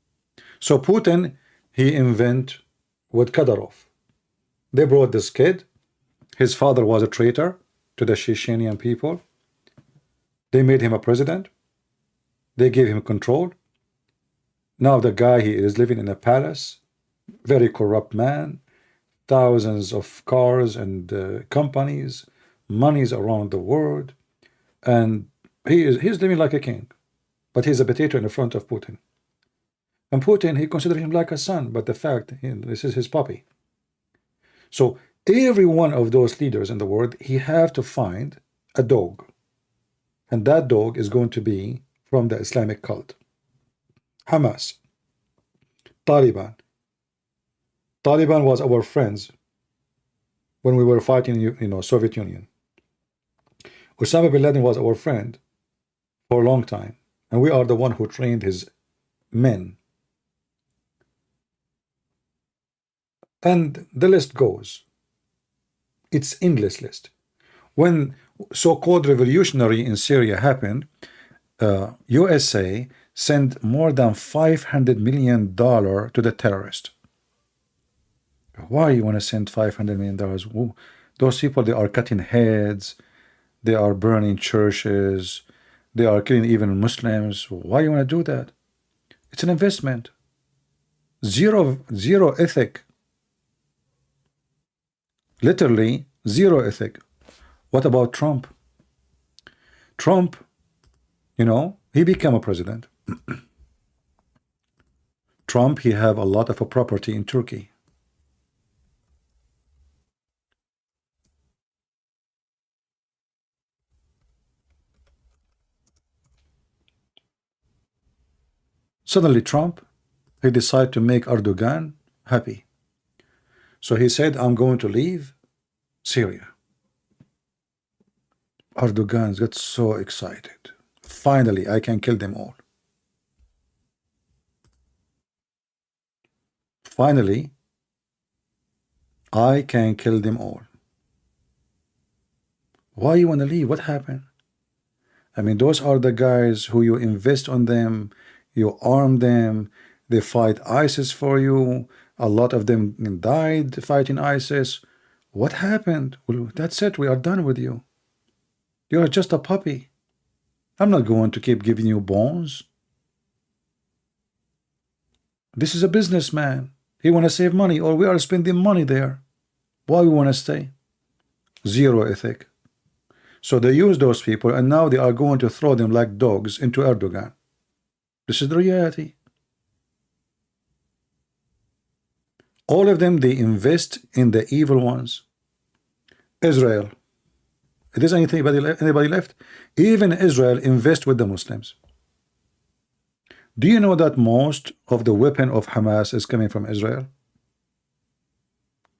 So Putin, he invent with Kadyrov. They brought this kid. His father was a traitor to the Chechenian people. They made him a president. They gave him control. Now the guy, he is living in a palace, very corrupt man, thousands of cars and companies, monies around the world, and he's living like a king, but he's a potato in the front of Putin. And Putin, he considered him like a son, but the fact, this is his puppy. So every one of those leaders in the world, he have to find a dog, and that dog is going to be from the Islamic cult. Hamas, Taliban. Taliban was our friends when we were fighting, Soviet Union. Osama bin Laden was our friend for a long time, and we are the one who trained his men. And the list goes. It's endless list. When so-called revolutionary in Syria happened, USA sent more than $500 million to the terrorist. Why you want to send $500 million? Ooh, those people, they are cutting heads, they are burning churches, they are killing even Muslims. Why you want to do that? It's an investment. Zero ethic. Literally zero ethic. What about Trump? Trump, he became a president. Trump, he have a lot of a property in Turkey. Suddenly Trump, he decided to make Erdoğan happy. So he said, I'm going to leave Syria. Erdoğan got so excited. Finally, I can kill them all. Finally, I can kill them all. Why you want to leave? What happened? I mean, those are the guys who you invest on them, you arm them, they fight ISIS for you. A lot of them died fighting ISIS. What happened? Well, that's it. We are done with you. You are just a puppy. I'm not going to keep giving you bones. This is a businessman. He want to save money, or we are spending money there. Why we want to stay? Zero ethic. So they use those people, and now they are going to throw them like dogs into Erdoğan. This is the reality. All of them, they invest in the evil ones. Israel. Is anybody left? Even Israel invest with the Muslims. Do you know that most of the weapon of Hamas is coming from Israel?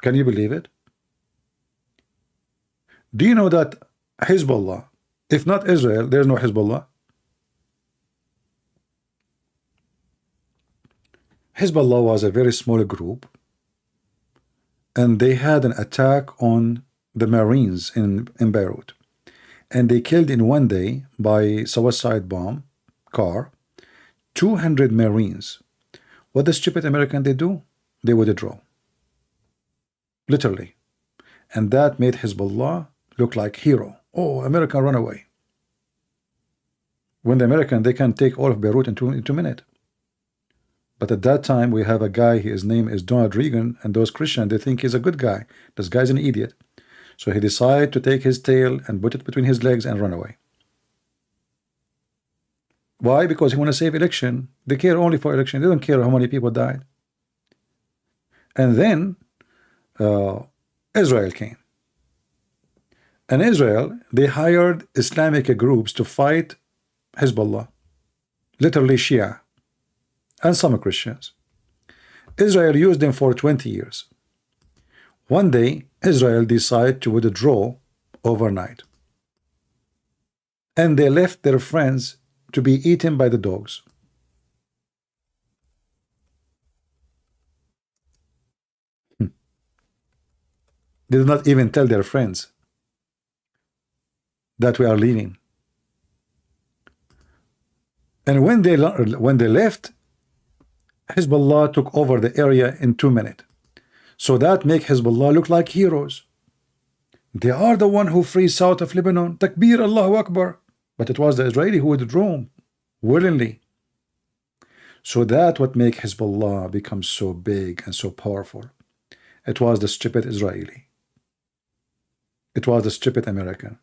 Can you believe it? Do you know that Hezbollah, if not Israel, there's no Hezbollah? Hezbollah was a very small group, and they had an attack on the Marines in Beirut, and they killed in one day by suicide bomb car 200 Marines. What the stupid American they do? They withdraw, literally, and that made Hezbollah look like hero. Oh, American run away. When the American, they can take all of Beirut in two minutes. But at that time, we have a guy, his name is Donald Reagan, and those Christians, they think he's a good guy. This guy's an idiot. So he decided to take his tail and put it between his legs and run away. Why? Because he want to save election. They care only for election. They don't care how many people died. And then Israel came. And Israel, they hired Islamic groups to fight Hezbollah, literally Shia, and some Christians. Israel used them for 20 years. One day, Israel decided to withdraw overnight. And they left their friends to be eaten by the dogs. They did not even tell their friends that we are leaving. And when they left, Hezbollah took over the area in 2 minutes. So that make Hezbollah look like heroes. They are the one who freed south of Lebanon. Takbir, Allahu Akbar. But it was the Israeli who withdrew willingly. So that what make Hezbollah become so big and so powerful. It was the stupid Israeli. It was the stupid American.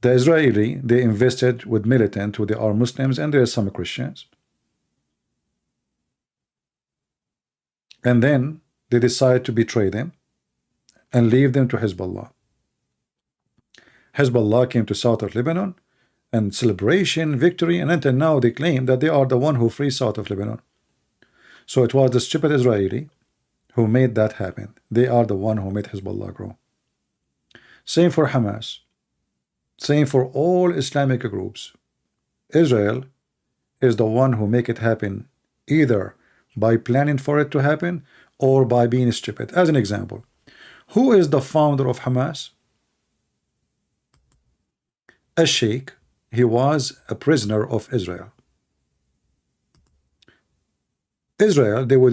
The Israeli, they invested with militant who they are Muslims, and there are some Christians. And then they decide to betray them and leave them to Hezbollah. Hezbollah came to south of Lebanon and celebration, victory, and until now they claim that they are the one who freed south of Lebanon. So it was the stupid Israeli who made that happen. They are the one who made Hezbollah grow. Same for Hamas. Same for all Islamic groups. Israel is the one who make it happen, either by planning for it to happen or by being stupid. As an example, who is the founder of Hamas? A sheikh. He was a prisoner of Israel. Israel, they would,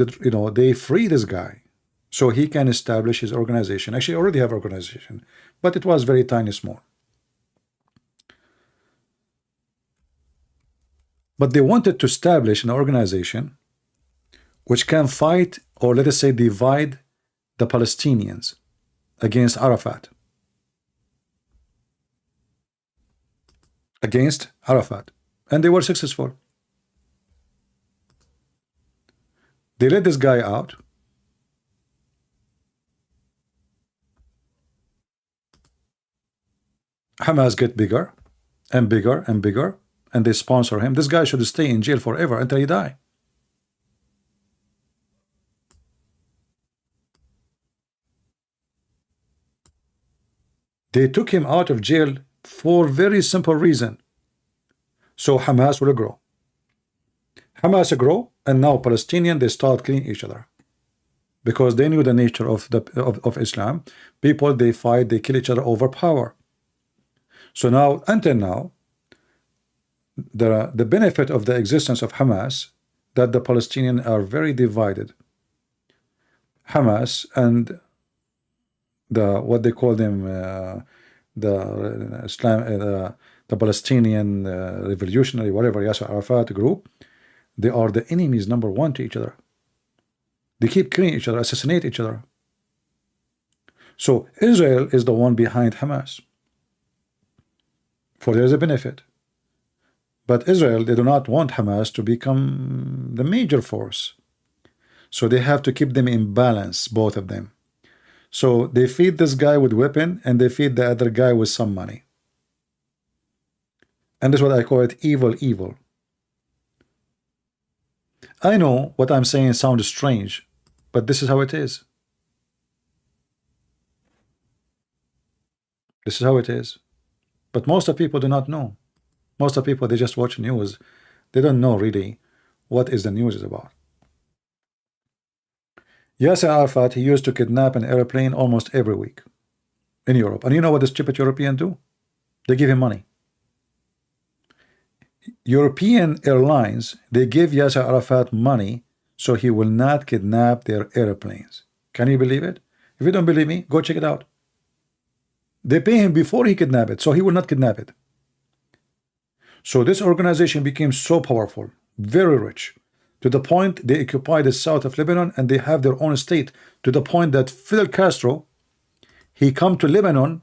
they free this guy so he can establish his organization. Actually, already have organization, but it was very tiny, small. But they wanted to establish an organization which can fight, or let us say divide, the Palestinians against Arafat. Against Arafat. And they were successful. They let this guy out. Hamas get bigger and bigger and bigger, and they sponsor him. This guy should stay in jail forever until he die. They took him out of jail for very simple reason. So Hamas will grow. Hamas grow, and now Palestinian, they start killing each other. Because they knew the nature of Islam. People, they fight, they kill each other over power. So now, until now, the benefit of the existence of Hamas, that the Palestinians are very divided. Hamas and what they call them, the Palestinian revolutionary, whatever, Yasser Arafat group, they are the enemies #1 to each other. They keep killing each other, assassinate each other. So Israel is the one behind Hamas for there's a benefit. But Israel, they do not want Hamas to become the major force. So they have to keep them in balance, both of them. So they feed this guy with weapon, and they feed the other guy with some money. And that's what I call it, evil. I know what I'm saying sounds strange, but this is how it is. This is how it is. But most of people do not know. Most of people, they just watch news. They don't know really what is the news is about. Yasser Arafat, he used to kidnap an airplane almost every week in Europe. And you know what the stupid Europeans do? They give him money. European airlines, they give Yasser Arafat money so he will not kidnap their airplanes. Can you believe it? If you don't believe me, go check it out. They pay him before he kidnap it, so he will not kidnap it. So this organization became so powerful, very rich, to the point they occupy the south of Lebanon and they have their own state, to the point that Fidel Castro, he come to Lebanon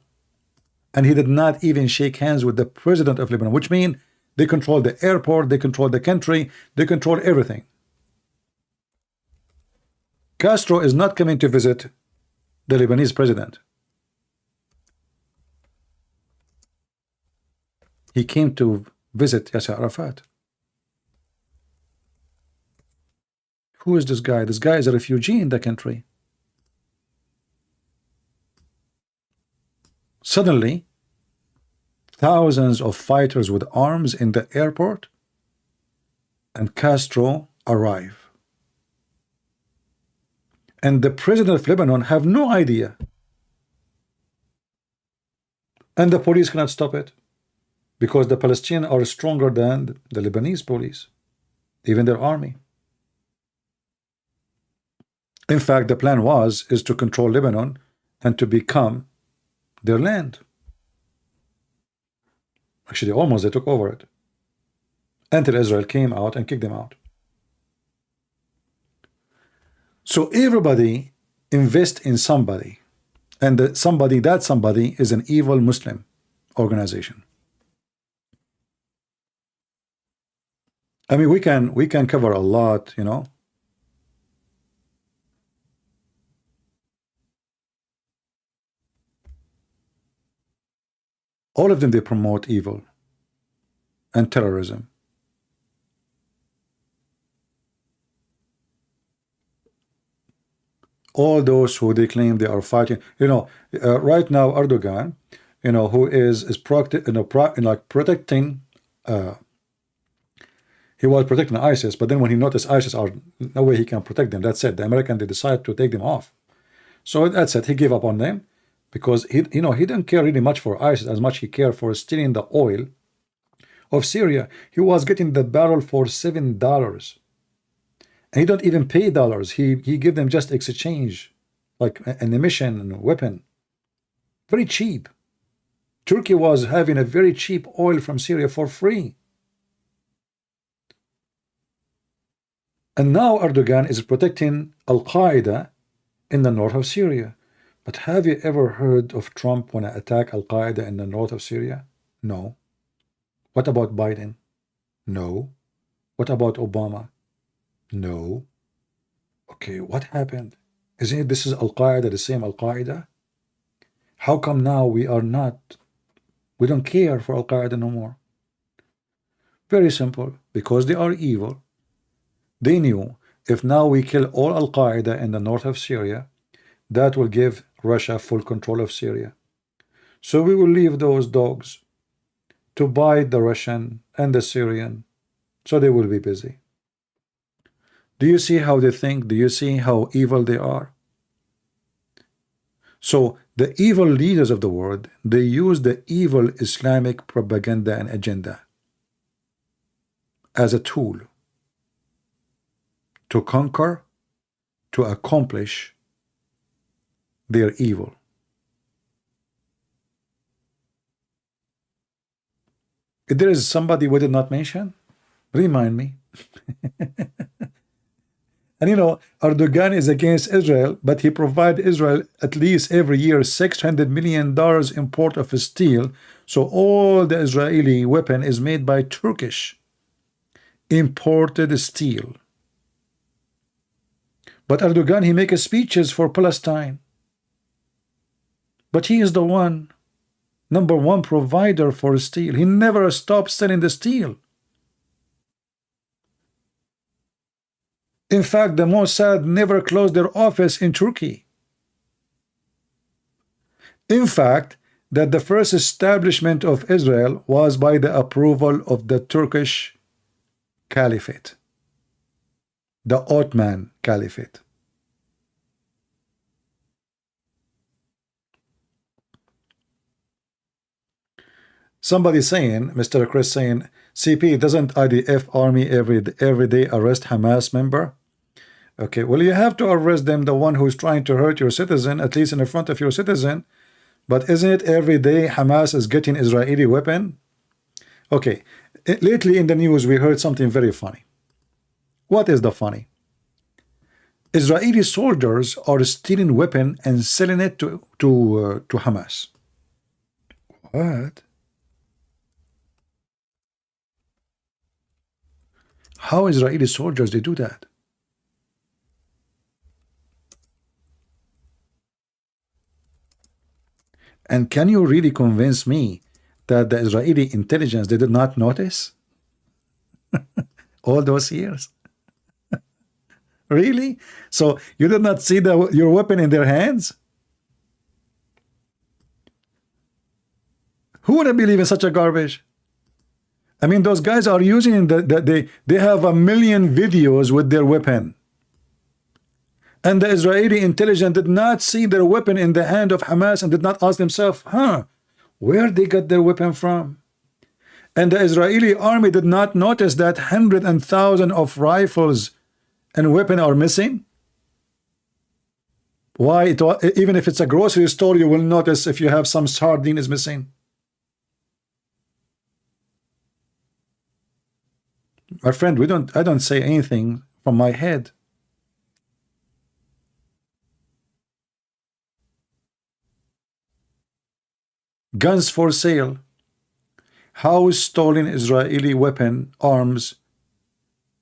and he did not even shake hands with the president of Lebanon, which means they control the airport, they control the country, they control everything. Castro is not coming to visit the Lebanese president. He came to visit Yasser Arafat. Who is this guy? This guy is a refugee in the country. Suddenly, thousands of fighters with arms in the airport, and Castro arrive. And the president of Lebanon have no idea. And the police cannot stop it, because the Palestinians are stronger than the Lebanese police, even their army. In fact, the plan is to control Lebanon and to become their land. Actually, almost they took over it, until Israel came out and kicked them out. So everybody invest in somebody, and that somebody is an evil Muslim organization. I mean, we can cover a lot, you know. All of them, they promote evil and terrorism. All those who they claim they are fighting, you know, right now Erdoğan, you know, who is protecting. He was protecting ISIS, but then when he noticed ISIS are no way he can protect them, that's it. The American, they decided to take them off. So that's it. He gave up on them because he didn't care really much for ISIS as much he cared for stealing the oil of Syria. He was getting the barrel for $7. And he don't even pay dollars. He give them just exchange, like an emission and a weapon. Very cheap. Turkey was having a very cheap oil from Syria for free. And now Erdogan is protecting Al-Qaeda in the north of Syria. But have you ever heard of Trump when I attack Al-Qaeda in the north of Syria? No. What about Biden? No. What about Obama? No. Okay, what happened? Isn't it this is Al-Qaeda, the same Al-Qaeda? How come now we don't care for Al-Qaeda no more? Very simple, because they are evil. They knew if now we kill all Al-Qaeda in the north of Syria, that will give Russia full control of Syria. So we will leave those dogs to bite the Russian and the Syrian, so they will be busy. Do you see how they think? Do you see how evil they are? So the evil leaders of the world, they use the evil Islamic propaganda and agenda as a tool to conquer, to accomplish their evil. If there is somebody we did not mention, remind me. And you know, Erdogan is against Israel, but he provides Israel at least every year $600 million import of steel. So all the Israeli weapon is made by Turkish imported steel. But Erdogan, he makes speeches for Palestine. But he is the number one provider for steel. He never stops selling the steel. In fact, the Mossad never closed their office in Turkey. In fact, that the first establishment of Israel was by the approval of the Turkish Caliphate, the Ottoman Caliphate. Somebody saying, Mr. Chris saying, CP, doesn't IDF army every day arrest Hamas member? Okay, well, you have to arrest them, the one who's trying to hurt your citizen, at least in the front of your citizen. But isn't it every day Hamas is getting Israeli weapon? Okay, lately in the news we heard something very funny. What is the funny? Israeli soldiers are stealing weapon and selling it to Hamas. What? How Israeli soldiers they do that? And can you really convince me that the Israeli intelligence they did not notice all those years? Really? So you did not see your weapon in their hands? Who would believe in such a garbage? I mean, those guys are using they have 1 million videos with their weapon. And the Israeli intelligence did not see their weapon in the hand of Hamas and did not ask themselves, where they got their weapon from? And the Israeli army did not notice that hundreds and thousands of rifles and weapons are missing? Why? Even if it's a grocery store, you will notice if you have some sardine is missing. My friend, I don't say anything from my head. Guns for sale. How is stolen Israeli weapon arms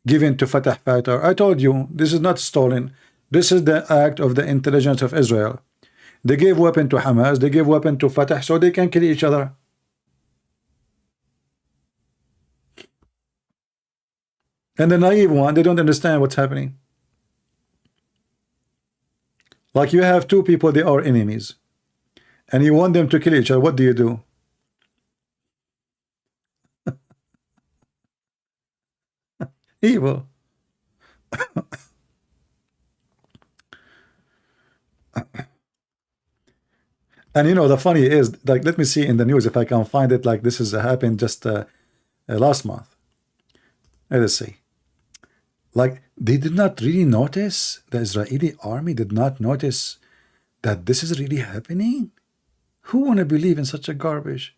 given to Fatah fighter? I told you, this is not stolen. This is the act of the intelligence of Israel. They gave weapon to Hamas, they gave weapon to Fatah so they can kill each other. And the naive one, they don't understand what's happening. Like you have two people, they are enemies. And you want them to kill each other, what do you do? Evil. And you know, the funny is, like, let me see in the news if I can find it, like this has happened just last month. Let us see. Like, they did not really notice, the Israeli army did not notice that this is really happening? Who want to believe in such a garbage?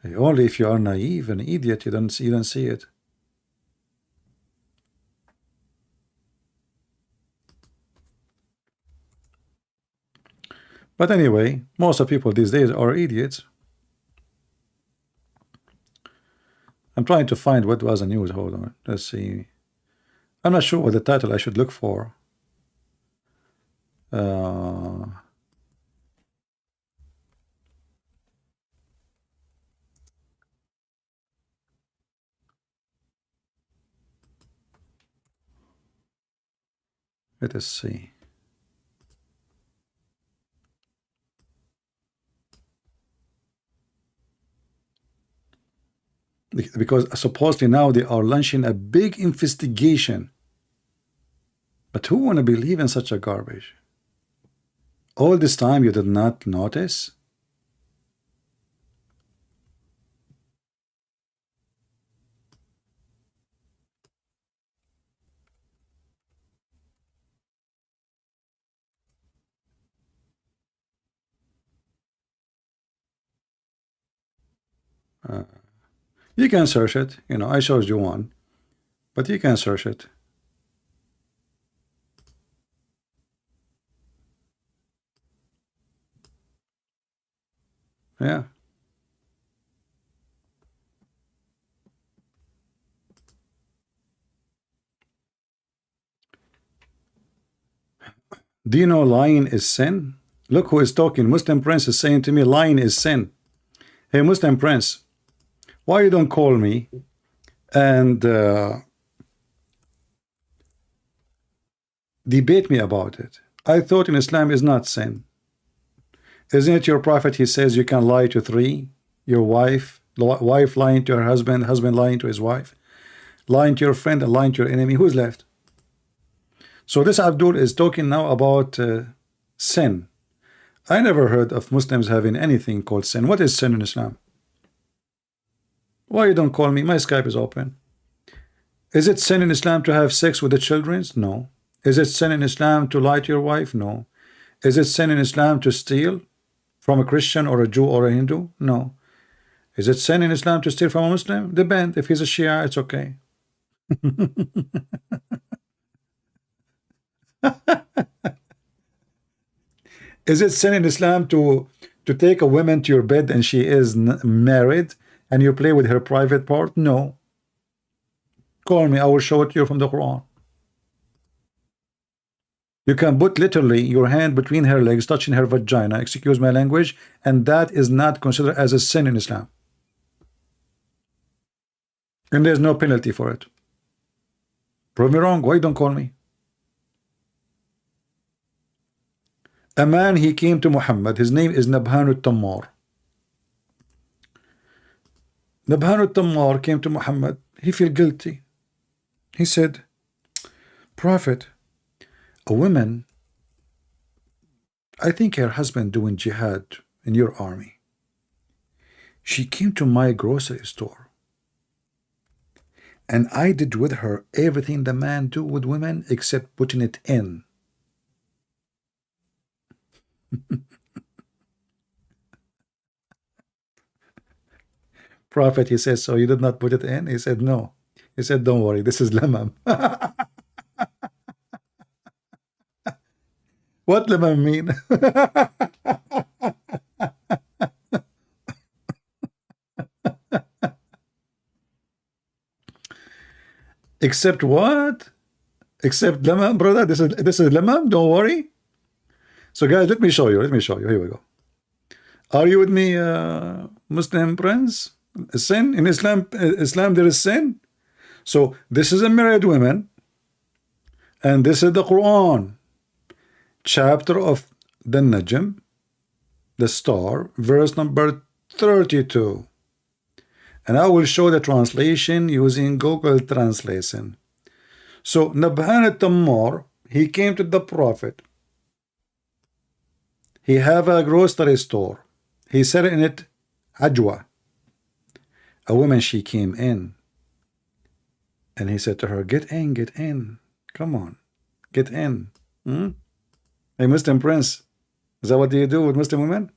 Only if you are naive and idiot, you don't see it. But anyway, most of people these days are idiots. I'm trying to find what was the news. Hold on. Let's see. I'm not sure what the title I should look for. Let us see. Because supposedly now they are launching a big investigation. But who want to believe in such a garbage? All this time you did not notice? You can search it. You know, I showed you one. But you can search it. Yeah. Do you know lying is sin? Look who is talking. Muslim Prince is saying to me, lying is sin. Hey, Muslim Prince, why you don't call me and debate me about it? I thought in Islam is not sin. Isn't it your prophet? He says you can lie to three: your wife lying to her husband, husband lying to his wife, lying to your friend, and lying to your enemy. Who's left? So this Abdul is talking now about sin. I never heard of Muslims having anything called sin. What is sin in Islam? Why you don't call me? My Skype is open. Is it sin in Islam to have sex with the children? No. Is it sin in Islam to lie to your wife? No. Is it sin in Islam to steal from a Christian or a Jew or a Hindu? No. Is it sin in Islam to steal from a Muslim? Depends. If he's a Shia, it's okay. Is it sin in Islam to take a woman to your bed and she is married and you play with her private part? No. Call me, I will show it to you from the Quran. You can put literally your hand between her legs, touching her vagina, excuse my language, and that is not considered as a sin in Islam. And there's no penalty for it. Prove me wrong. Why don't call me? A man, he came to Muhammad. His name is Nabhan al-Tammar. Nabhan al-Tammar came to Muhammad. He felt guilty. He said, Prophet, a woman, I think her husband doing jihad in your army. She came to my grocery store. And I did with her everything the man do with women except putting it in. Prophet, he says, so you did not put it in? He said, no. He said, don't worry, this is lamam. What lamam mean? Except what? Except lamam, brother. This is lamam. Don't worry. So guys, let me show you. Here we go. Are you with me, Muslim friends? Sin in Islam. Islam there is sin. So this is a married woman, and this is the Quran, chapter of the Najm, the star, verse number 32. And I will show the translation using Google Translation. So Nabhan al-Tammar, he came to the Prophet. He have a grocery store. He said in it, Ajwa. A woman, she came in. And he said to her, get in, get in. Come on, get in. Hey, Muslim Prince, is that what you do with Muslim women?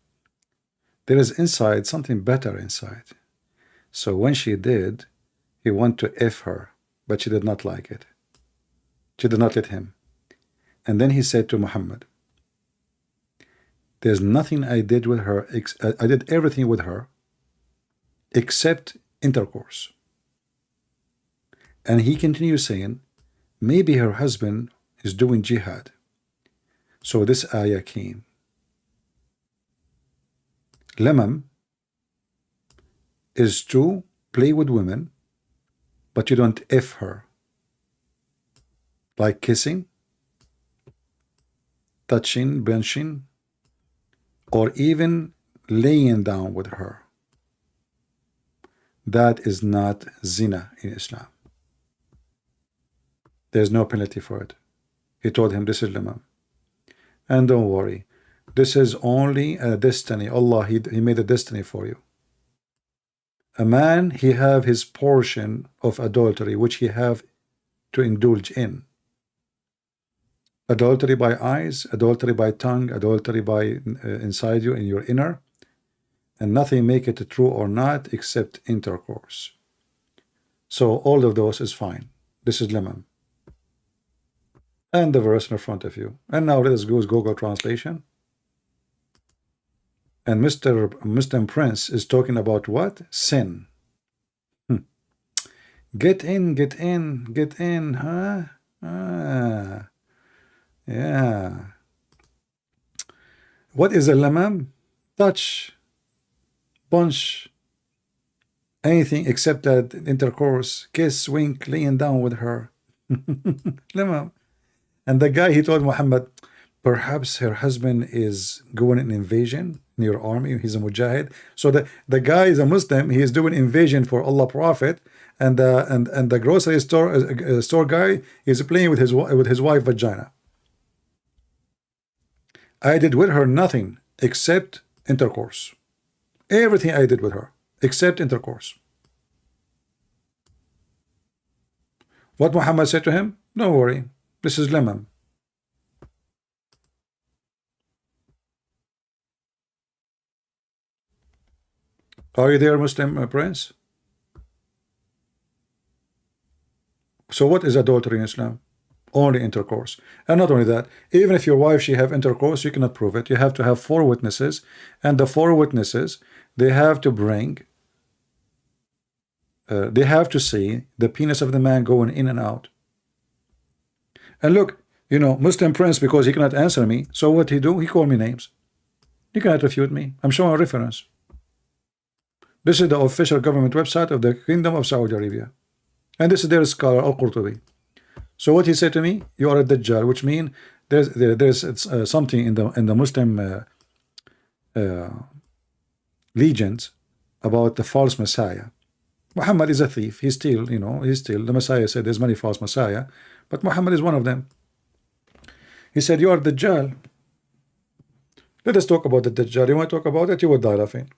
There is inside something better inside. So when she did, he wanted to F her, but she did not like it. She did not let him. And then he said to Muhammad, there's nothing I did with her, I did everything with her except intercourse. And he continues saying, maybe her husband is doing jihad. So this ayah came. Lamam is to play with women, but you don't F her. Like kissing, touching, benching, or even laying down with her. That is not zina in Islam. There's no penalty for it. He told him this is lamam. And don't worry, this is only a destiny. Allah, he made a destiny for you. A man, he have his portion of adultery, which he have to indulge in. Adultery by eyes, adultery by tongue, adultery by inside you, in your inner. And nothing make it true or not except intercourse. So all of those is fine. This is lamam. And the verse in front of you. And now let us go to Google Translation. And Mr. Muslim Prince is talking about what? Sin. Get in, get in, get in, huh? Yeah. What is a lamam? Touch, punch, anything except that intercourse, kiss, wink, laying down with her. Lamam. And the guy, he told Muhammad, perhaps her husband is going an invasion in your army. He's a mujahid. So the guy is a Muslim. He is doing invasion for Allah Prophet, and the grocery store guy is playing with his wife vagina. I did with her nothing except intercourse. Everything I did with her except intercourse. What Muhammad said to him? Don't worry, this is lamam. Are you there, Muslim prince? So what is adultery in Islam? Only intercourse. And not only that, even if your wife, she have intercourse, you cannot prove it. You have to have 4 witnesses, and the 4 witnesses, they have to bring, they have to see the penis of the man going in and out. And look, you know, Muslim prince, because he cannot answer me, so what he do? He call me names. You cannot refute me. I'm showing a reference. This is the official government website of the Kingdom of Saudi Arabia. And this is their scholar, Al-Qurtubi. So what he said to me, you are a Dajjal, which means there's something in the Muslim legends about the false Messiah. Muhammad is a thief. He's still, you know, the Messiah said there's many false Messiah, but Muhammad is one of them. He said, you are Dajjal. Let us talk about the Dajjal. You want to talk about it? You will die laughing.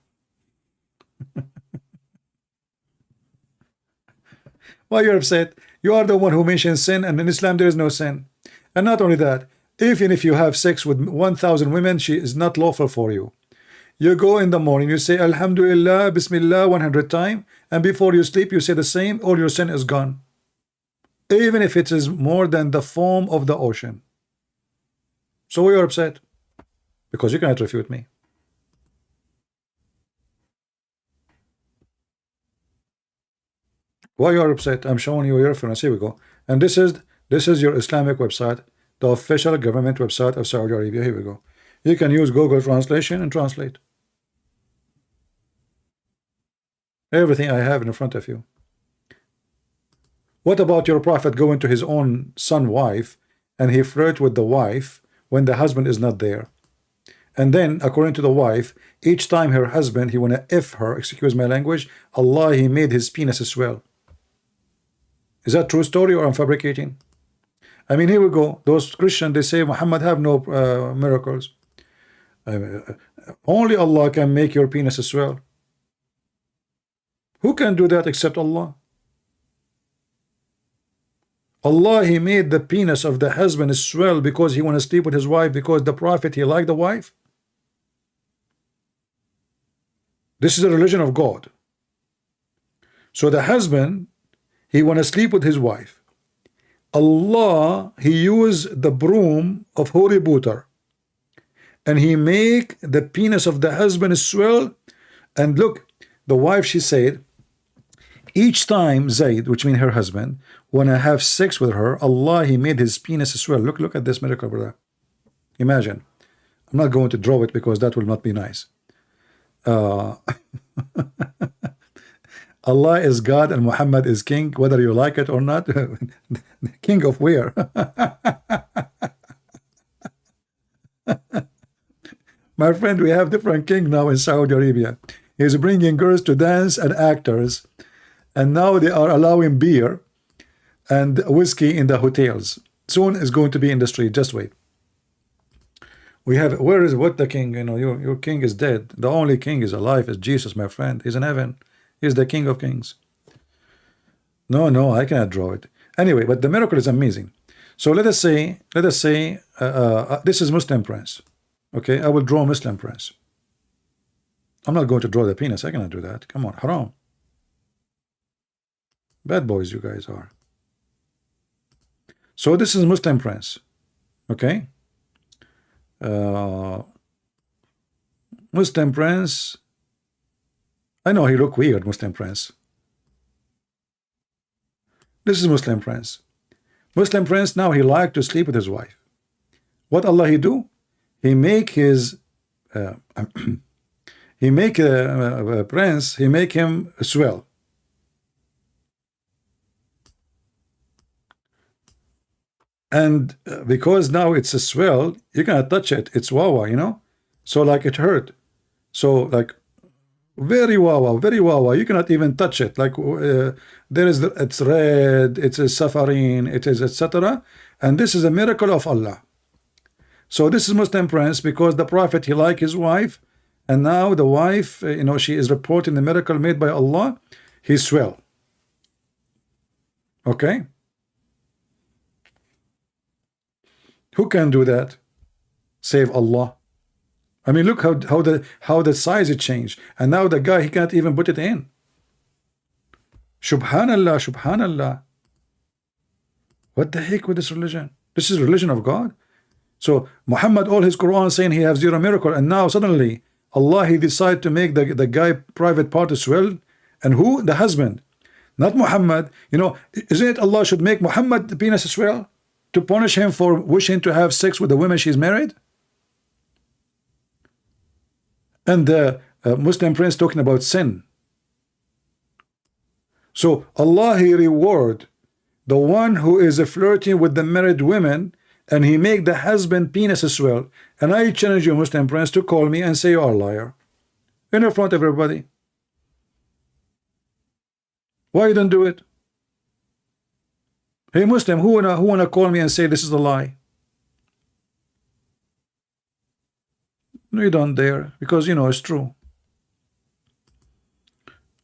Why you're upset? You are the one who mentions sin, and in Islam there is no sin. And not only that, even if you have sex with 1,000 women, she is not lawful for you. You go in the morning, you say Alhamdulillah, Bismillah 100 times, and before you sleep you say the same, all your sin is gone. Even if it is more than the foam of the ocean. So why you're upset? Because you cannot refute me. Why you are upset? I'm showing you your reference. Here we go. And this is your Islamic website, the official government website of Saudi Arabia. Here we go. You can use Google translation and translate. Everything I have in front of you. What about your prophet going to his own son wife and he flirt with the wife when the husband is not there? And then, according to the wife, each time her husband, he wanna F her, excuse my language, Allah, he made his penis swell. Is that true story or I'm fabricating? I mean, here we go. Those Christians, they say Muhammad have no miracles. Only Allah can make your penis swell. Who can do that except Allah? Allah, he made the penis of the husband swell because he want to sleep with his wife, because the prophet, he liked the wife. This is the religion of God. So the husband, he want to sleep with his wife. Allah, he used the broom of holy butter, and he make the penis of the husband swell. And look, the wife, she said, each time Zayd, which means her husband, wanna have sex with her, Allah, he made his penis swell. Look at this miracle, brother. Imagine. I'm not going to draw it because that will not be nice. Allah is God and Muhammad is king, whether you like it or not. King of where? My friend, we have different king now in Saudi Arabia. He's bringing girls to dance and actors, and now they are allowing beer and whiskey in the hotels. Soon it's going to be in the street. Just wait. We have, where is what the king? You know, your king is dead. The only king is alive is Jesus, my friend. He's in heaven. He's the King of Kings. No, I cannot draw it. Anyway, but the miracle is amazing. So let us say, this is Muslim prince. Okay, I will draw Muslim prince. I'm not going to draw the penis. I cannot do that. Come on, haram. Bad boys you guys are. So this is Muslim prince. Okay. Muslim prince. I know he look weird, Muslim prince. This is Muslim prince. Muslim prince, now he like to sleep with his wife. What Allah he do? He make his he make a prince, he make him swell. And because now it's a swell, you cannot touch it. It's wawa, you know. So like it hurt. So like very wawa, very wawa. You cannot even touch it. Like there is it's red, it's a suffering, it is etc. And this is a miracle of Allah. So this is Muslim prince because the Prophet he like his wife, and now the wife, you know, she is reporting the miracle made by Allah. He swell. Okay. Who can do that? Save Allah. I mean, look how the size it changed, and now the guy he can't even put it in. Subhanallah, Subhanallah. What the heck with this religion? This is religion of God. So Muhammad, all his Quran saying he has zero miracle, and now suddenly Allah he decide to make the guy private part swell, and who? The husband, not Muhammad. You know, isn't it Allah should make Muhammad the penis swell to punish him for wishing to have sex with the women she's married? And the Muslim prince talking about sin. So Allah he reward the one who is flirting with the married women, and he make the husband penis swell. And I challenge you, Muslim prince, to call me and say you are a liar in front of everybody. Why you don't do it? Hey Muslim, who wanna call me and say this is a lie? No, you don't dare, because you know it's true.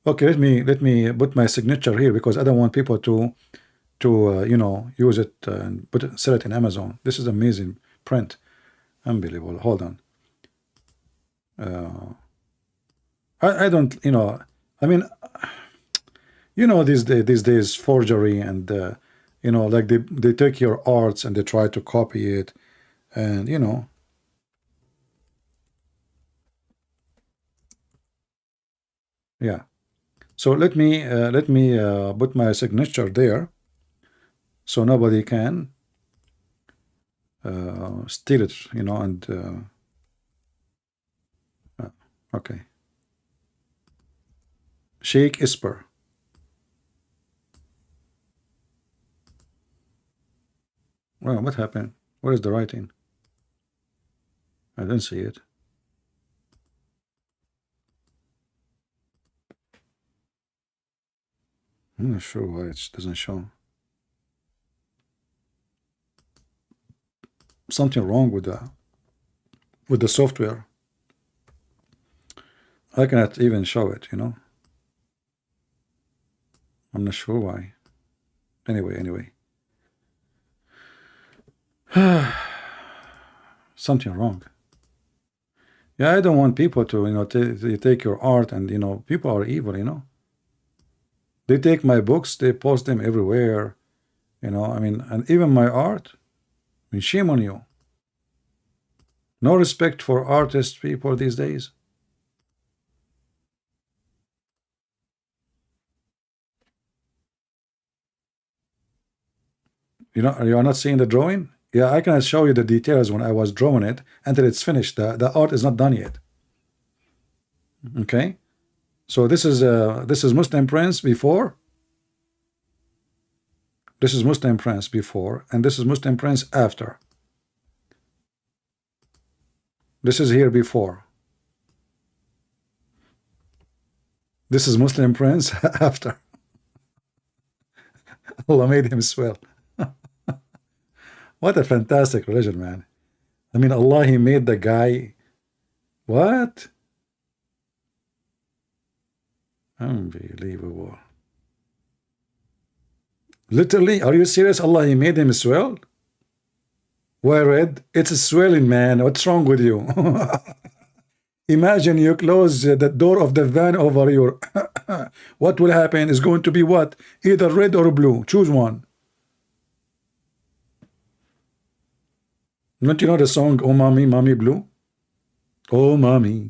Okay, let me put my signature here because I don't want people to you know, use it and sell it in Amazon. This is amazing print, unbelievable. Hold on. I don't, you know, I mean, you know, these days forgery and you know, like they take your arts and they try to copy it, and you know. Yeah. So let me put my signature there, so nobody can steal it, you know. And okay. Sheikh Isper. Well, what happened? Where is the writing? I didn't see it. I'm not sure why it doesn't show. Something wrong with the software. I cannot even show it, you know. I'm not sure why. Anyway. Something wrong. Yeah, I don't want people to, you know, they take your art, and you know, people are evil, you know. They take my books, they post them everywhere, you know. I mean, and even my art. I mean, shame on you. No respect for artists, people these days. You know, you are not seeing the drawing? Yeah, I can show you the details when I was drawing it until it's finished. The art is not done yet. Okay, so this is Muslim prince before. This is Muslim prince before, and this is Muslim prince after. This is here before. This is Muslim prince after. Allah made him swell. What a fantastic religion, man. I mean, Allah, he made the guy. What? Unbelievable. Literally, are you serious? Allah, he made him swell? Why red? It's a swelling, man. What's wrong with you? Imagine you close the door of the van over your... What will happen is going to be what? Either red or blue. Choose one. Don't you know the song, Oh Mommy, Mommy Blue? Oh Mommy.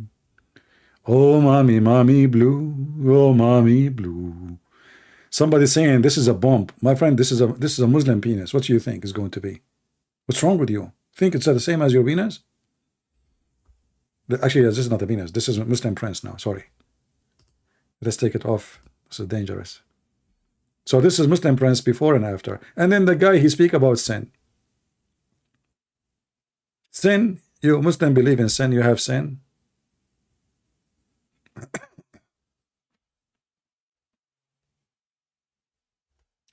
Oh Mommy, Mommy Blue. Oh Mommy Blue. Somebody saying this is a bomb. My friend, this is a Muslim penis. What do you think is going to be? What's wrong with you? Think it's the same as your penis? Actually, this is not a penis. This is a Muslim prince now. Sorry. Let's take it off. This is dangerous. So this is Muslim prince before and after. And then the guy, he speak about sin. Sin, you Muslim believe in sin, you have sin.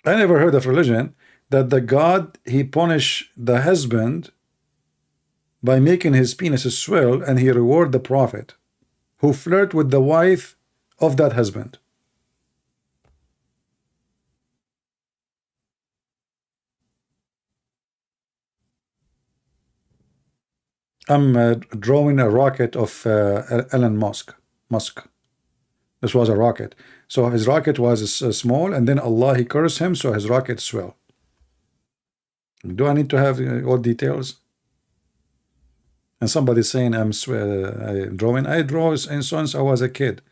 I never heard of religion that the God, he punish the husband by making his penis swell, and he reward the prophet who flirt with the wife of that husband. I'm drawing a rocket of Elon Musk. This was a rocket. So his rocket was small, and then Allah, he cursed him, so his rocket swell. Do I need to have all details? And somebody saying I'm drawing. I draw since I was a kid.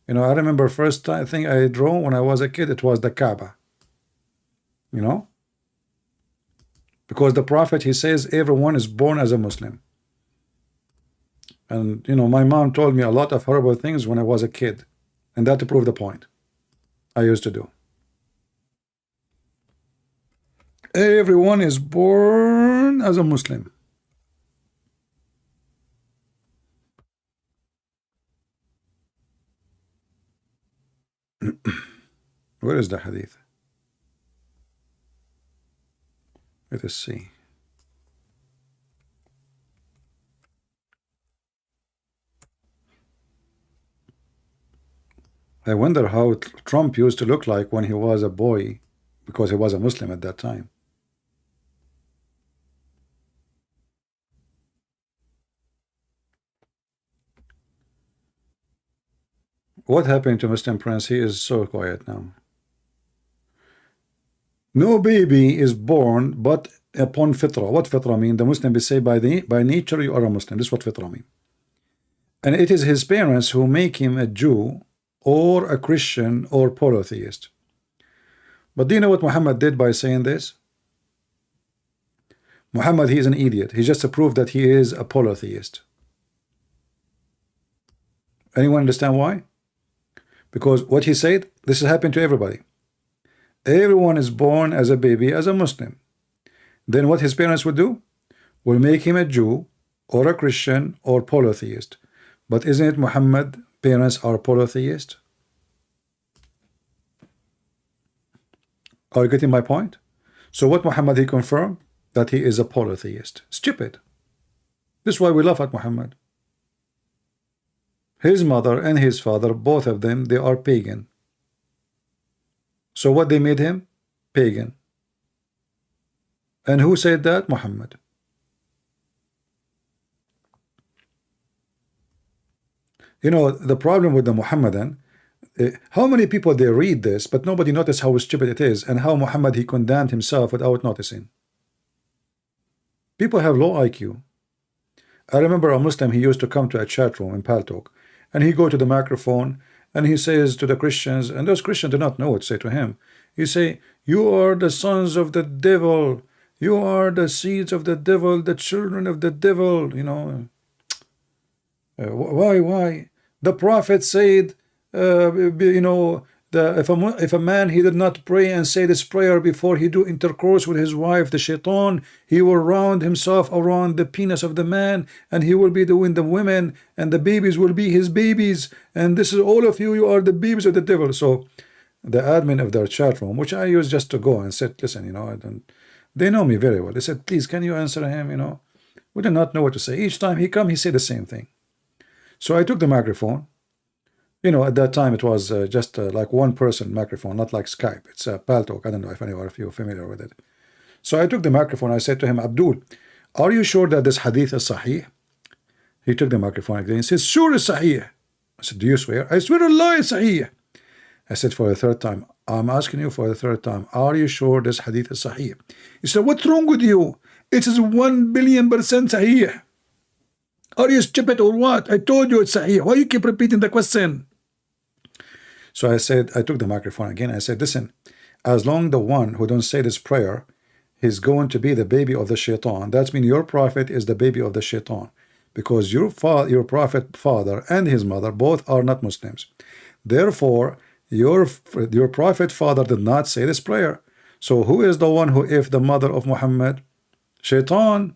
You know, I remember first thing I drew when I was a kid, it was the Kaaba. You know? Because the Prophet, he says everyone is born as a Muslim. And, you know, my mom told me a lot of horrible things when I was a kid. And that to prove the point. I used to do. Everyone is born as a Muslim. Where is the hadith? Let us see. I wonder how Trump used to look like when he was a boy, because he was a Muslim at that time. What happened to Muslim Prince? He is so quiet now. No baby is born but upon fitra. What fitra mean? The Muslim will say by nature you are a Muslim. This is what fitra mean. And it is his parents who make him a Jew or a Christian or polytheist. But do you know what Muhammad did by saying this? Muhammad, he is an idiot. He just proved that he is a polytheist. Anyone understand why? Because what he said, this has happened to everybody. Everyone is born as a baby as a Muslim. Then what his parents would do? Will make him a Jew or a Christian or polytheist. But isn't it Muhammad parents are polytheist? Are you getting my point? So what Muhammad he confirmed? That he is a polytheist. Stupid. This is why we laugh at Muhammad. His mother and his father, both of them, they are pagan. So what they made him? Pagan. And who said that? Muhammad. You know, the problem with the Muhammadan, how many people they read this, but nobody notice how stupid it is, and how Muhammad he condemned himself without noticing. People have low IQ. I remember a Muslim, he used to come to a chat room in Paltalk, and he go to the microphone and he says to the Christians, and those Christians do not know what to say to him. He say, you are the sons of the devil, you are the seeds of the devil, the children of the devil. You know, why? The Prophet said, you know, if a man he did not pray and say this prayer before he do intercourse with his wife, the shaitan, he will round himself around the penis of the man, and he will be doing the women, and the babies will be his babies, and this is all of you, you are the babies of the devil. So the admin of their chat room, which I use just to go and said, listen, you know, they know me very well. They said, please, can you answer him? You know, we did not know what to say. Each time he come, he said the same thing. So I took the microphone. You know, at that time it was just like one person microphone, not like Skype. It's a Paltalk. I don't know if any of you are familiar with it. So I took the microphone. I said to him, Abdul, are you sure that this hadith is sahih? He took the microphone again. He says, sure it's sahih. I said, do you swear? I swear Allah it's sahih. I said for the third time, I'm asking you for the third time, are you sure this hadith is sahih? He said, what's wrong with you? It is 1,000,000,000% sahih. Are you stupid or what? I told you it's sahih. Why you keep repeating the question? So I said, I took the microphone again. I said, listen, as long the one who don't say this prayer, he's going to be the baby of the shaitan. That means your prophet is the baby of the shaitan. because your prophet father and his mother both are not Muslims. Therefore, your prophet father did not say this prayer. So who is the one who if the mother of Muhammad? Shaitan.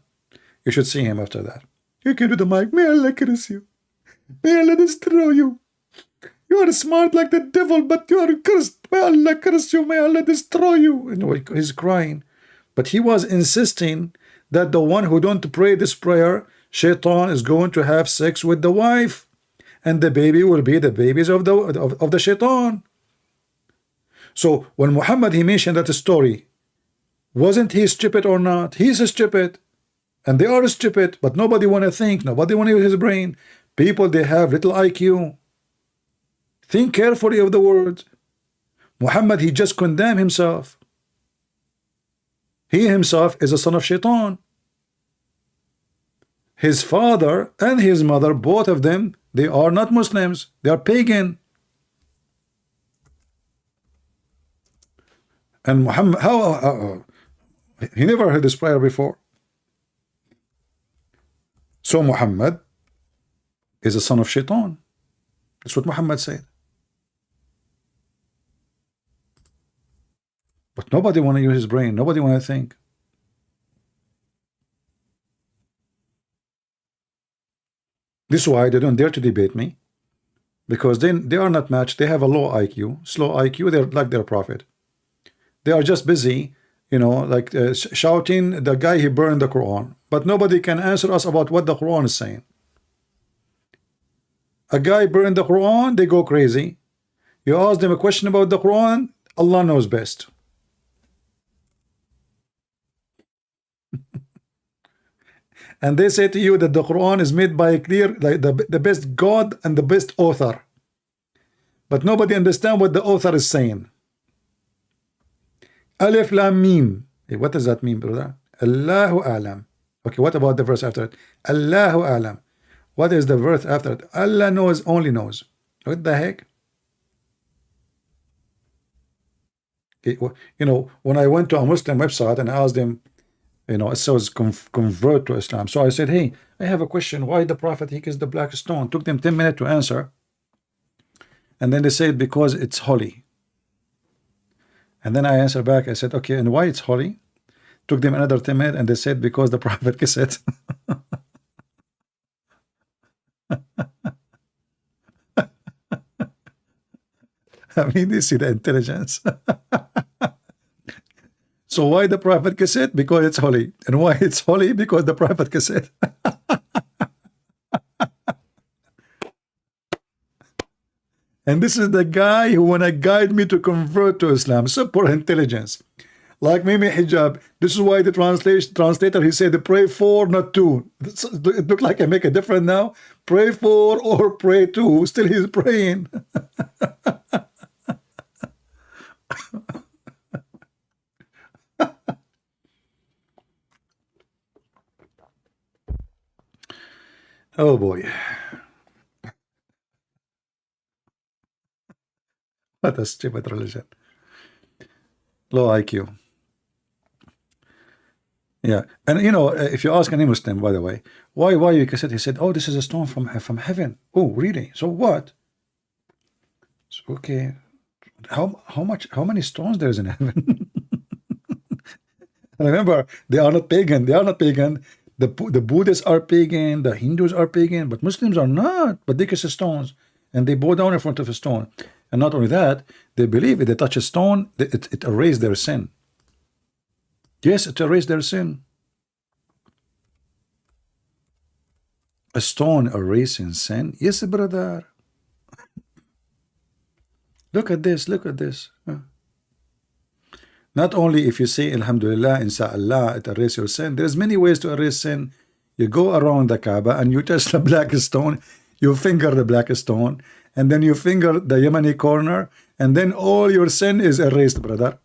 You should see him after that. You can do the mic. May Allah curse you. May Allah destroy you. You are smart like the devil, but you are cursed. May Allah curse you. May Allah destroy you. And he's crying. But he was insisting that the one who don't pray this prayer, Shaitan is going to have sex with the wife. And the baby will be the babies of the Shaitan. So when Muhammad, he mentioned that story, wasn't he stupid or not? He's stupid. And they are stupid, but nobody want to think. Nobody want to use his brain. People, they have little IQ. Think carefully of the words. Muhammad, he just condemned himself. He himself is a son of Shaitan. His father and his mother, both of them, they are not Muslims. They are pagan. And Muhammad, he never heard this prayer before. So Muhammad is a son of Shaitan. That's what Muhammad said. But nobody want to use his brain. Nobody want to think. This is why they don't dare to debate me. Because they are not matched. They have a low IQ, slow IQ. They're like their prophet. They are just busy, you know, like shouting, the guy he burned the Quran. But nobody can answer us about what the Quran is saying. A guy burned the Quran, they go crazy. You ask them a question about the Quran, Allah knows best. And they say to you that the Quran is made by a clear, like the best God and the best author. But nobody understands what the author is saying. Alif Lam Mim. What does that mean, brother? Allahu Alam. Okay, what about the verse after it? Allahu Alam. What is the verse after it? Allah knows, only knows. What the heck? Okay, you know, when I went to a Muslim website and asked them, you know, it says convert to Islam. So I said, hey, I have a question. Why the Prophet he kissed the black stone? Took them 10 minutes to answer. And then they said, because it's holy. And then I answered back. I said, okay, and why it's holy? Took them another 10 minutes, and they said, because the Prophet kissed it. I mean, you see the intelligence. So why the Prophet kissed it? Because it's holy. And why it's holy? Because the Prophet kissed it. And this is the guy who wanna guide me to convert to Islam. Super intelligence. Like Mimi Hijab. This is why the translator, he said, pray for, not to. It looked like I make a difference now. Pray for or pray to. Still he's praying. Oh boy. What a stupid religion. Low IQ. Yeah. And you know, if you ask any Muslim, by the way, why you said, he said, oh, this is a stone from heaven. Oh, really? So what? So, okay. How many stones there is in heaven? Remember, they are not pagan. They are not pagan. The Buddhists are pagan, the Hindus are pagan, but Muslims are not. But they kiss stones and they bow down in front of a stone. And not only that, they believe if they touch a stone, it erases their sin. Yes, it erases their sin. A stone erasing sin? Yes, brother. Look at this, look at this. Not only if you say Alhamdulillah, Inshallah, it erases your sin. There's many ways to erase sin. You go around the Kaaba and you touch the black stone, you finger the black stone, and then you finger the Yemeni corner, and then all your sin is erased, brother.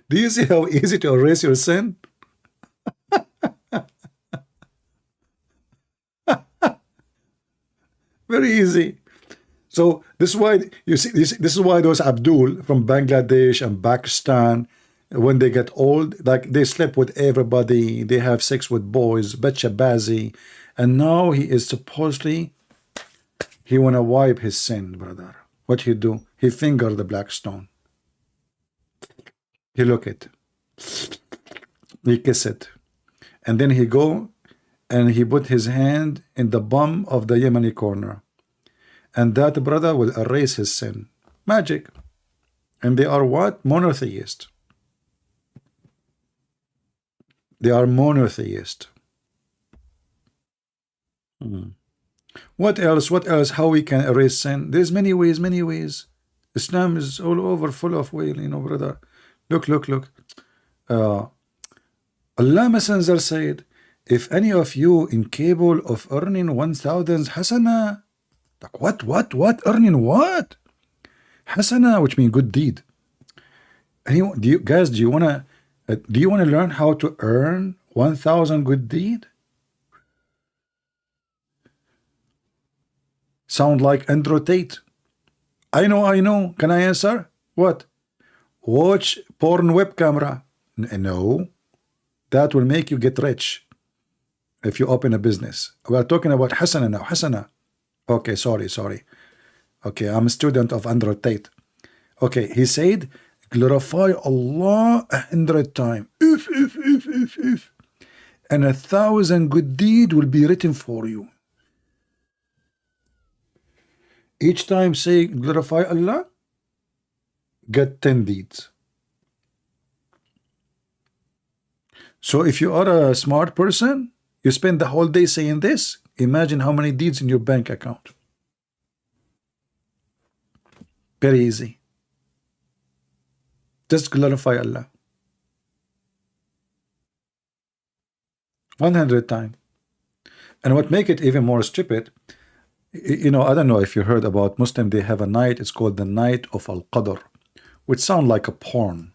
Do you see how easy to erase your sin? Very easy. So this is why you see this is why those Abdul from Bangladesh and Pakistan when they get old, like they sleep with everybody, they have sex with boys, bazi, and now he is supposedly, he wanna wipe his sin, brother. What he do? He finger the black stone. He look it. He kiss it. And then he go and he put his hand in the bum of the Yemeni corner. And that brother will erase his sin. Magic. And they are what? Monotheist. They are monotheist. What else? What else? How we can erase sin? There's many ways, many ways. Islam is all over, full of way, you know, brother. Look, look, look. Allah Messenger said, if any of you incapable of earning 1,000 hasana, like what? Earning what? Hasana, which means good deed. And do you wanna learn how to earn 1,000 good deed? Sound like Andrew Tate. I know. Can I answer? What? Watch porn web camera. No. That will make you get rich if you open a business. We are talking about Hasana now. Hasana. Okay, sorry. Okay, I'm a student of Andrew Tate. Okay, he said, glorify Allah 100 times. If. And 1,000 good deed will be written for you. Each time say glorify Allah, get 10 deeds. So if you are a smart person, you spend the whole day saying this, imagine how many deeds in your bank account. Very easy. Just glorify Allah. 100 times. And what make it even more stupid, you know, I don't know if you heard about Muslim, they have a night, it's called the night of Al-Qadr, which sound like a porn.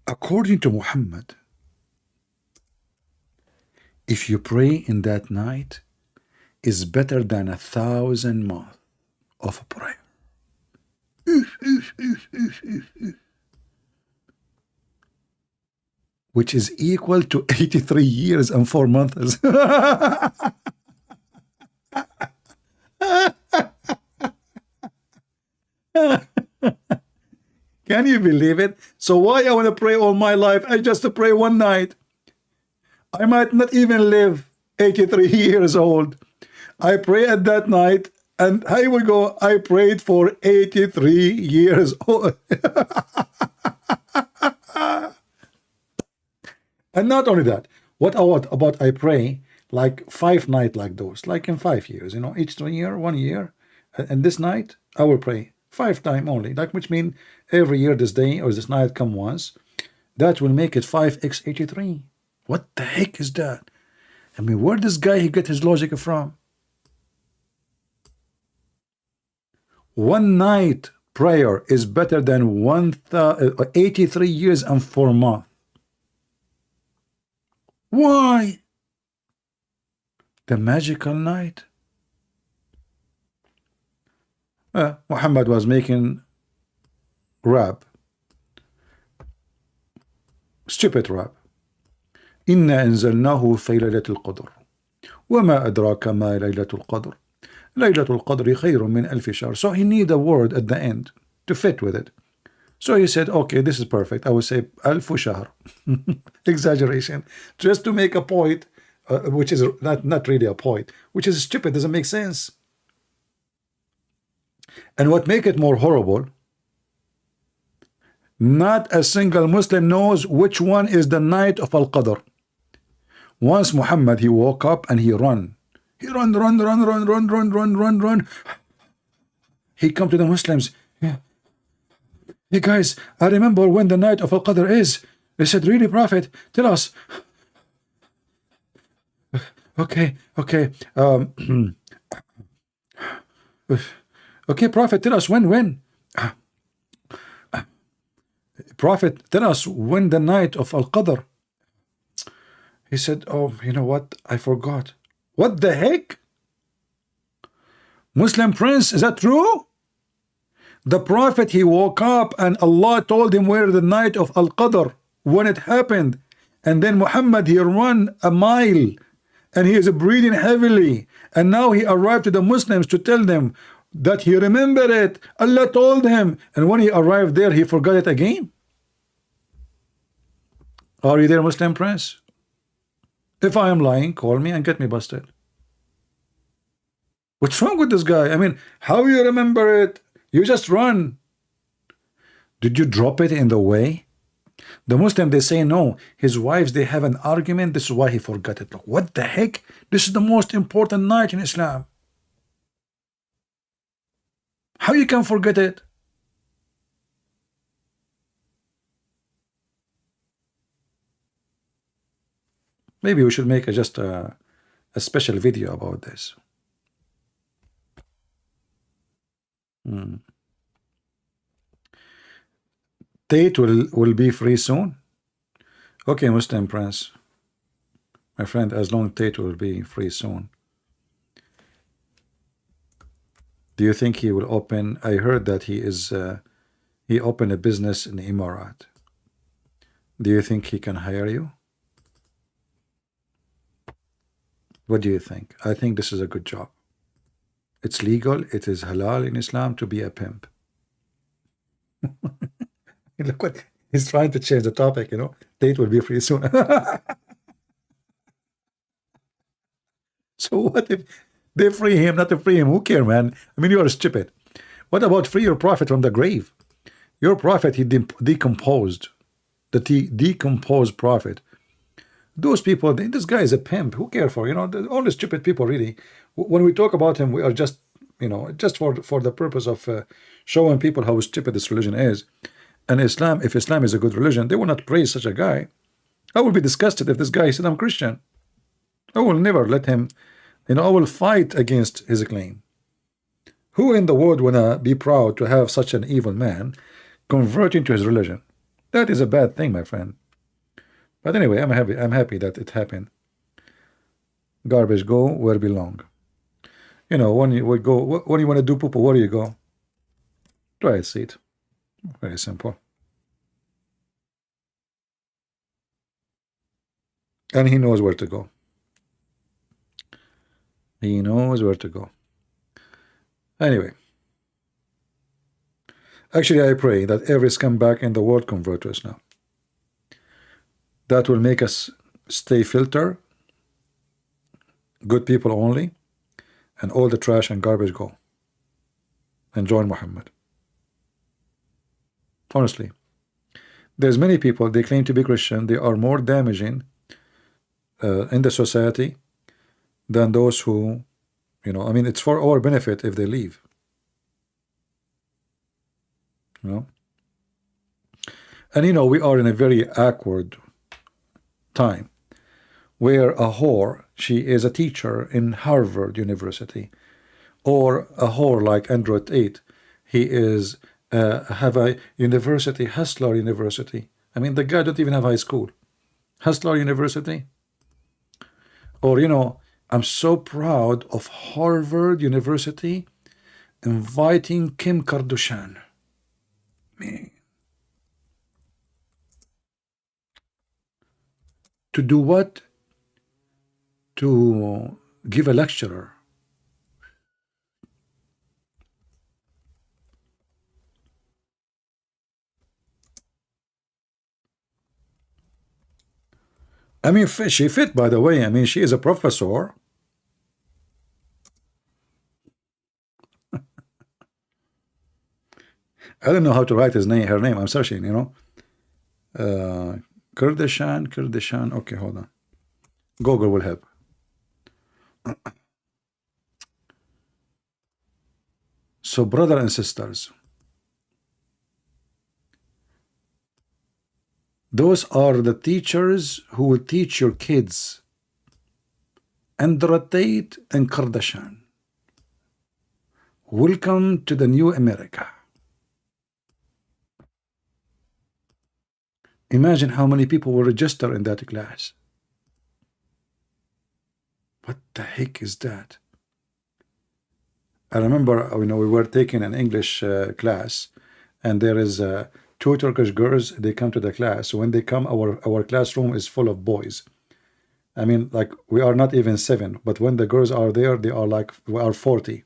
According to Muhammad, if you pray in that night, is better than 1,000 months of prayer. Which is equal to 83 years and 4 months. Can you believe it? So why I want to pray all my life? I just pray one night. I might not even live 83 years old. I pray at that night, and I will go, I prayed for 83 years old. And not only that, what about I pray like 5 nights like those, like in 5 years, you know, each year, 1 year. And this night, I will pray 5 times only, like which mean every year this day or this night come once. That will make it 5x83. What the heck is that? I mean, where this guy he get his logic from? 1 night prayer is better than 83 years and 4 months. Why? The magical night. Muhammad was making rap. Stupid rap. إنا أنزلناه في ليلة القدر وما أدراك ما ليلة القدر ليلة القدر خير من 1000 شهر. So he need a word at the end to fit with it. So he said, okay, this is perfect. I will say 1000 شهر. Exaggeration. Just to make a point, which is not really a point, which is stupid, doesn't make sense. And what make it more horrible, not a single Muslim knows which one is the night of Al-Qadr. Once Muhammad, he woke up and he run. He run. He come to the Muslims. Yeah. Hey guys, I remember when the night of Al-Qadr is. They said, really, Prophet? Tell us. Okay. Okay, Prophet, tell us when. Prophet, tell us when the night of Al-Qadr. He said, oh, you know what? I forgot. What the heck? Muslim prince, is that true? The Prophet, he woke up and Allah told him where the night of Al-Qadr, when it happened. And then Muhammad, he ran a mile and he is breathing heavily. And now he arrived to the Muslims to tell them that he remembered it. Allah told him. And when he arrived there, he forgot it again. Are you there, Muslim Prince? If I am lying, call me and get me busted. What's wrong with this guy? I mean, how you remember it? You just run. Did you drop it in the way? The Muslim, they say no. His wives, they have an argument. This is why he forgot it. Look, what the heck? This is the most important night in Islam. How you can forget it? Maybe we should make just a special video about this. Tate will be free soon. Okay, Muslim Prince, my friend, as long as Tate will be free soon. Do you think he will open? I heard that he opened a business in Emirat. Do you think he can hire you? What do you think? I think this is a good job. It's legal, it is halal in Islam to be a pimp. Look what he's trying to change the topic, you know. Tate will be free soon. So what if they free him, not to free him? Who care, man? I mean, you are stupid. What about free your prophet from the grave? Your prophet, he decomposed. The decomposed prophet. Those people, this guy is a pimp. Who care for, you know, all the stupid people, really. When we talk about him, we are just, you know, just for the purpose of showing people how stupid this religion is. And Islam, if Islam is a good religion, they will not praise such a guy. I will be disgusted if this guy said I'm Christian. I will never let him, you know, I will fight against his claim. Who in the world wanna be proud to have such an evil man convert into his religion? That is a bad thing, my friend. But anyway, I'm happy that it happened. Garbage, go where it belong. You know, when you would go, when you want to do poo-poo, where do you go? Try a seat. Very simple. And he knows where to go. He knows where to go. Anyway. Actually, I pray that every scumbag in the world convert to Islam. That will make us stay filter, good people only, and all the trash and garbage go. And join Muhammad. Honestly. There's many people, they claim to be Christian, they are more damaging in the society than those who, you know, I mean, it's for our benefit if they leave. You know? And you know, we are in a very awkward time where a whore, she is a teacher in Harvard University, or a whore like Andrew Tate, he is have a university, Hustler University. I mean, the guy don't even have high school. Hustler University. Or, you know, I'm so proud of Harvard University inviting Kim Kardashian. Man. To do what? To give a lecture. I mean, she fit, by the way. I mean, she is a professor. I don't know how to write her name. I'm searching, you know. Kardashian. Okay, hold on. Google will help. So, brothers and sisters, those are the teachers who will teach your kids. Andrew Tate and Kardashian. Welcome to the new America. Imagine how many people will register in that class. What the heck is that? I remember, we were taking an English class, and there is two Turkish girls. They come to the class. When they come, our classroom is full of boys. I mean, like, we are not even 7, but when the girls are there, they are like, we are 40.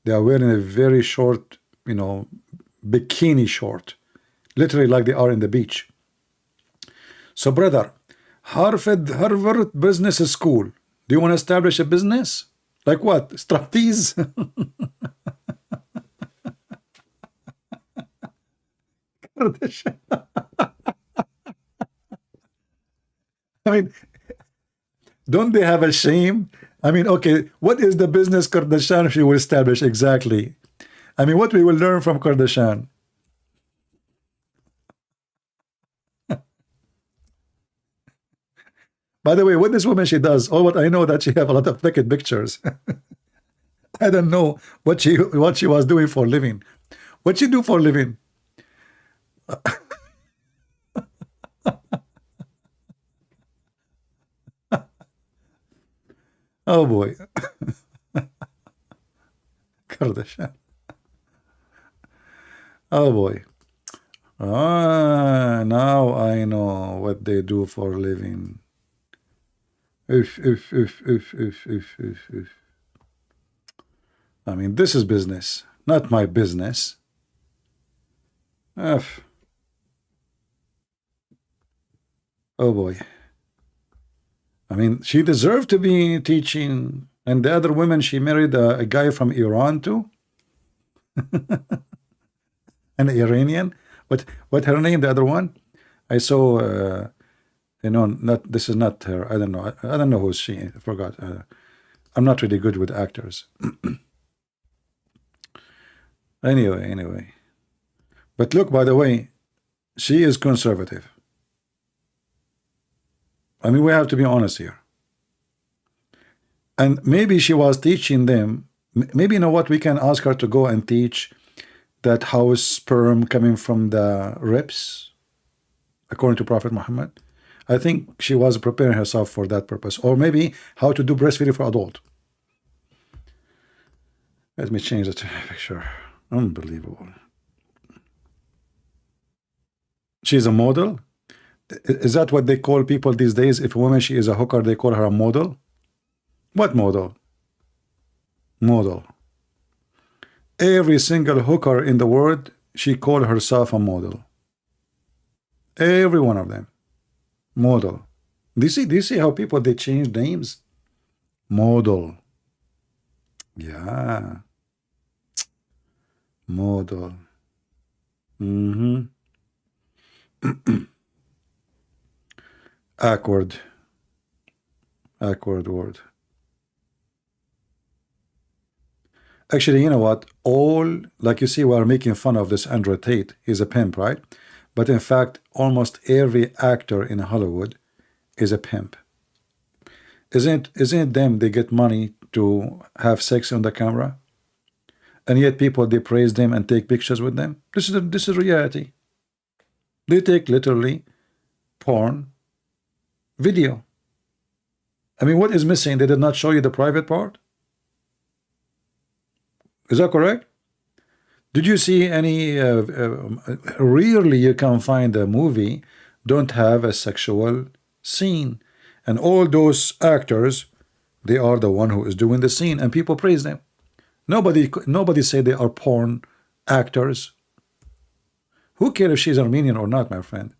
They are wearing a very short, bikini short, literally like they are in the beach. So, brother, Harvard Business School. Do you want to establish a business? Like what? Striptease? Kurdish. I mean, don't they have a shame? I mean, okay, what is the business Kardashian she will establish exactly? I mean, what we will learn from Kardashian? By the way, what this woman she does, all what I know that she have a lot of naked pictures. I don't know what she was doing for a living. What she do for a living? Oh boy. Kardashian. Oh boy. Ah, now I know what they do for a living. If. I mean, this is business, not my business. F. Oh boy. I mean, she deserved to be teaching, and the other women, she married a guy from Iran too. An Iranian. What her name, the other one? I saw, not, this is not her. I don't know. I don't know who's she. I forgot. I'm not really good with actors. Anyway. But look, by the way, she is conservative. I mean, we have to be honest here. And maybe she was teaching them, maybe, you know what, we can ask her to go and teach that how is sperm coming from the ribs, according to Prophet Muhammad. I think she was preparing herself for that purpose. Or maybe how to do breastfeeding for adult. Let me change the picture. Unbelievable. She's a model? Is that what they call people these days? If a woman, she is a hooker, they call her a model? What model? Model. Every single hooker in the world, she called herself a model. Every one of them. Model. Do you see how people, they change names? Model. Yeah. Model. Awkward word. Actually, you know what? All, like you see, we are making fun of this Andrew Tate. He's a pimp, right? But in fact, almost every actor in Hollywood is a pimp. Isn't it them, they get money to have sex on the camera? And yet people, they praise them and take pictures with them. This is reality. They take literally porn video. I mean, what is missing? They did not show you the private part? Is that correct? Did you see any, rarely you can find a movie don't have a sexual scene. And all those actors, they are the one who is doing the scene, and people praise them. Nobody say they are porn actors. Who cares if she's Armenian or not, my friend?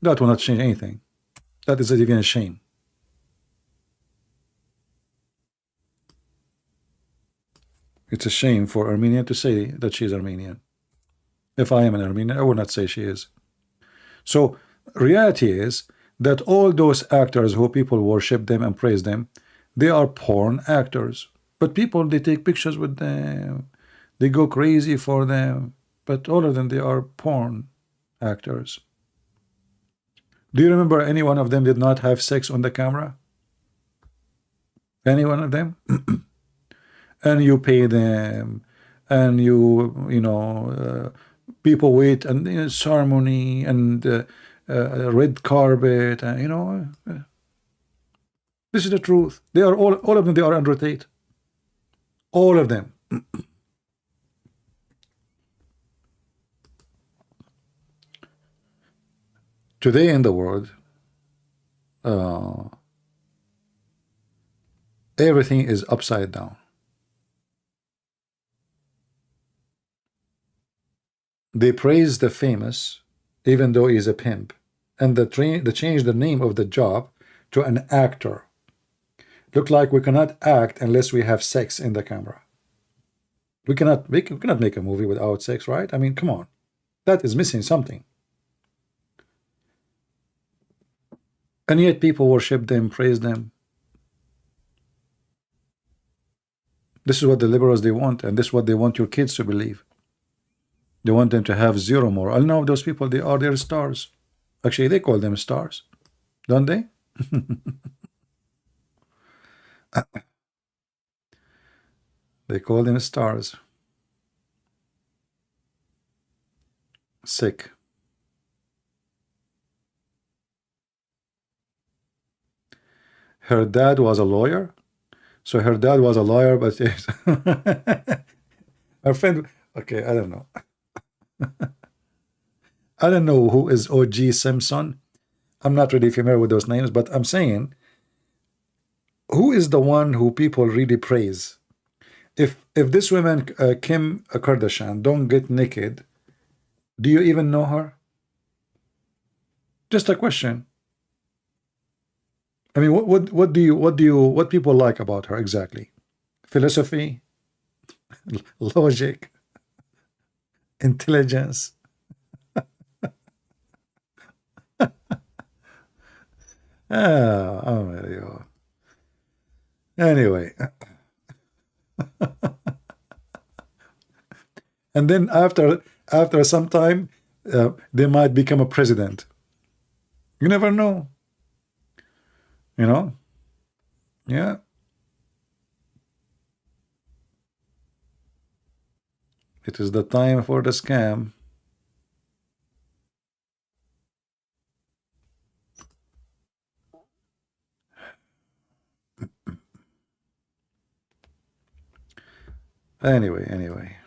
That will not change anything. That is even a shame. It's a shame for Armenian to say that she's Armenian. If I am an Armenian, I would not say she is. So reality is that all those actors who people worship them and praise them, they are porn actors. But people, they take pictures with them. They go crazy for them. But all of them, they are porn actors. Do you remember any one of them did not have sex on the camera? Any one of them? And you pay them, and people wait, and ceremony, and red carpet, this is the truth. They are all of them, they are Andrew Tate. All of them. Today in the world, everything is upside down. They praise the famous, even though he's a pimp, and they change the name of the job to an actor. Look like we cannot act unless we have sex in the camera. We cannot make a movie without sex, right? I mean, come on, that is missing something. And yet people worship them, praise them. This is what the liberals they want, and this is what they want your kids to believe. They want them to have zero moral. Now those people, they are their stars. Actually, they call them stars, don't they? They call them stars. Sick. Her dad was a lawyer. So her dad was a lawyer, but her friend, okay, I don't know. I don't know who is OG Simpson. I'm not really familiar with those names, but I'm saying, who is the one who people really praise? If this woman, Kim Kardashian, don't get naked, do you even know her? Just a question. I mean, what people like about her exactly? Philosophy, logic, intelligence. Oh my God. Anyway, and then after some time, they might become a president. You never know. You know? Yeah. It is the time for the scam. Anyway.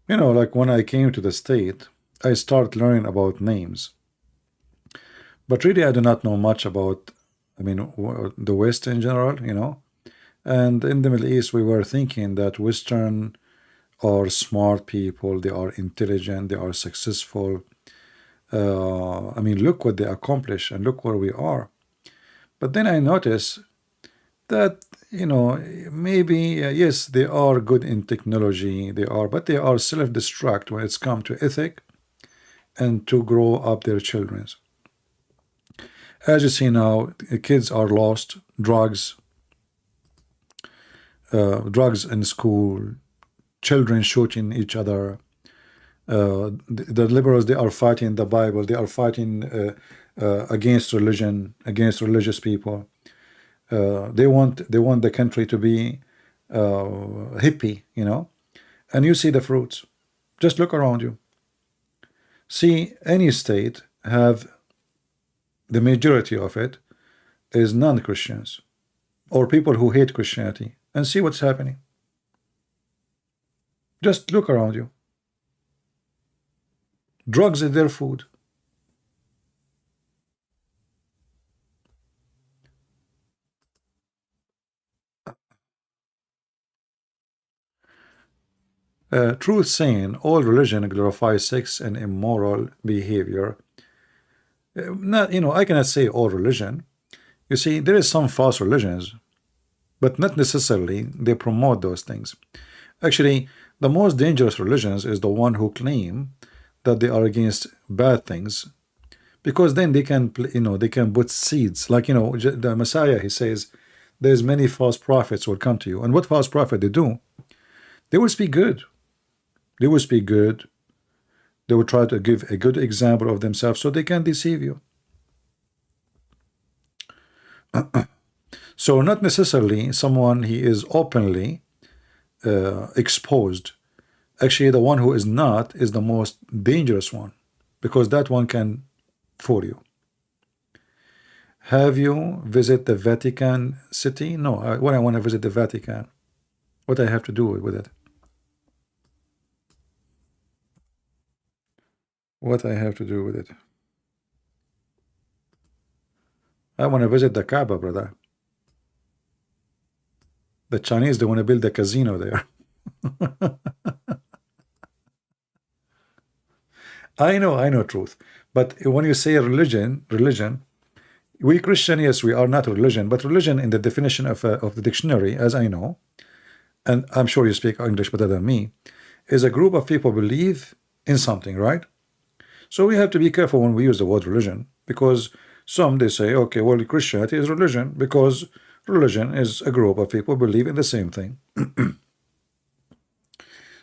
You know, like when I came to the state, I started learning about names. But really, I do not know much about, I mean, the West in general, you know. And in the Middle East, we were thinking that Western are smart people, they are intelligent, they are successful. I mean, look what they accomplish and look where we are. But then I notice that, you know, maybe, yes, they are good in technology, but they are self-destruct when it's come to ethic and to grow up their children. As you see now, kids are lost, drugs in school, children shooting each other. The liberals, they are fighting the Bible, they are fighting against religion, against religious people. They want the country to be hippie, you know. And you see the fruits. Just look around you. See, any state have the majority of it is non-Christians or people who hate Christianity, and see what's happening. Just look around you. Drugs is their food. Truth saying, all religion glorifies sex and immoral behavior. Not, you know, I cannot say all religion. You see, there is some false religions, but not necessarily they promote those things. Actually, the most dangerous religions is the one who claim that they are against bad things, because then they can, you know, they can put seeds. Like, you know, the Messiah, he says, there's many false prophets will come to you. And what false prophet they do? They will speak good. They will speak good. They will try to give a good example of themselves so they can deceive you. So not necessarily someone he is openly exposed. Actually, the one who is not is the most dangerous one, because that one can fool you. Have you visited the Vatican City? No. When I want to visit the Vatican, what I have to do with it? What I have to do with it? I want to visit the Kaaba, brother. The Chinese, they want to build a casino there. I know truth. But when you say religion, we Christian, yes, we are not religion, but religion in the definition of the dictionary, as I know, and I'm sure you speak English better than me, is a group of people believe in something, right? So we have to be careful when we use the word religion, because some they say, okay, well, Christianity is religion because religion is a group of people believe in the same thing.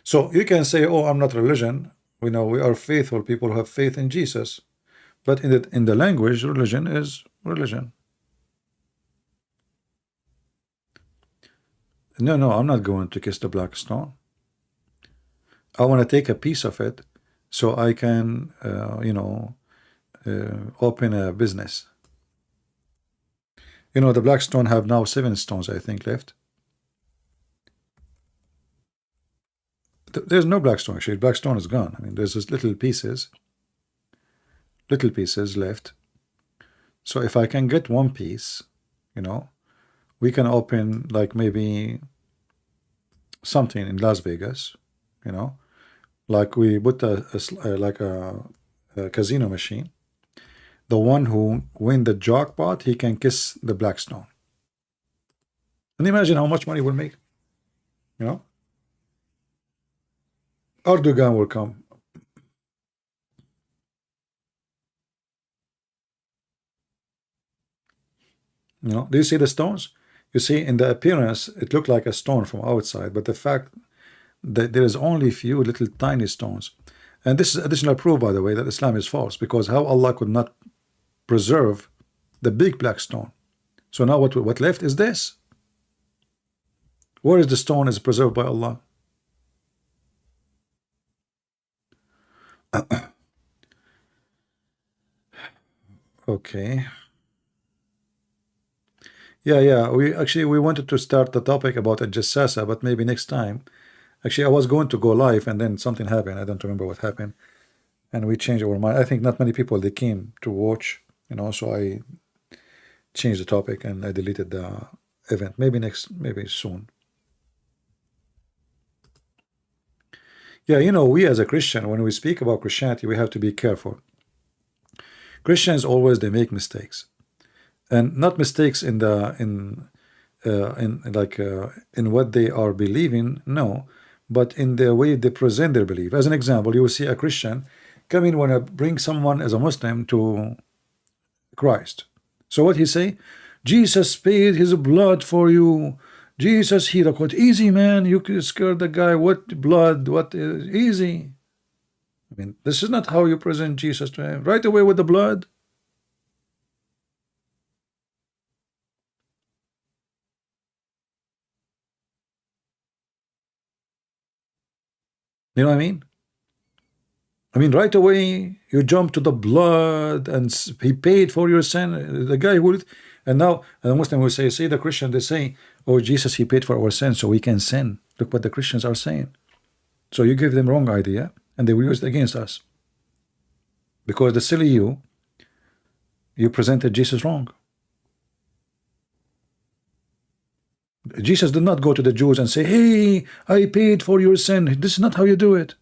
So you can say, oh, I'm not religion. We know we are faithful people who have faith in Jesus. But in the language, religion is religion. No, I'm not going to kiss the black stone. I want to take a piece of it so I can, open a business. You know, the black stone have now 7 stones, I think, left. There's no black stone, actually. Black stone is gone. I mean, there's just little pieces left. So if I can get one piece, we can open like maybe something in Las Vegas, like we put a casino machine. The one who win the jackpot, he can kiss the black stone. And imagine how much money we'll make. Erdoğan will come. Do you see the stones? You see, in the appearance, it looked like a stone from outside, but the fact that there is only few little tiny stones. And this is additional proof, by the way, that Islam is false, because how Allah could not preserve the big black stone. So now what left is this. Where is the stone is preserved by Allah? Okay. Yeah. We wanted to start the topic about Al-Jassasa, but maybe next time. Actually, I was going to go live, and then something happened. I don't remember what happened, and we changed our mind. I think not many people they came to watch, so I changed the topic and I deleted the event. Maybe soon. Yeah, we as a Christian, when we speak about Christianity, we have to be careful. Christians always they make mistakes, and not mistakes in what they are believing, no, but in the way they present their belief. As an example, you will see a Christian come in when I bring someone as a Muslim to Christ. So what he say? Jesus paid his blood for you. Jesus healed. Quote, easy man, you could scare the guy. What blood? What is easy? I mean, this is not how you present Jesus to him. Right away with the blood. You know what I mean? I mean, right away you jump to the blood, and he paid for your sin. The guy who, and now the Muslim will say, see the Christian, they say, oh, Jesus, he paid for our sin, so we can sin. Look what the Christians are saying. So you give them wrong idea, and they will use it against us. Because the silly you presented Jesus wrong. Jesus did not go to the Jews and say, hey, I paid for your sin. This is not how you do it.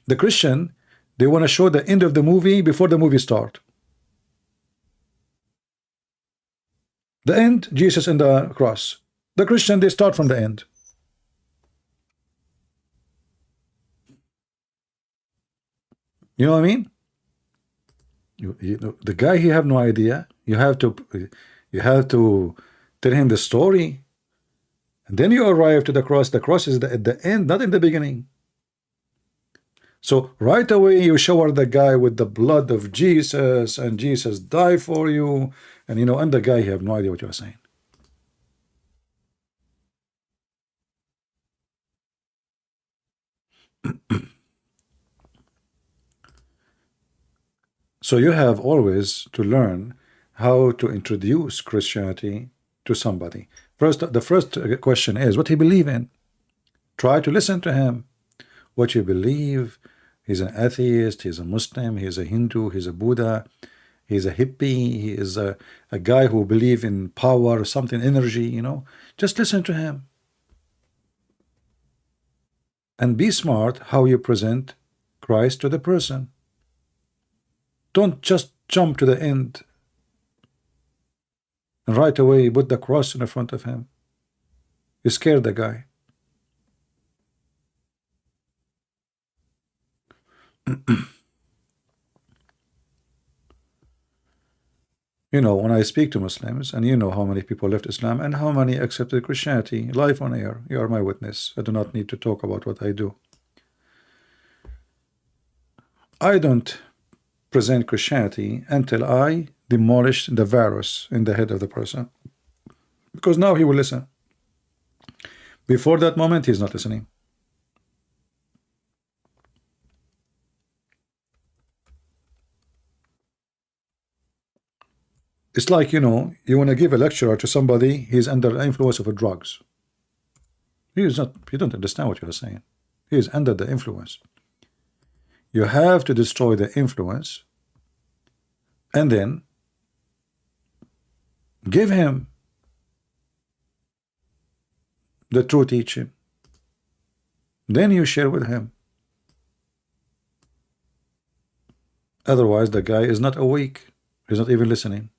The Christian, they want to show the end of the movie before the movie starts. The end, Jesus and the cross. The Christian, they start from the end. You know what I mean? The guy, he have no idea. You have to tell him the story, and then you arrive to the cross. The cross is at the end, not in the beginning. So right away you shower the guy with the blood of Jesus, and Jesus died for you, and and the guy, you have no idea what you're saying. So you have always to learn how to introduce Christianity to somebody. The first question is what he believe in. Try to listen to him. What you believe. He's an atheist, he's a Muslim, he's a Hindu, he's a Buddha, he's a hippie, he is a guy who believe in power or something, energy, Just listen to him. And be smart how you present Christ to the person. Don't just jump to the end and right away put the cross in the front of him. You scare the guy. When I speak to Muslims, and how many people left Islam and how many accepted Christianity, live on air, you are my witness. I do not need to talk about what I do. I don't present Christianity until I demolish the virus in the head of the person, because now he will listen. Before that moment, he's not listening. It's like, you want to give a lecture to somebody, he's under the influence of drugs. You don't understand what you're saying. He is under the influence. You have to destroy the influence and then give him the true teaching. Then you share with him. Otherwise, the guy is not awake. He's not even listening.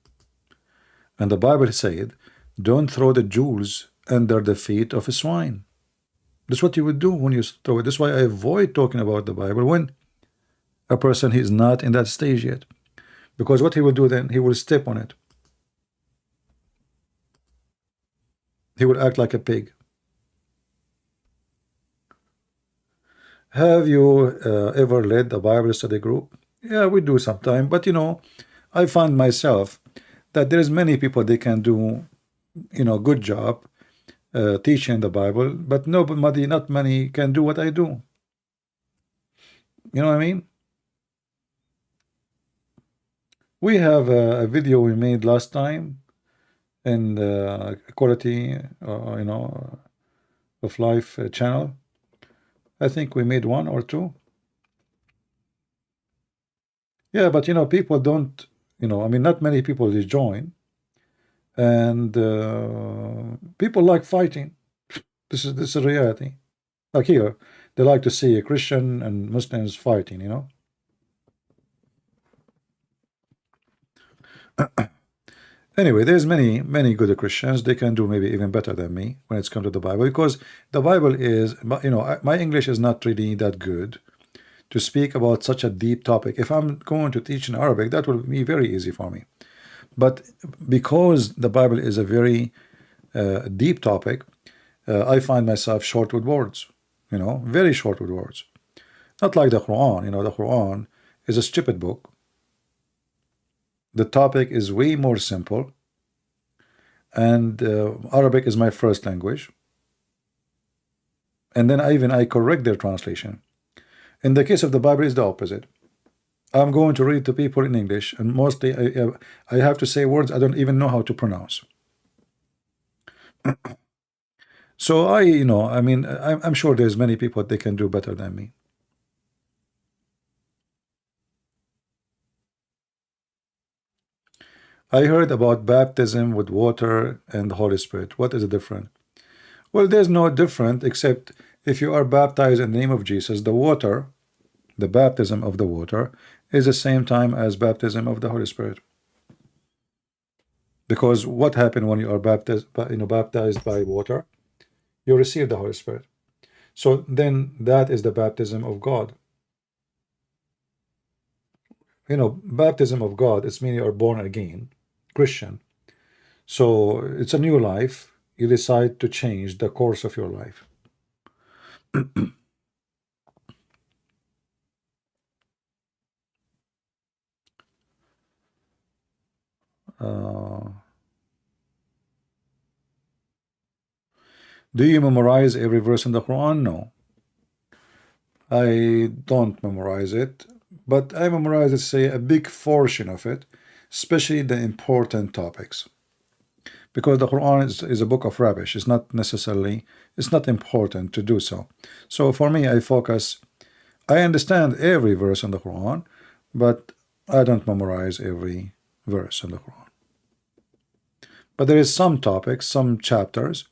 And the Bible said, don't throw the jewels under the feet of a swine. That's what you would do when you throw it. That's why I avoid talking about the Bible when a person is not in that stage yet. Because what he will do then, he will step on it. He will act like a pig. Have you ever led a Bible study group? Yeah, we do sometime. But I find myself that there's many people, they can do good job teaching the Bible, but nobody, not many, can do what I do. You know what I mean? We have a video we made last time in the quality of life channel. I think we made one or two. Yeah, but people don't, not many people they join, and people like fighting. This is a reality. Like here, they like to see a Christian and Muslims fighting. Anyway, there's many good Christians. They can do maybe even better than me when it's come to the Bible, because the Bible is, my English is not really that good to speak about such a deep topic. If I'm going to teach in Arabic, that will be very easy for me. But because the Bible is a very deep topic, I find myself short with words, very short with words. Not like the Quran. The Quran is a stupid book. The topic is way more simple, and Arabic is my first language. And then I correct their translation. In the case of the Bible, it's the opposite. I'm going to read to people in English, and mostly I have to say words I don't even know how to pronounce. So I'm sure there's many people they can do better than me. I heard about baptism with water and the Holy Spirit. What is the difference? Well, there's no difference, except if you are baptized in the name of Jesus, the water, the baptism of the water, is the same time as baptism of the Holy Spirit. Because what happened when you are baptized by water? You receive the Holy Spirit. So then that is the baptism of God. Baptism of God, it's meaning you are born again, Christian. So it's a new life. You decide to change the course of your life. do you memorize every verse in the Quran? No, I don't memorize it, but I memorize, let's say, a big portion of it, especially the important topics, because the Quran is a book of rubbish. It's not necessarily, it's not important to do so. So for me, I understand every verse in the Quran, but I don't memorize every verse in the Quran. But there is some topics, some chapters,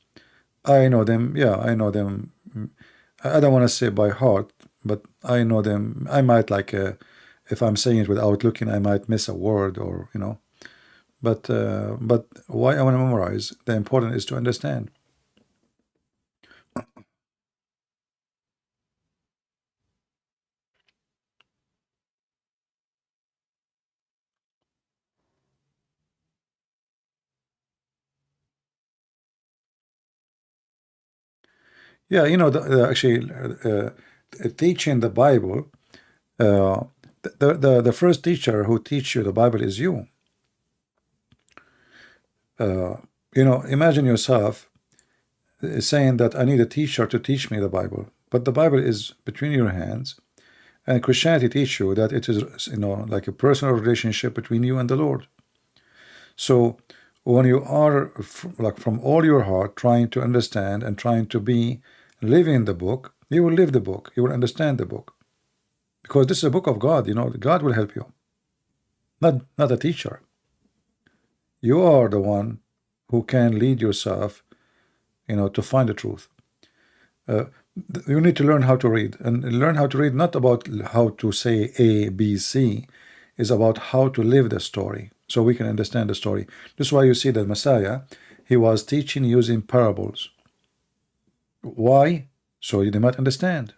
I know them. Yeah, I know them. I don't want to say by heart, but I know them. I might if I'm saying it without looking, I might miss a word, or But why I want to memorize? The important is to understand. Yeah, actually, teaching the Bible. The first teacher who teach you the Bible is you. Imagine yourself saying that I need a teacher to teach me the Bible, but the Bible is between your hands, and Christianity teach you that it is like a personal relationship between you and the Lord. So when you are like from all your heart trying to understand and trying to be living the book, you will live the book, you will understand the book, because this is a book of God. God will help you, not a teacher. You are the one who can lead yourself to find the truth. You need to learn how to read, and learn how to read not about how to say A, B, C, is about how to live the story, so we can understand the story. This is why you see that Messiah, he was teaching using parables. Why? So you might understand.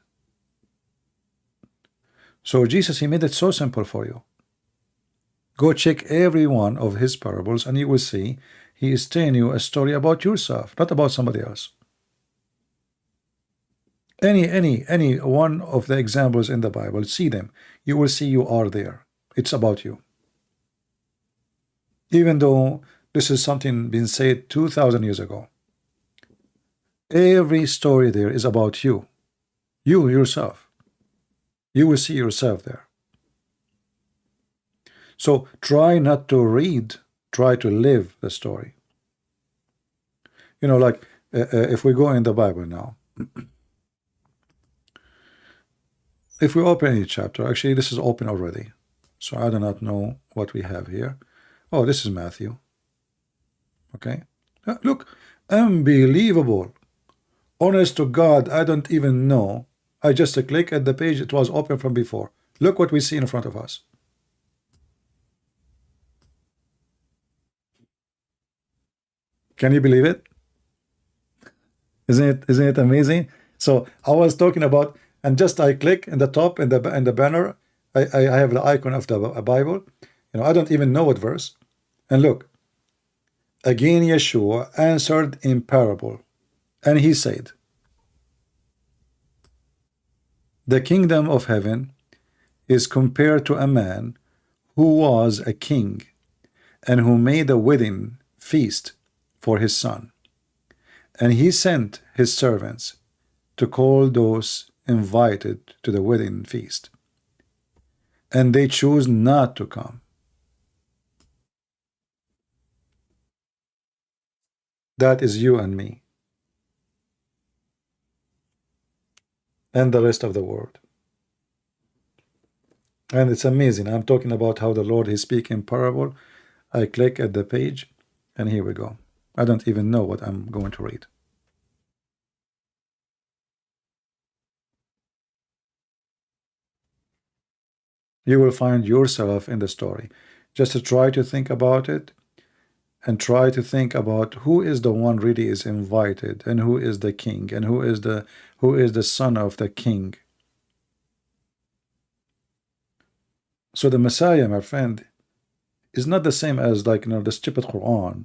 So Jesus, he made it so simple for you. Go check every one of his parables, and you will see he is telling you a story about yourself, not about somebody else. Any one of the examples in the Bible, see them. You will see you are there. It's about you. Even though this is something been said 2,000 years ago, every story there is about you. You yourself. You will see yourself there. So try not to read, try to live the story. Like if we go in the Bible now, if we open any chapter, actually this is open already, so I do not know what we have here. Oh, this is Matthew. Okay, look, unbelievable. Honest to God, I don't even know. I just click at the page, it was open from before. Look what we see in front of us. Can you believe it? Isn't it amazing? So I was talking about, and just I click in the top in the banner, I have the icon of the Bible. I don't even know what verse. And look, again Yeshua answered in parable, and he said, the kingdom of heaven is compared to a man who was a king, and who made a wedding feast for his son. And he sent his servants to call those invited to the wedding feast, and they chose not to come. That is you and me, and the rest of the world. And it's amazing. I'm talking about how the Lord is speaking parable. I click at the page, and here we go. I don't even know what I'm going to read. You will find yourself in the story. Just to try to think about it, and try to think about who is the one really is invited, and who is the king, and who is the son of the king. So the Messiah, my friend, is not the same as the stupid Quran.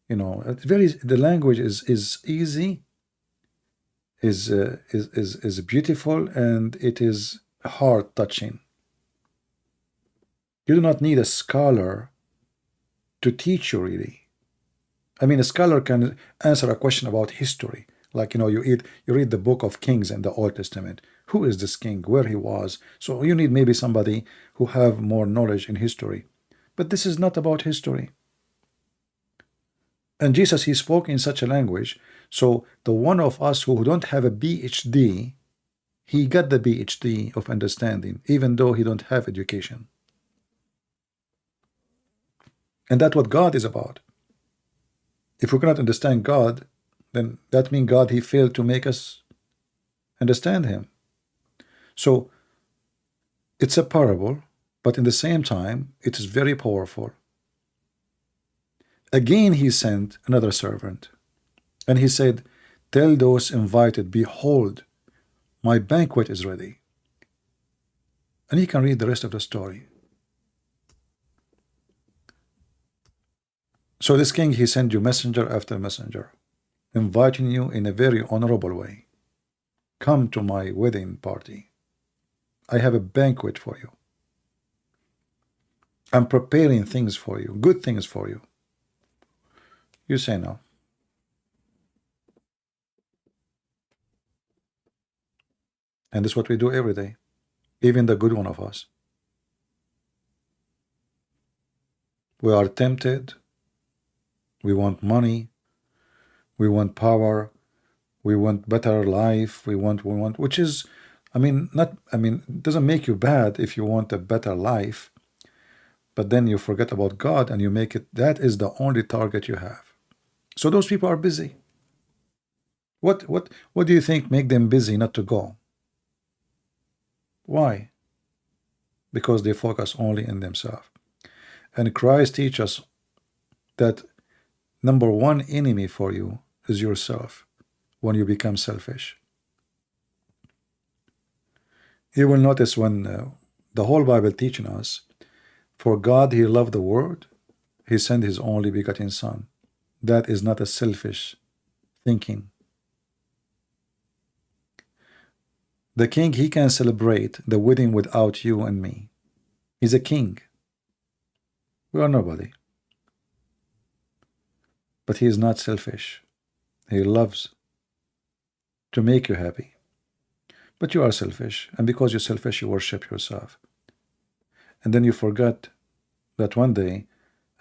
The language is easy, is beautiful, and it is heart touching. You do not need a scholar to teach you really. I mean, a scholar can answer a question about history. Like, you read the book of Kings in the Old Testament. Who is this king? Where he was? So you need maybe somebody who have more knowledge in history. But this is not about history. And Jesus, he spoke in such a language. So the one of us who don't have a PhD, he got the PhD of understanding, even though he don't have education. And that's what God is about. If we cannot understand God, then that means God, he failed to make us understand him. So it's a parable, but in the same time, it is very powerful. Again, he sent another servant, and he said, tell those invited, behold, my banquet is ready. And you can read the rest of the story. So this king, he sent you messenger after messenger, inviting you in a very honorable way. Come to my wedding party. I have a banquet for you. I'm preparing things for you, good things for you. You say no. And this is what we do every day, even the good one of us. We are tempted. We want money. We want power. We want better life. We want, which is, it doesn't make you bad if you want a better life, but then you forget about God and you make it, that is the only target you have. So those people are busy. What do you think make them busy not to go? Why? Because they focus only in themselves. And Christ teaches us that number one enemy for you is yourself when you become selfish. You will notice when the whole Bible teaching us, for God he loved the world, he sent his only begotten son. That is not a selfish thinking. The king, he can celebrate the wedding without you and me. He's a king. We are nobody. But he is not selfish. He loves to make you happy. But you are selfish, and because you're selfish, you worship yourself. And then you forget that one day,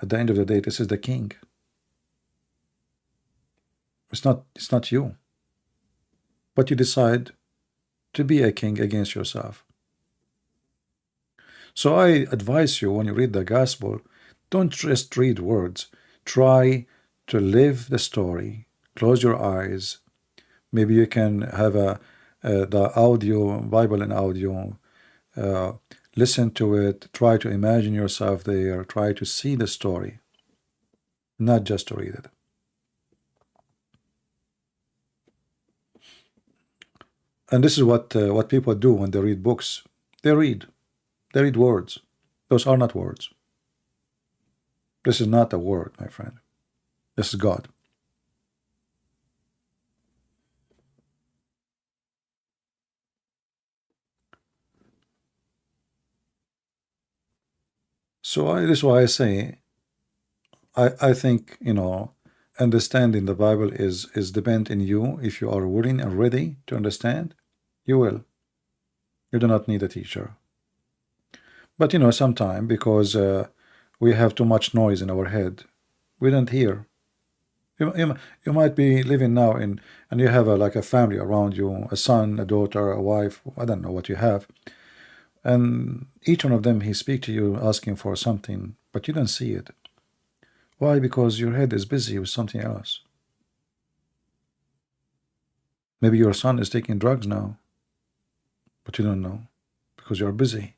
at the end of the day, this is the king. It's not you. But you decide to be a king against yourself. So I advise you, when you read the gospel, don't just read words. Try to live the story. Close your eyes. Maybe you can have the audio, Bible in audio. Listen to it. Try to imagine yourself there. Try to see the story, not just to read it. And this is what people do when they read books. They read words. Those are not words. This is not a word, my friend. This is God. So this is why I say, I think, understanding the Bible is dependent in you. If you are willing and ready to understand, you will. You do not need a teacher. But sometimes, because we have too much noise in our head, we don't hear. You might be living now and you have like a family around you, a son, a daughter, a wife, I don't know what you have. And each one of them, he speak to you asking for something, but you don't see it. Why? Because your head is busy with something else. Maybe your son is taking drugs now, but you don't know because you're busy.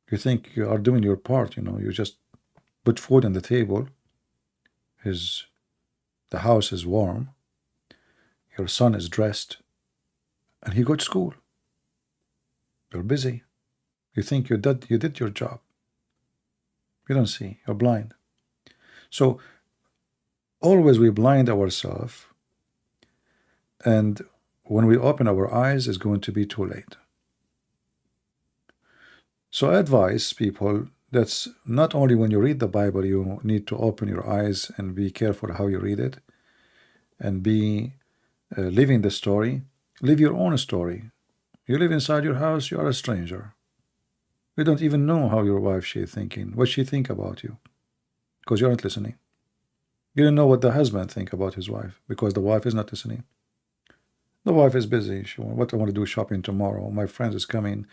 You think you are doing your part, you just put food on the table. The house is warm. Your son is dressed, and he go to school. You're busy. You think you did your job. You don't see. You're blind. So always we blind ourselves, and when we open our eyes, it's going to be too late. So I advise people, That's not only when you read the Bible, you need to open your eyes and be careful how you read it, and be living the story. Live your own story. You live inside your house, you are a stranger. You don't even know how your wife she's thinking, what she think about you, because you aren't listening. You don't know what the husband think about his wife, because the wife is not listening. The wife is busy. She what I want to do shopping tomorrow. My friends is coming.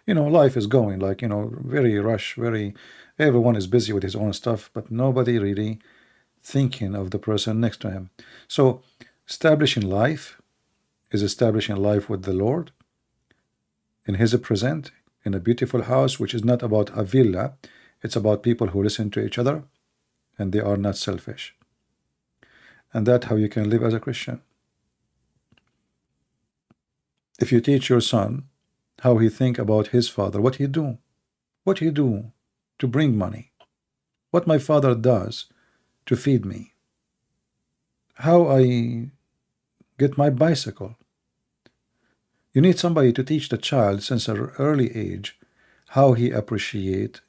Life is going like, very rush, everyone is busy with his own stuff, but nobody really thinking of the person next to him. So establishing life is establishing life with the Lord in his present, in a beautiful house, which is not about a villa. It's about people who listen to each other and they are not selfish. And that's how you can live as a Christian. If you teach your son how he think about his father, what he do to bring money, what my father does to feed me, how I get my bicycle. You need somebody to teach the child since an early age how he appreciate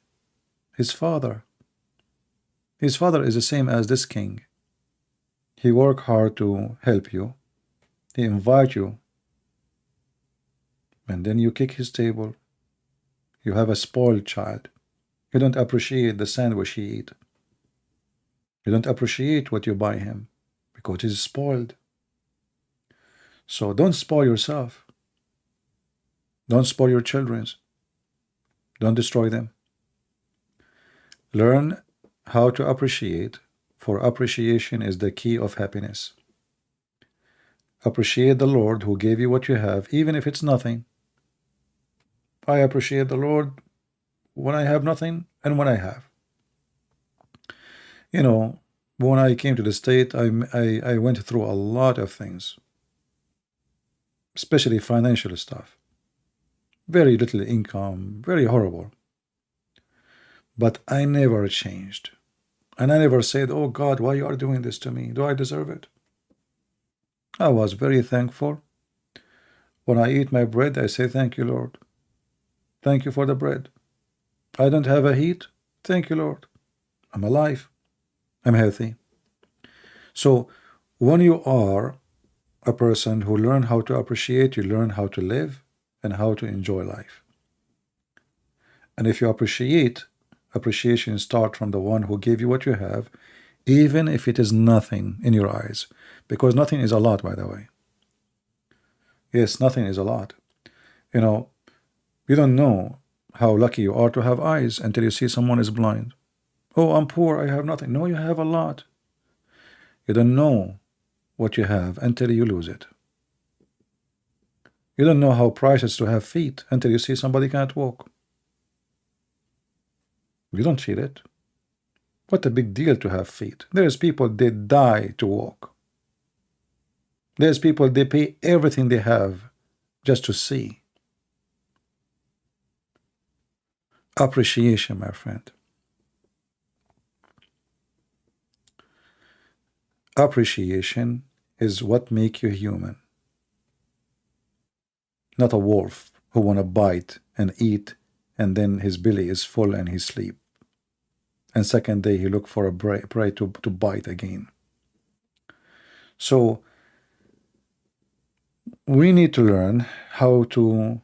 his father. His father is the same as this king. He work hard to help you. He invite you, and then you kick his table. You have a spoiled child. You don't appreciate the sandwich he eat. You don't appreciate what you buy him because he's spoiled. So don't spoil yourself. Don't spoil your children. Don't destroy them. Learn how to appreciate, for appreciation is the key of happiness. Appreciate the Lord who gave you what you have, even if it's nothing. I appreciate the Lord when I have nothing and when I have. When I came to the state, I went through a lot of things, especially financial stuff. Very little income, very horrible. But I never changed. And I never said, oh God, why you are doing this to me? Do I deserve it? I was very thankful. When I eat my bread, I say, thank you, Lord. Thank you for the bread. I don't have a heat. Thank you, Lord. I'm alive. I'm healthy. So when you are a person who learn how to appreciate, you learn how to live and how to enjoy life. And if you appreciate, appreciation starts from the one who gave you what you have, even if it is nothing in your eyes, because nothing is a lot, by the way. Yes, nothing is a lot. You don't know how lucky you are to have eyes until you see someone is blind. Oh, I'm poor, I have nothing. No, you have a lot. You don't know what you have until you lose it. You don't know how precious to have feet until you see somebody can't walk. You don't feel it. What a big deal to have feet. There's people, they die to walk. There's people, they pay everything they have just to see. Appreciation, my friend. Appreciation is what makes you human. Not a wolf who want to bite and eat, and then his belly is full and he sleep. And second day he look for a prey to bite again. So we need to learn how to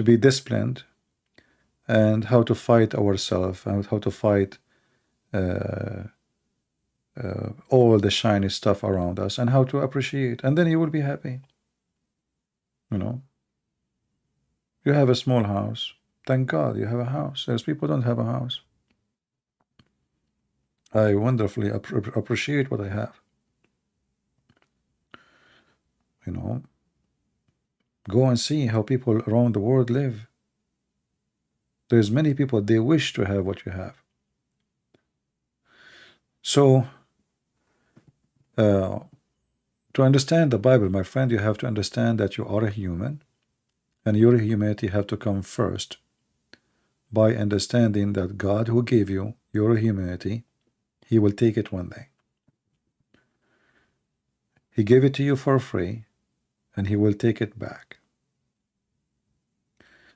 be disciplined, and how to fight ourselves, and how to fight all the shiny stuff around us, and how to appreciate, and then you will be happy. You have a small house. Thank God you have a house. There's people don't have a house. I wonderfully appreciate what I have. Go and see how people around the world live. There's many people, they wish to have what you have. So to understand the Bible, my friend, you have to understand that you are a human, and your humanity have to come first by understanding that God who gave you your humanity, he will take it one day. He gave it to you for free, and he will take it back.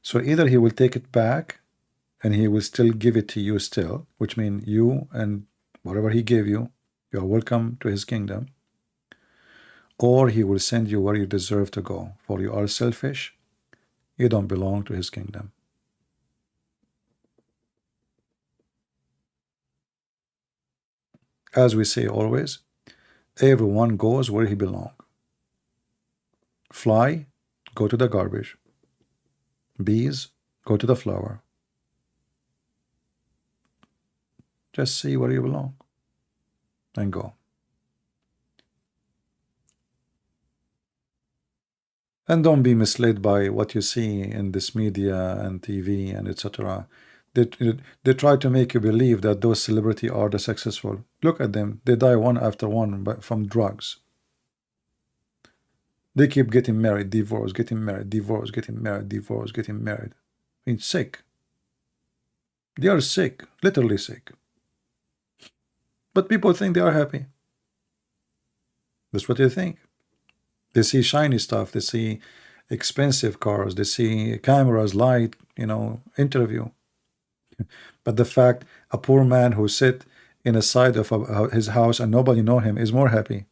So either he will take it back and he will still give it to you still, which means you and whatever he gave you, you are welcome to his kingdom, or he will send you where you deserve to go, for you are selfish, you don't belong to his kingdom. As we say always, everyone goes where he belongs. Fly, go to the garbage. Bees, go to the flower. Just see where you belong and go. And don't be misled by what you see in this media and TV and etc. They try to make you believe that those celebrities are the successful. Look at them. They die one after one from drugs. They keep getting married, divorce, getting married, divorce, getting married, divorce, getting married. I mean, sick. They are sick, literally sick. But people think they are happy. That's what they think. They see shiny stuff, they see expensive cars, they see cameras, light, interview. But the fact a poor man who sit in a side of his house and nobody know him is more happy.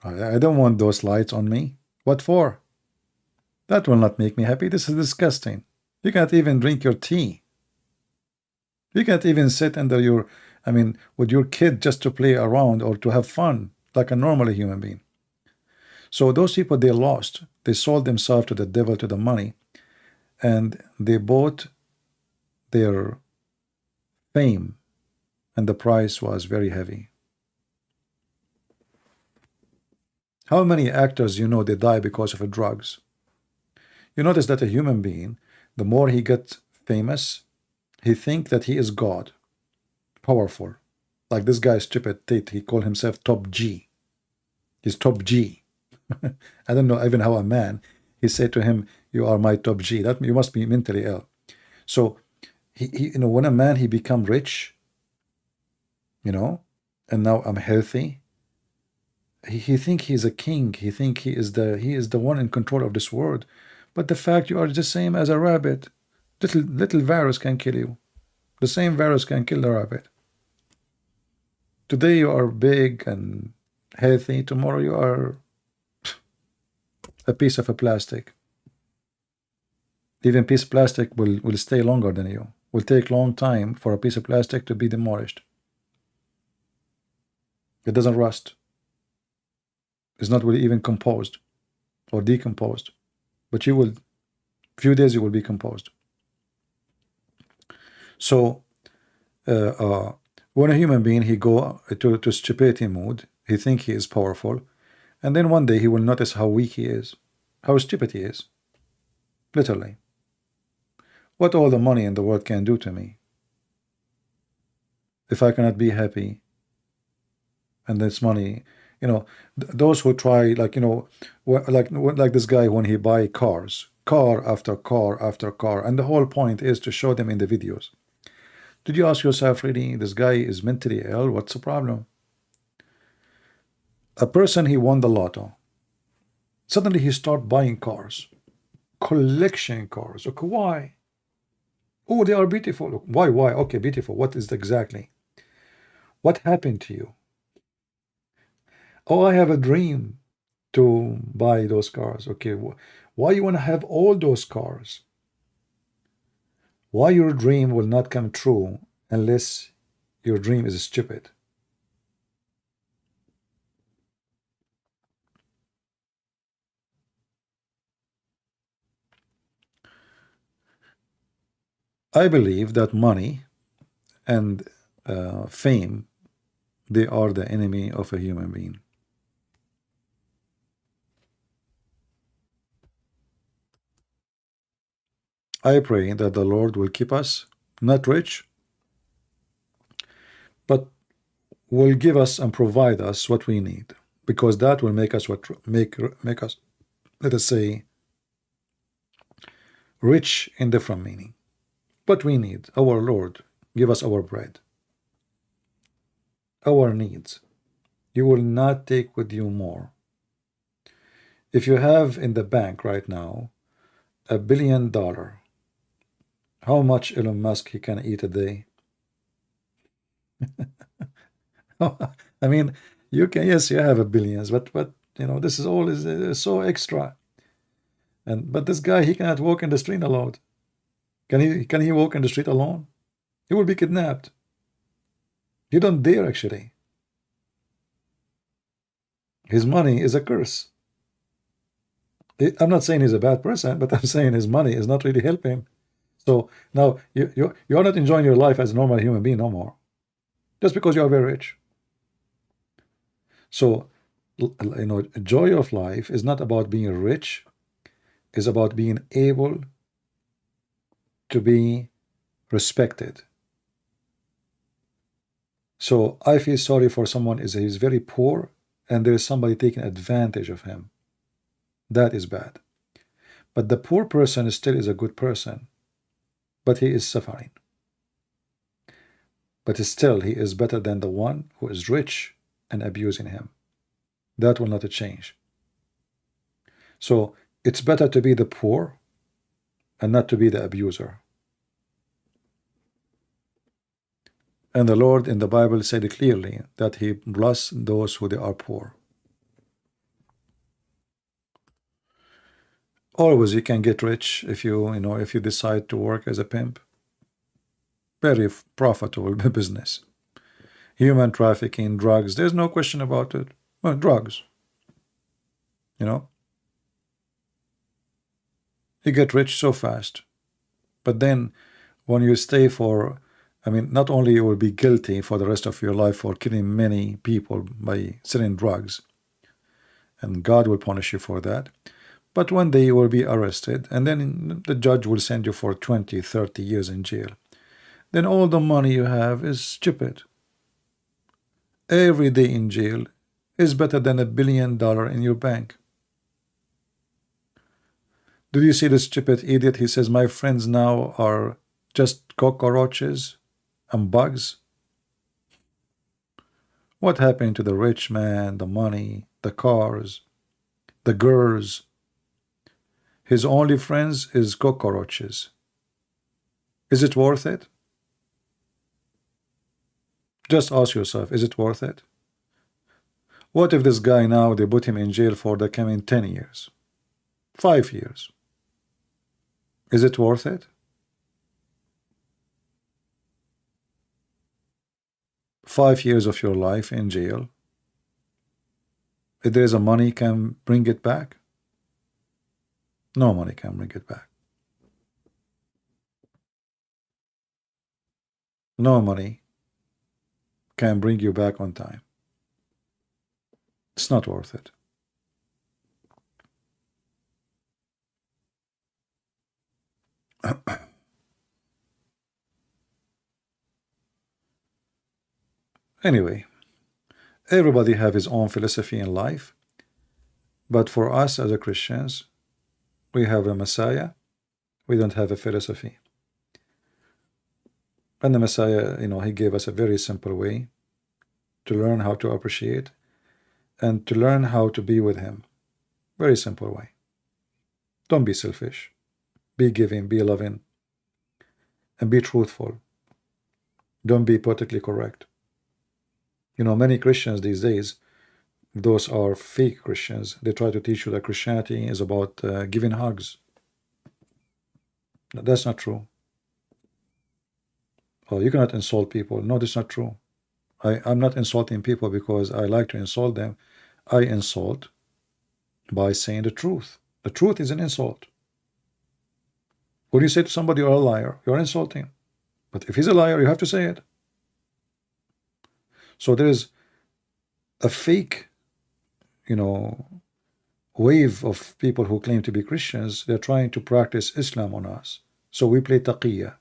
I don't want those lights on me. What for? That will not make me happy. This is disgusting. You can't even drink your tea. You can't even sit under with your kid just to play around or to have fun like a normal human being. So those people, they lost. They sold themselves to the devil, to the money, and they bought their fame, and the price was very heavy. How many actors they die because of drugs? You notice that a human being, the more he gets famous, he thinks that he is God, powerful. Like this guy, stupid Tate, he called himself Top G. He's Top G. I don't know even how a man, he said to him, you are my Top G. That you must be mentally ill. So he when a man he become rich, and now I'm healthy, he think he's a king. He think he is the one in control of this world. But the fact you are the same as a rabbit. Little virus can kill you. The same virus can kill the rabbit. Today you are big and healthy. Tomorrow you are a piece of a plastic. Even piece of plastic will stay longer than you. Will take long time for a piece of plastic to be demolished. It doesn't rust. It's not really even composed or decomposed. But you will, few days you will be composed. So when a human being he go to stupidity mood, he think he is powerful, and then one day he will notice how weak he is, how stupid he is. Literally. What all the money in the world can do to me if I cannot be happy, and this money, those who try, like this guy when he buy cars, car after car after car, and the whole point is to show them in the videos. Did you ask yourself, really, this guy is mentally ill? What's the problem? A person, he won the lotto. Suddenly he start buying cars, collection cars. Okay, why? Oh, they are beautiful. Why? Okay, beautiful. What is exactly? What happened to you? Oh, I have a dream to buy those cars. Okay, why you want to have all those cars? Why your dream will not come true unless your dream is stupid? I believe that money and fame, they are the enemy of a human being. I pray that the Lord will keep us not rich, but will give us and provide us what we need, because that will make us make us, let us say, rich in different meaning. But we need our Lord give us our bread, our needs. You will not take with you more. If you have in the bank right now $1 billion. How much Elon Musk he can eat a day? I mean, you can, yes, you have a billions, but you know, this is all is so extra. But this guy, he cannot walk in the street alone. Can he walk in the street alone? He will be kidnapped. He don't dare actually. His money is a curse. I'm not saying he's a bad person, but I'm saying his money is not really helping. So now you're not enjoying your life as a normal human being no more, just because you are very rich. So you know, joy of life is not about being rich. It's about being able to be respected. So I feel sorry for someone he's very poor and there is somebody taking advantage of him. That is bad. But the poor person still is a good person, but he is suffering. But still he is better than the one who is rich and abusing him. That will not change. So it's better to be the poor and not to be the abuser. And the Lord in the Bible said clearly that he bless those who they are poor. Always you can get rich if you decide to work as a pimp. Very profitable business. Human trafficking, drugs, there's no question about it. Well, drugs. You know, you get rich so fast. But then when you stay for, I mean, not only you will be guilty for the rest of your life for killing many people by selling drugs, and God will punish you for that, but one day you will be arrested, and then the judge will send you for 20, 30 years in jail. Then all the money you have is stupid. Every day in jail is better than $1 billion in your bank. Did you see the stupid idiot? He says, my friends now are just cockroaches and bugs. What happened to the rich man, the money, the cars, the girls? His only friends is cockroaches. Is it worth it? Just ask yourself, is it worth it? What if this guy now, they put him in jail for the coming 10 years, 5 years? Is it worth it? 5 years of your life in jail, if there is a money can bring it back? No money can bring it back. No money can bring you back on time. It's not worth it. Anyway, everybody have his own philosophy in life, but for us as a Christians, we have a Messiah. We don't have a philosophy. And the Messiah, he gave us a very simple way to learn how to appreciate and to learn how to be with him. Very simple way. Don't be selfish. Be giving, be loving, and be truthful. Don't be politically correct. Many Christians these days, those are fake Christians. They try to teach you that Christianity is about giving hugs. That's not true. Oh, you cannot insult people. No, that's not true. I'm not insulting people because I like to insult them. I insult by saying the truth. The truth is an insult. When you say to somebody you're a liar, you're insulting. But if he's a liar, you have to say it. So there is a fake, wave of people who claim to be Christians. They're trying to practice Islam on us. So we play taqiyya,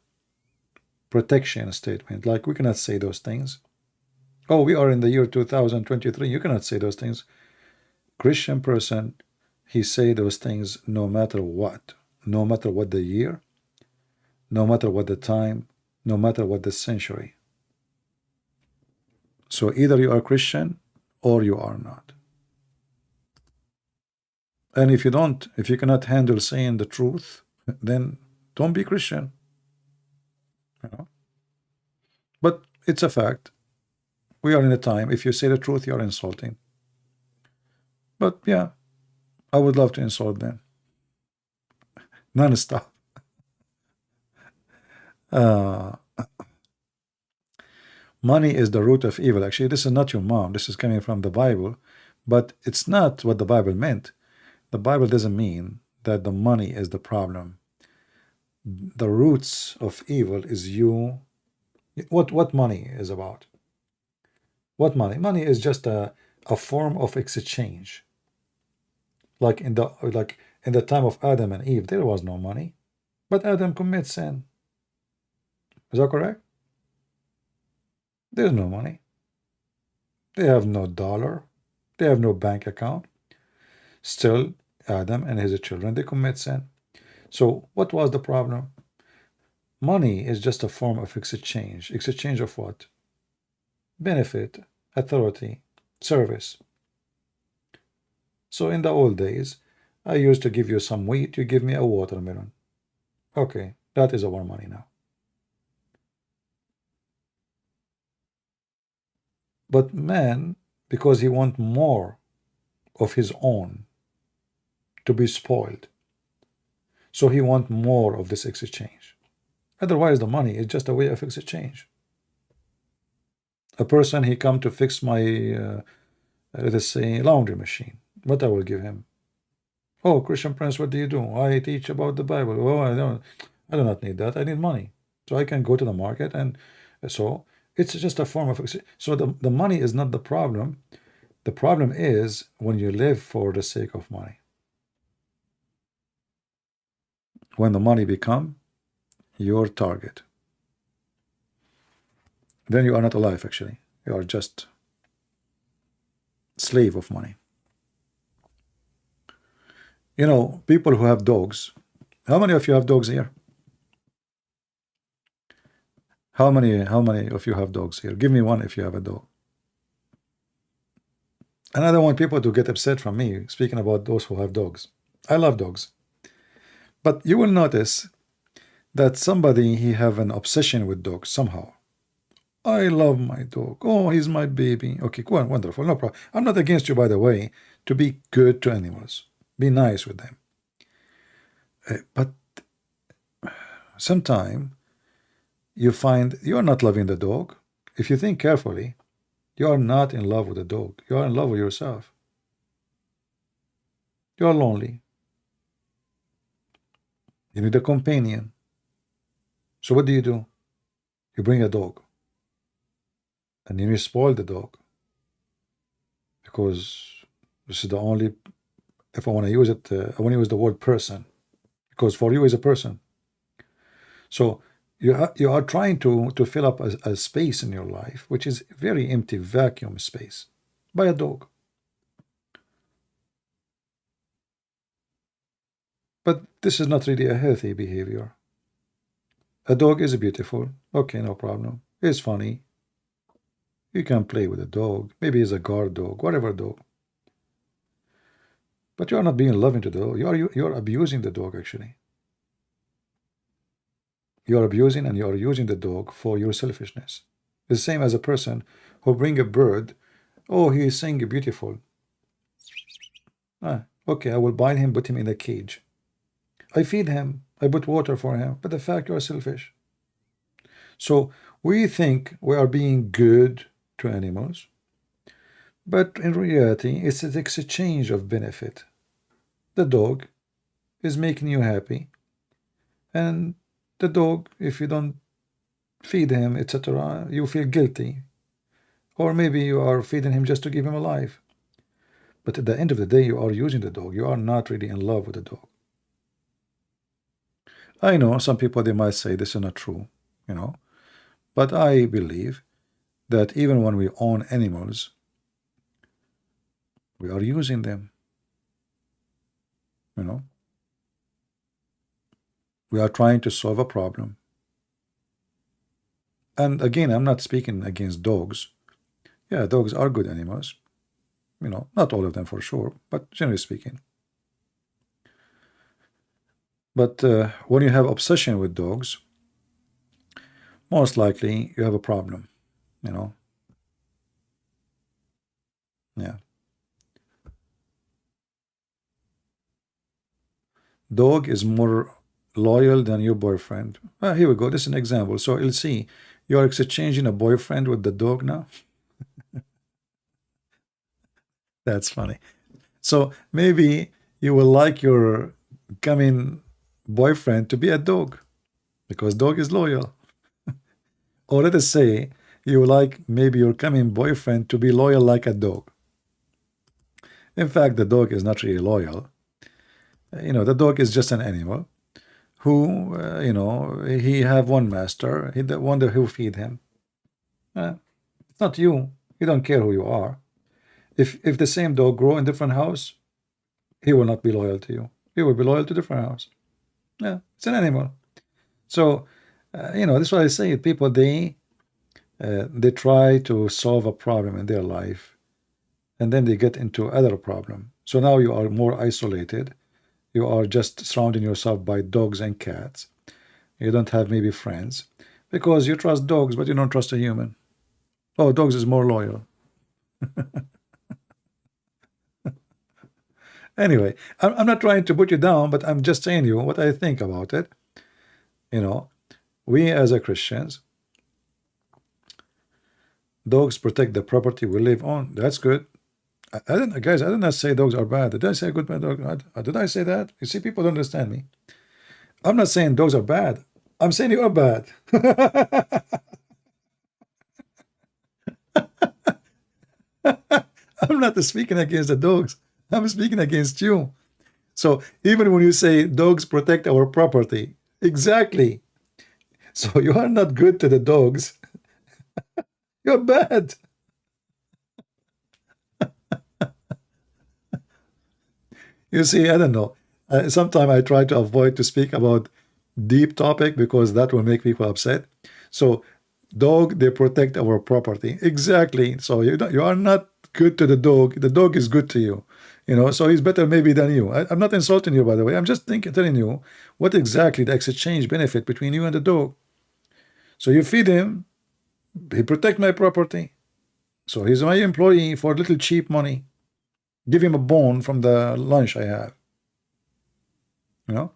protection statement. Like, we cannot say those things. Oh, we are in the year 2023. You cannot say those things. Christian person, he say those things no matter what. No matter what the year, no matter what the time, no matter what the century. So either you are Christian or you are not. And if you cannot handle saying the truth then don't be Christian. You know? But it's a fact. We are in a time, if you say the truth, you are insulting. But yeah, I would love to insult them. Non-stop. Money is the root of evil. Actually, this is not your mom. This is coming from the Bible. But it's not what the Bible meant. The Bible doesn't mean that the money is the problem. The roots of evil is you. What money is about? What money? Money is just a form of exchange. Like in the time of Adam and Eve, there was no money, but Adam commits sin. Is that correct? There's no money. They have no dollar. They have no bank account. Still, Adam and his children, they commit sin. So what was the problem? Money is just a form of exchange. Exchange of what? Benefit, authority, service. So in the old days, I used to give you some wheat, you give me a watermelon. Okay, that is our money now. But man, because he wants more of his own to be spoiled, so he wants more of this exchange. Otherwise, the money is just a way of exchange. A person, he come to fix my, let us say, laundry machine. What I will give him? Oh, Christian Prince, what do you do? I teach about the Bible. Oh, I do not need that. I need money. So I can go to the market, and so it's just a form of, so the money is not the problem. The problem is when you live for the sake of money. When the money become your target, then you are not alive actually. You are just slave of money. You know, people who have dogs, how many of you have dogs here? How many of you have dogs here? Give me one if you have a dog. And I don't want people to get upset from me speaking about those who have dogs. I love dogs. But you will notice that somebody, he have an obsession with dogs somehow. I love my dog. Oh, he's my baby. Okay, cool, wonderful, no problem. I'm not against you, by the way, to be good to animals. Be nice with them. But sometime you find you are not loving the dog. If you think carefully, you are not in love with the dog. You are in love with yourself. You are lonely. You need a companion. So what do? You bring a dog. And you spoil the dog. Because this is the only, if I want to use it, I want to use the word person. Because for you is a person. So you are trying to fill up a space in your life, which is very empty, vacuum space, by a dog. But this is not really a healthy behavior. A dog is beautiful. Okay, no problem. It's funny. You can play with a dog. Maybe it's a guard dog, whatever dog. But you are not being loving to the dog. You are abusing the dog actually. You are abusing and you are using the dog for your selfishness. The same as a person who bring a bird. Oh, he is singing beautiful. Okay, I will buy him, put him in a cage. I feed him, I put water for him, but the fact you are selfish. So we think we are being good to animals, but in reality, it's an exchange of benefit. The dog is making you happy, and the dog, if you don't feed him, etc., you feel guilty. Or maybe you are feeding him just to keep him alive. But at the end of the day, you are using the dog. You are not really in love with the dog. I know some people, they might say this is not true, you know, but I believe that even when we own animals, we are using them, you know. We are trying to solve a problem. And again, I'm not speaking against dogs. Yeah, dogs are good animals, you know, not all of them for sure, but generally speaking. But when you have obsession with dogs, most likely you have a problem, you know. Yeah. Dog is more loyal than your boyfriend. Well, here we go. This is an example. So you'll see, you are exchanging a boyfriend with the dog now. That's funny. So maybe you will like your coming boyfriend to be a dog because dog is loyal. Or let us say you like maybe your coming boyfriend to be loyal like a dog. In fact, the dog is not really loyal. You know, the dog is just an animal who, you know, he have one master. He the one who feed him. It's not you. You don't care who you are. If the same dog grow in different house, he will not be loyal to you. He will be loyal to different house. Yeah, it's an animal. So, you know, that's why I say people they try to solve a problem in their life, and then they get into other problem. So now you are more isolated. You are just surrounding yourself by dogs and cats. You don't have maybe friends because you trust dogs, but you don't trust a human. Oh, dogs is more loyal. Anyway, I'm not trying to put you down, but I'm just saying you what I think about it. You know, we as a Christians, dogs protect the property we live on. That's good. I didn't, guys, I did not say dogs are bad. Did I say good bad dog? Did I say that? You see, people don't understand me. I'm not saying dogs are bad. I'm saying you are bad. I'm not speaking against the dogs. I'm speaking against you. So even when you say dogs protect our property, exactly. So you are not good to the dogs. You're bad. You see, I don't know. Sometimes I try to avoid to speak about deep topic because that will make people upset. So dog, they protect our property. Exactly. So you are not good to the dog. The dog is good to you. You know, so he's better maybe than you. I'm not insulting you, by the way. I'm just telling you what exactly the exchange benefit between you and the dog. So you feed him, he protect my property. So he's my employee for little cheap money. Give him a bone from the lunch I have. You know?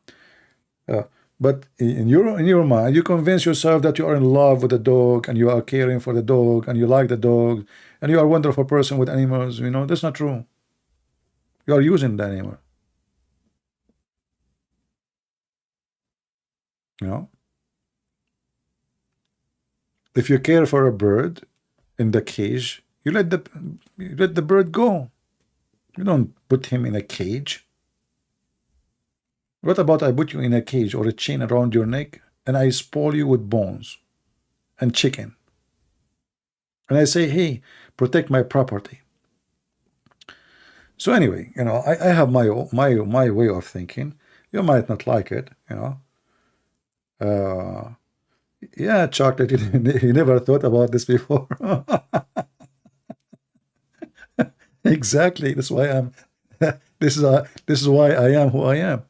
But in your mind, you convince yourself that you are in love with the dog and you are caring for the dog and you like the dog and you are a wonderful person with animals. You know, that's not true. You are using the animal. You know, if you care for a bird in the cage, you let the bird go. You don't put him in a cage. What about I put you in a cage or a chain around your neck and I spoil you with bones and chicken? And I say, hey, protect my property. So anyway, you know, I have my way of thinking. You might not like it, you know. Yeah, chocolate. You never thought about this before. Exactly. That's why I'm. This is why I am who I am.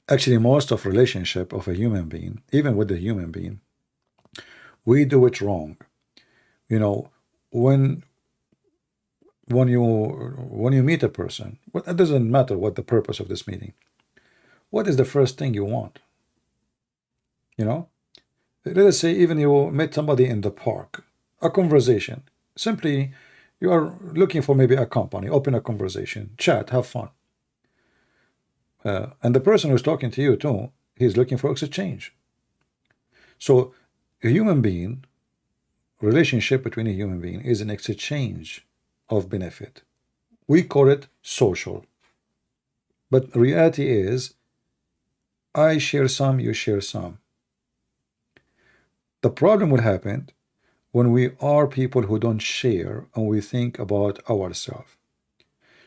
Actually, most of relationship of a human being, even with a human being, we do it wrong. You know, when you meet a person, it doesn't matter what the purpose of this meeting. What is the first thing you want? You know, let us say even you met somebody in the park, a conversation. Simply, you are looking for maybe a company, open a conversation, chat, have fun. And the person who's talking to you too, he's looking for exchange. So a human being, relationship between a human being is an exchange of benefit. We call it social. But reality is, I share some, you share some. The problem will happen when we are people who don't share and we think about ourselves.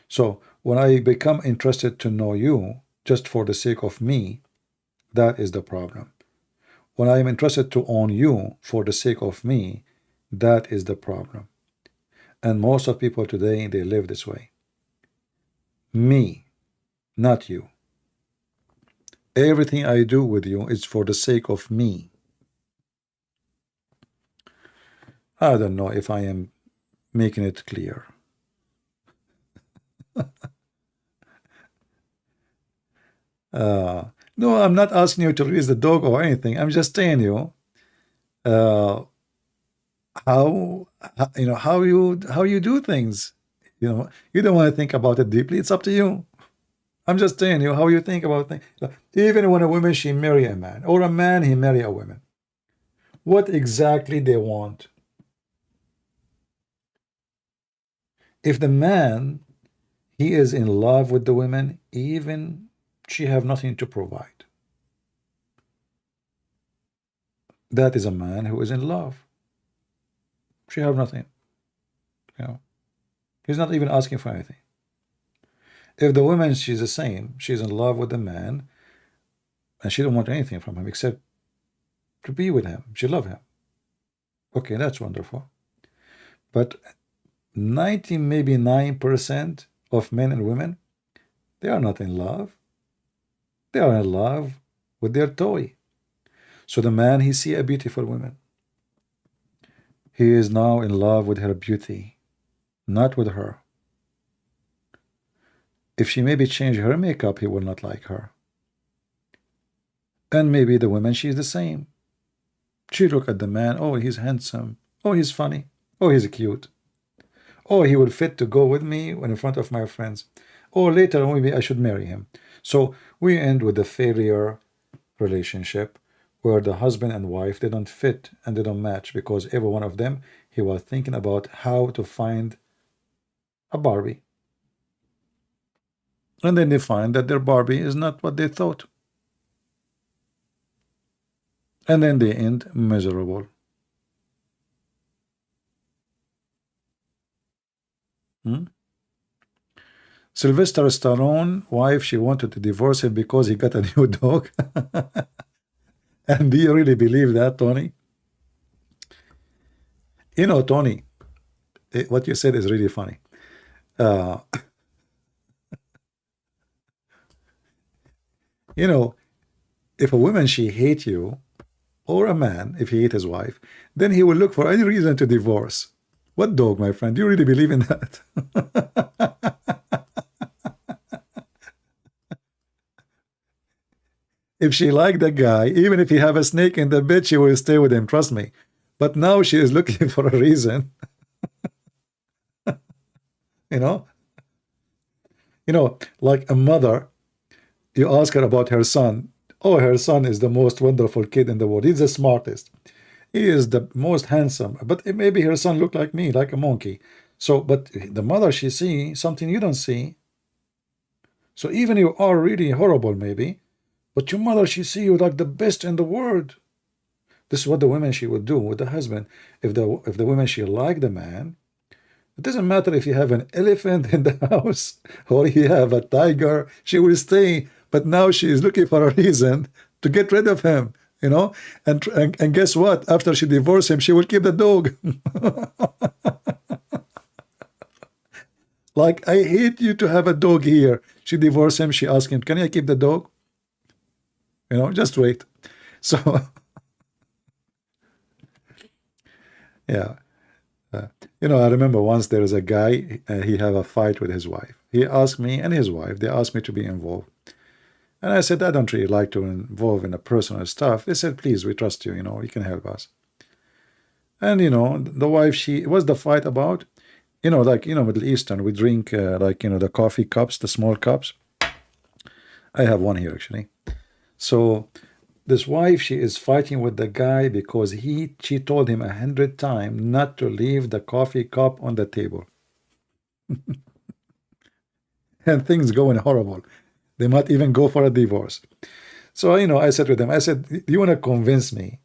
So when I become interested to know you just for the sake of me, that is the problem. When I am interested to own you for the sake of me, that is the problem. And most of people today, they live this way. Me, not you. Everything I do with you is for the sake of me. I don't know if I am making it clear. No, I'm not asking you to release the dog or anything. I'm just telling you how how you do things. You don't want to think about it deeply. It's up to you. I'm just telling you how you think about things. Even when a woman she marry a man, or a man he marry a woman, what exactly they want? If the man he is in love with the woman, even she have nothing to provide, that is a man who is in love. She have nothing. He's not even asking for anything. If the woman she's the same, she's in love with the man, and she don't want anything from him except to be with him. She love him. Okay, that's wonderful. But 90, maybe 9% of men and women, they are not in love. They are in love with their toy. So the man, he see a beautiful woman. He is now in love with her beauty, not with her. If she maybe change her makeup, he will not like her. And maybe the woman, she's the same. She look at the man, oh, he's handsome. Oh, he's funny. Oh, he's cute. Oh, he would fit to go with me when in front of my friends. Or later, maybe I should marry him. So we end with a failure relationship where the husband and wife, they don't fit and they don't match because every one of them, he was thinking about how to find a Barbie. And then they find that their Barbie is not what they thought. And then they end miserable. Sylvester Stallone wife, she wanted to divorce him because he got a new dog. And do you really believe that, Tony? Tony, what you said is really funny. If a woman, she hate you, or a man, if he hate his wife, then he will look for any reason to divorce. What dog, my friend? Do you really believe in that? If she liked the guy, even if he have a snake in the bed, she will stay with him, trust me. But now she is looking for a reason. Like a mother, you ask her about her son. Oh, her son is the most wonderful kid in the world. He's the smartest. He is the most handsome. But maybe her son look like me, like a monkey. So, but the mother, she see something you don't see. So even you are really horrible, maybe, but your mother, she see you like the best in the world. This is what the women, she would do with the husband. If the women, she like the man, it doesn't matter if you have an elephant in the house or you have a tiger, she will stay. But now she is looking for a reason to get rid of him, and guess what? After she divorced him, she will keep the dog. Like, I hate you to have a dog here. She divorced him. She asked him, can I keep the dog? Just wait. So, yeah. I remember once there was a guy, he had a fight with his wife. He asked me and his wife, they asked me to be involved. And I said, I don't really like to involve in the personal stuff. They said, please, we trust you, you can help us. And, the wife, what's the fight about? Middle Eastern, we drink, the coffee cups, the small cups. I have one here, actually. So this wife, she is fighting with the guy because she told him 100 times not to leave the coffee cup on the table. And things going horrible. They might even go for a divorce. So, I said to them, I said, do you want to convince me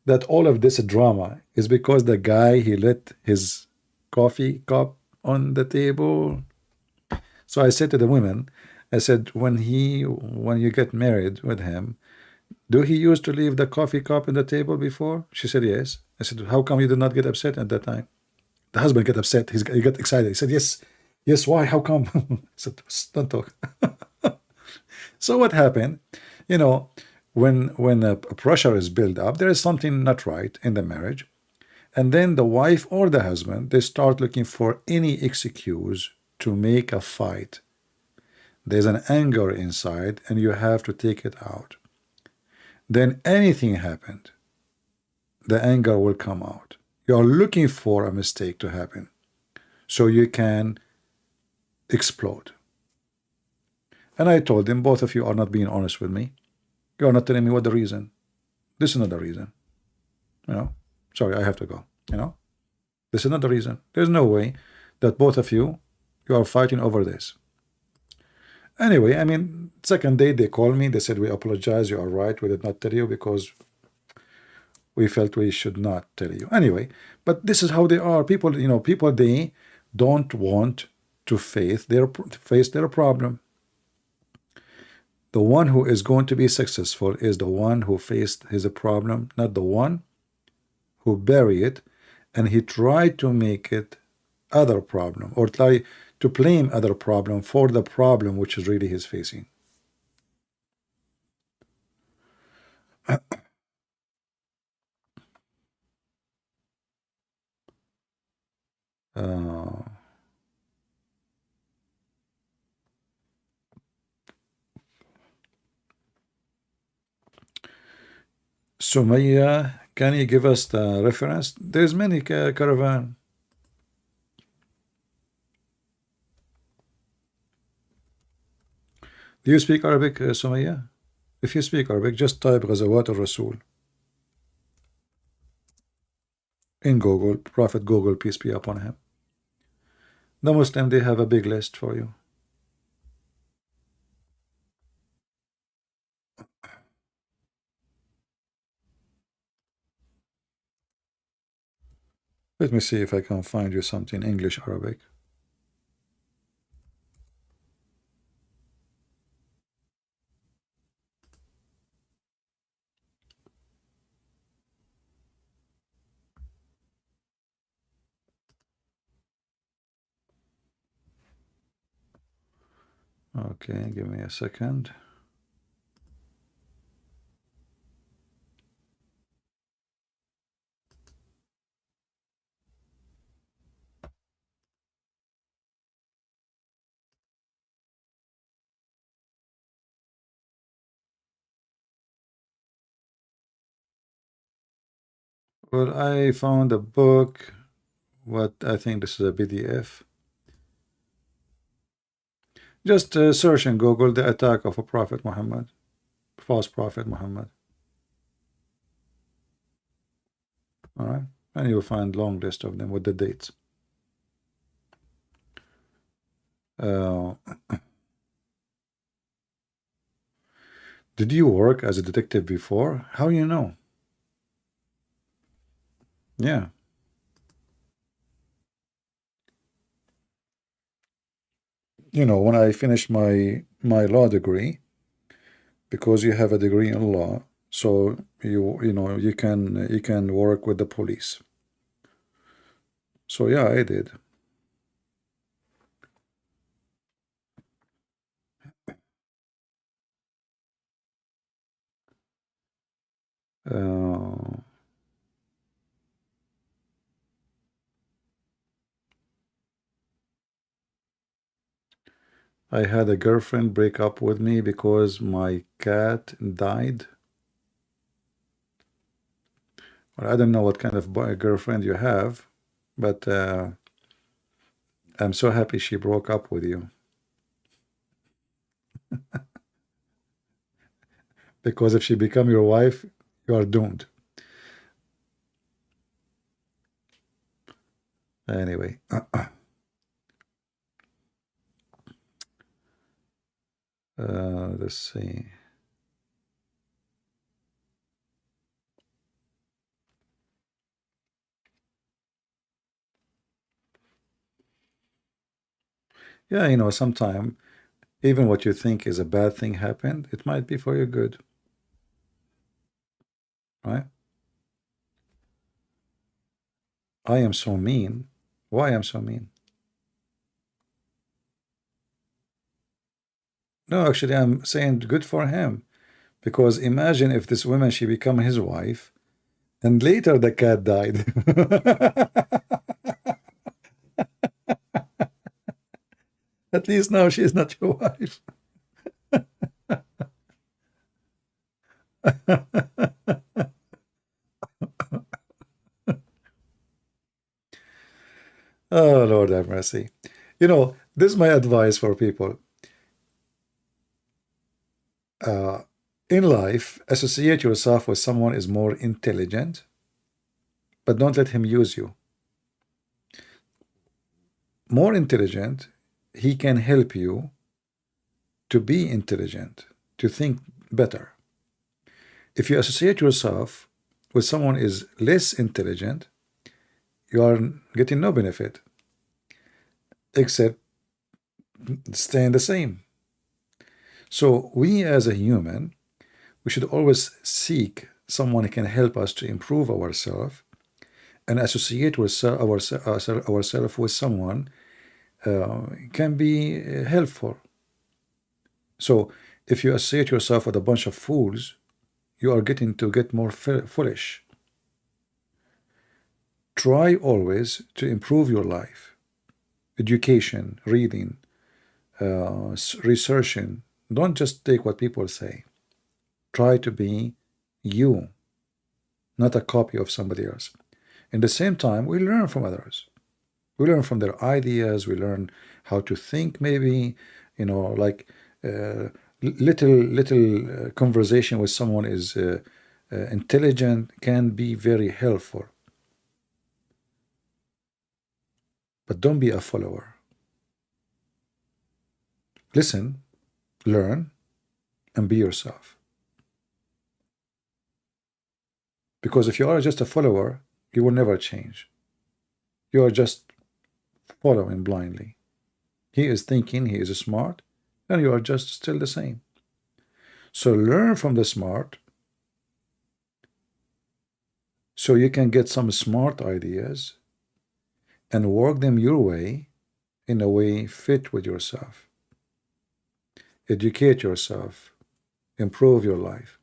that all of this drama is because the guy, he let his coffee cup on the table? So I said to the women, I said, when you get married with him, do he used to leave the coffee cup on the table before? She said, yes. I said, how come you did not get upset at that time? The husband got upset. He got excited. He said, yes, Yes, why? How come? So don't talk. So what happened? You know, when a pressure is built up, there is something not right in the marriage, and then the wife or the husband, they start looking for any excuse to make a fight. There's an anger inside, and you have to take it out. Then anything happened, the anger will come out. You are looking for a mistake to happen so you can explode. And I told him, both of you are not being honest with me. You are not telling me what the reason. This is not the reason. You know, sorry, I have to go. You know, this is not the reason. There's no way that both of you are fighting over this. Anyway, I mean, second day they called me. They said, we apologize. You are right. We did not tell you because we felt we should not tell you. Anyway, but this is how they are. People, you know, people, they don't want to face their problem. The one who is going to be successful is the one who faced his problem, not the one who bury it and he tried to make it other problem, or try to blame other problem for the problem which is really he's facing. Sumaya, can you give us the reference? There's many caravan. Do you speak Arabic, Sumaya? If you speak Arabic, just type Ghazawat al-Rasul in Google, Prophet Google, peace be upon him. The Muslim, they have a big list for you. Let me see if I can find you something English Arabic. Okay, give me a second. Well, I found a book. What I think this is a PDF. Just search in Google the attack of a Prophet Muhammad, false Prophet Muhammad. All right, and you'll find long list of them with the dates. Did you work as a detective before? How you know? Yeah. You know, when I finished my law degree, because you have a degree in law, so you know you can work with the police. So yeah, I did. Uh, I had a girlfriend break up with me because my cat died. Well, I don't know what kind of girlfriend you have, but I'm so happy she broke up with you. Because if she become your wife, you are doomed. Anyway, let's see. Yeah, you know, sometime even what you think is a bad thing happened, it might be for your good, right? I am so mean. Why am so mean? No, actually, I'm saying good for him. Because imagine if this woman, she become his wife, and later the cat died. At least now she is not your wife. Oh, Lord have mercy. You know, this is my advice for people. In life, associate yourself with someone is more intelligent, but don't let him use you. More intelligent, he can help you to be intelligent, to think better. If you associate yourself with someone is less intelligent, you are getting no benefit except staying the same. So we as a human, we should always seek someone who can help us to improve ourselves and associate ourselves with someone can be helpful. So if you associate yourself with a bunch of fools, you are getting to get more foolish. Try always to improve your life. Education, reading, researching. Don't just take what people say. Try to be you, not a copy of somebody else. In the same time, we learn from others. We learn from their ideas. We learn how to think. Maybe, you know, like little conversation with someone is intelligent can be very helpful. But don't be a follower. Listen, learn, and be yourself. Because if you are just a follower, you will never change. You are just following blindly. He is thinking, he is smart, and you are just still the same. So learn from the smart so you can get some smart ideas and work them your way in a way fit with yourself. Educate yourself, improve your life.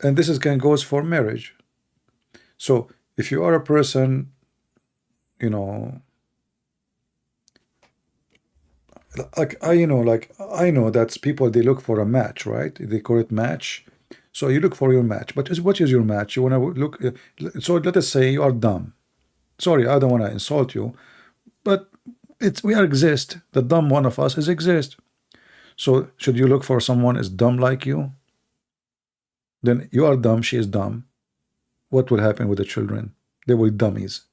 And this is goes for marriage. So if you are a person, you know, like I know that people, they look for a match, right? They call it match. So you look for your match, but what is your match? You want to look. So let us say you are dumb. Sorry, I don't want to insult you, but we exist. The dumb one of us is exist. So should you look for someone is dumb like you? Then you are dumb, she is dumb. What will happen with the children? They will be dummies.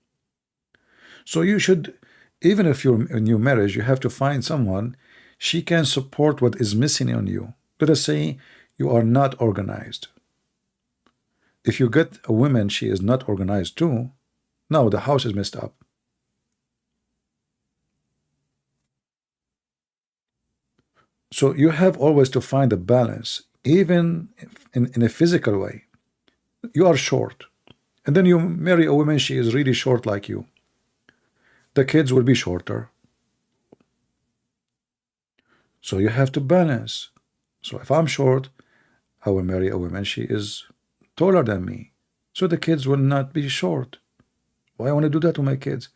So you should, even if you're in your marriage, you have to find someone she can support what is missing on you. Let us say you are not organized. If you get a woman, she is not organized too, now the house is messed up. So you have always to find a balance, even in a physical way. You are short, and then you marry a woman, she is really short like you. The kids will be shorter. So you have to balance. So if I'm short, I will marry a woman, she is taller than me. So the kids will not be short. Why I want to do that to my kids?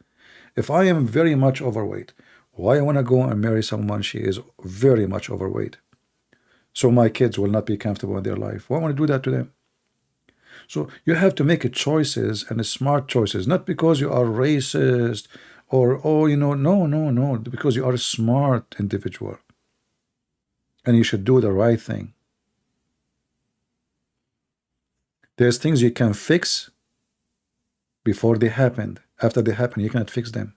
If I am very much overweight, why I want to go and marry someone she is very much overweight? So my kids will not be comfortable in their life. Why I want to do that to them? So you have to make choices, and smart choices, not because you are racist or, oh, you know, no, because you are a smart individual. And you should do the right thing. There's things you can fix before they happened. After they happen, you cannot fix them.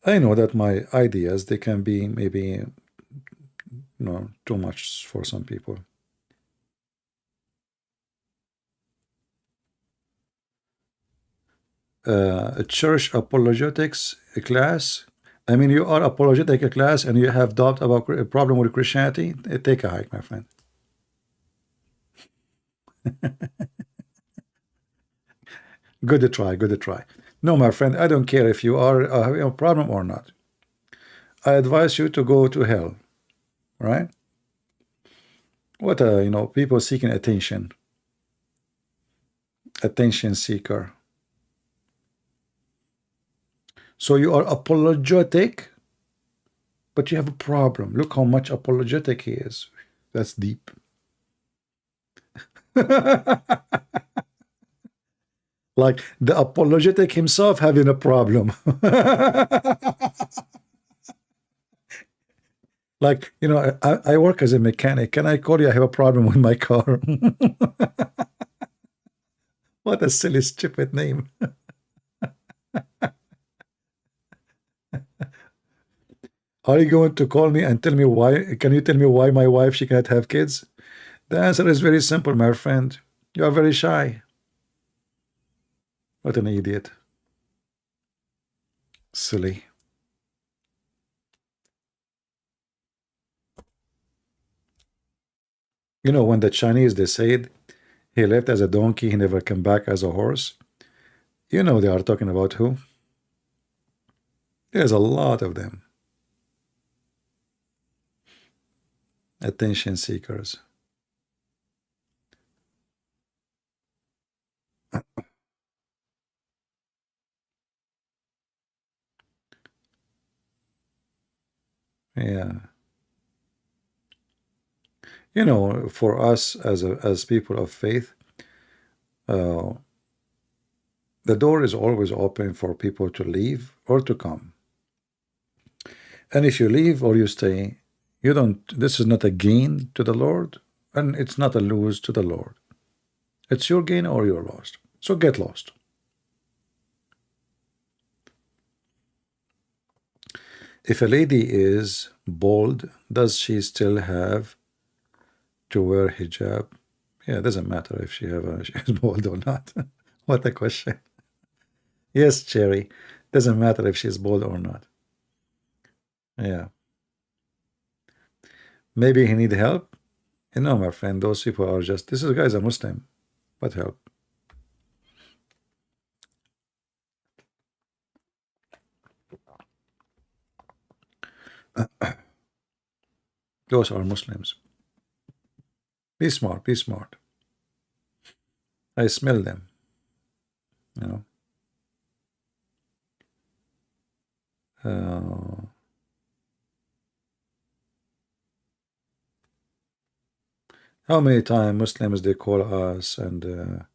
I know that my ideas, they can be maybe too much for some people. a church apologetics class. I mean, you are apologetic class and you have doubt about a problem with Christianity. Take a hike, my friend. Good to try. Good to try. No, my friend, I don't care if you are having a problem or not. I advise you to go to hell, right? What people seeking attention, attention seeker. So you are apologetic, but you have a problem. Look how much apologetic he is. That's deep. Like the apologetic himself having a problem. Like, I work as a mechanic. Can I call you? I have a problem with my car. What a silly, stupid name. Are you going to call me and tell me why? Can you tell me why my wife, she cannot have kids? The answer is very simple, my friend. You are very shy. What an idiot. Silly. When the Chinese, they said, he left as a donkey, he never came back as a horse. They are talking about who? There's a lot of them. Attention seekers. Yeah. For us as people of faith, the door is always open for people to leave or to come. And if you leave or you stay, this is not a gain to the Lord, and it's not a lose to the Lord. It's your gain or you're lost. So get lost. If a lady is bald, does she still have to wear hijab? Yeah, it doesn't matter if she is bald or not. What a question. Yes, Cherry. Doesn't matter if she's bald or not. Yeah. Maybe he need help? My friend, those people are just, this guy's a Muslim. What help? Those are Muslims. Be smart, be smart. I smell them. How many times Muslims they call us and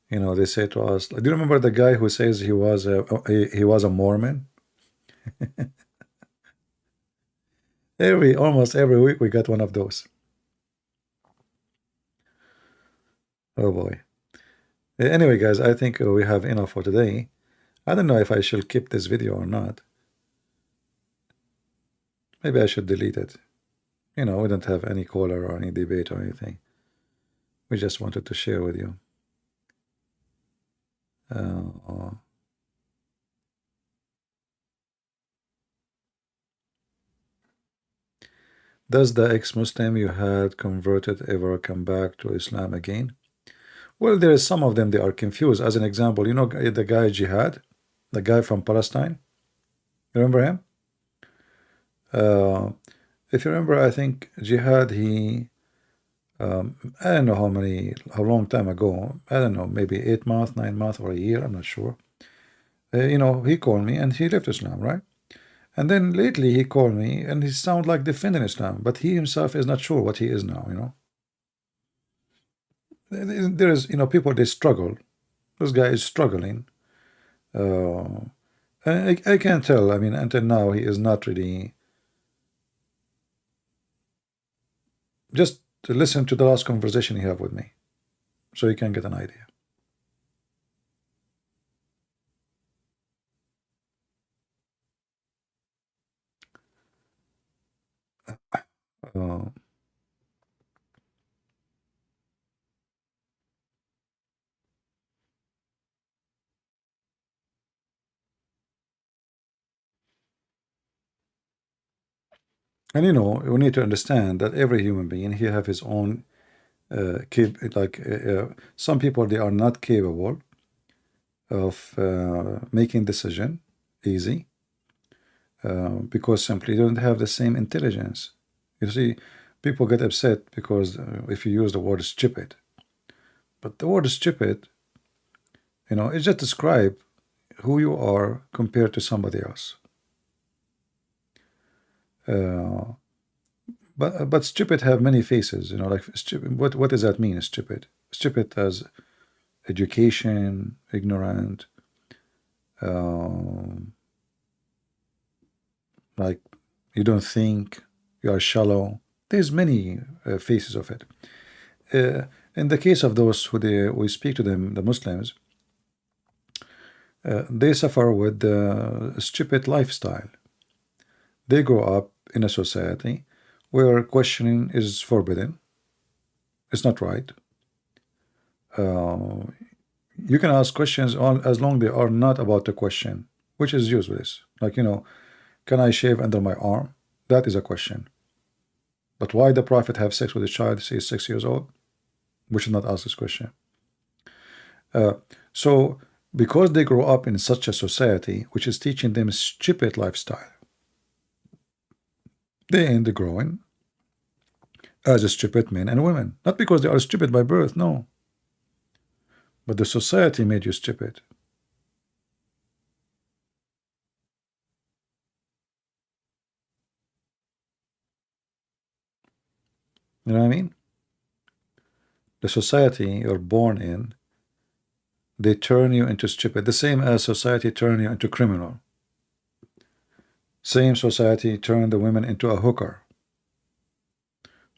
they say to us, do you remember the guy who says he was a Mormon? Almost every week we got one of those. Oh boy. Anyway, guys, I think we have enough for today. I don't know if I should keep this video or not. Maybe I should delete it. We don't have any caller or any debate or anything. We just wanted to share with you. Does the ex-Muslim you had converted ever come back to Islam again? Well, there is some of them, they are confused. As an example, the guy Jihad, the guy from Palestine. Remember him? If you remember, I think Jihad, he, I don't know how long time ago, I don't know, maybe 8 months, 9 months, or a year, I'm not sure. He called me and he left Islam, right? And then lately he called me and he sounded like defending Islam, but he himself is not sure what he is now, There is, people, they struggle. This guy is struggling. And I can't tell, I mean, until now he is not really. Just to listen to the last conversation he had with me, so you can get an idea. Uh, And you know, we need to understand that every human being, he have his own some people, they are not capable of making decision easy because simply they don't have the same intelligence. You see, people get upset because if you use the word stupid, but the word stupid, you know, it just describe who you are compared to somebody else. But stupid have many faces, you know, like stupid. What does that mean? Stupid. Stupid as education, ignorant, like you don't think, you are shallow. There's many faces of it. In the case of those who we speak to them, the Muslims, they suffer with the stupid lifestyle. They grow up in a society where questioning is forbidden. It's not right. You can ask questions as long they are not about the question, which is useless. Like, you know, can I shave under my arm? That is a question. But why the Prophet have sex with a child, say 6 years old? We should not ask this question. So, because they grow up in such a society which is teaching them stupid lifestyle, they end up growing as a stupid men and women. Not because they are stupid by birth, no. But the society made you stupid. You know what I mean? The society you're born in, they turn you into stupid. The same as society turn you into criminal. Same society turn the women into a hooker.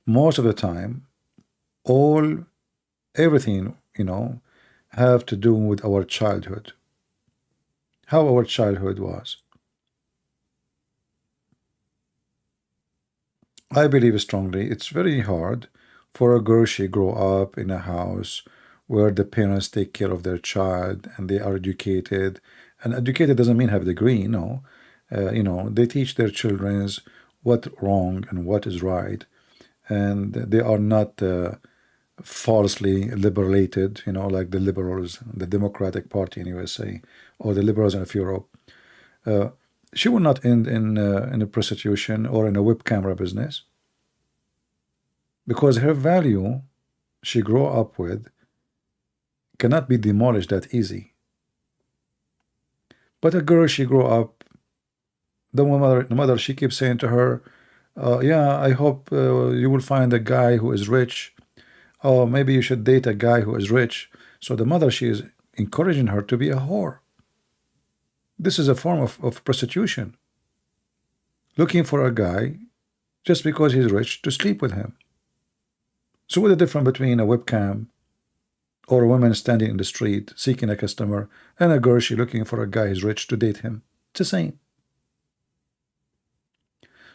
Most of the time, everything, you know, have to do with our childhood. How our childhood was. I believe strongly it's very hard for a girl she grow up in a house where the parents take care of their child and they are educated. And educated doesn't mean have a degree, no. You know, they teach their children what wrong and what is right, and they are not falsely liberated, you know, like the liberals, the Democratic Party in USA, or the liberals in Europe. She will not end in a prostitution or in a web camera business, because her value she grew up with cannot be demolished that easy. But a girl she grew up, the mother she keeps saying to her, yeah, I hope you will find a guy who is rich. Oh, maybe you should date a guy who is rich. So the mother, she is encouraging her to be a whore. This is a form of prostitution. Looking for a guy just because he's rich to sleep with him. So what's the difference between a webcam or a woman standing in the street seeking a customer and a girl she looking for a guy who's rich to date him? It's the same.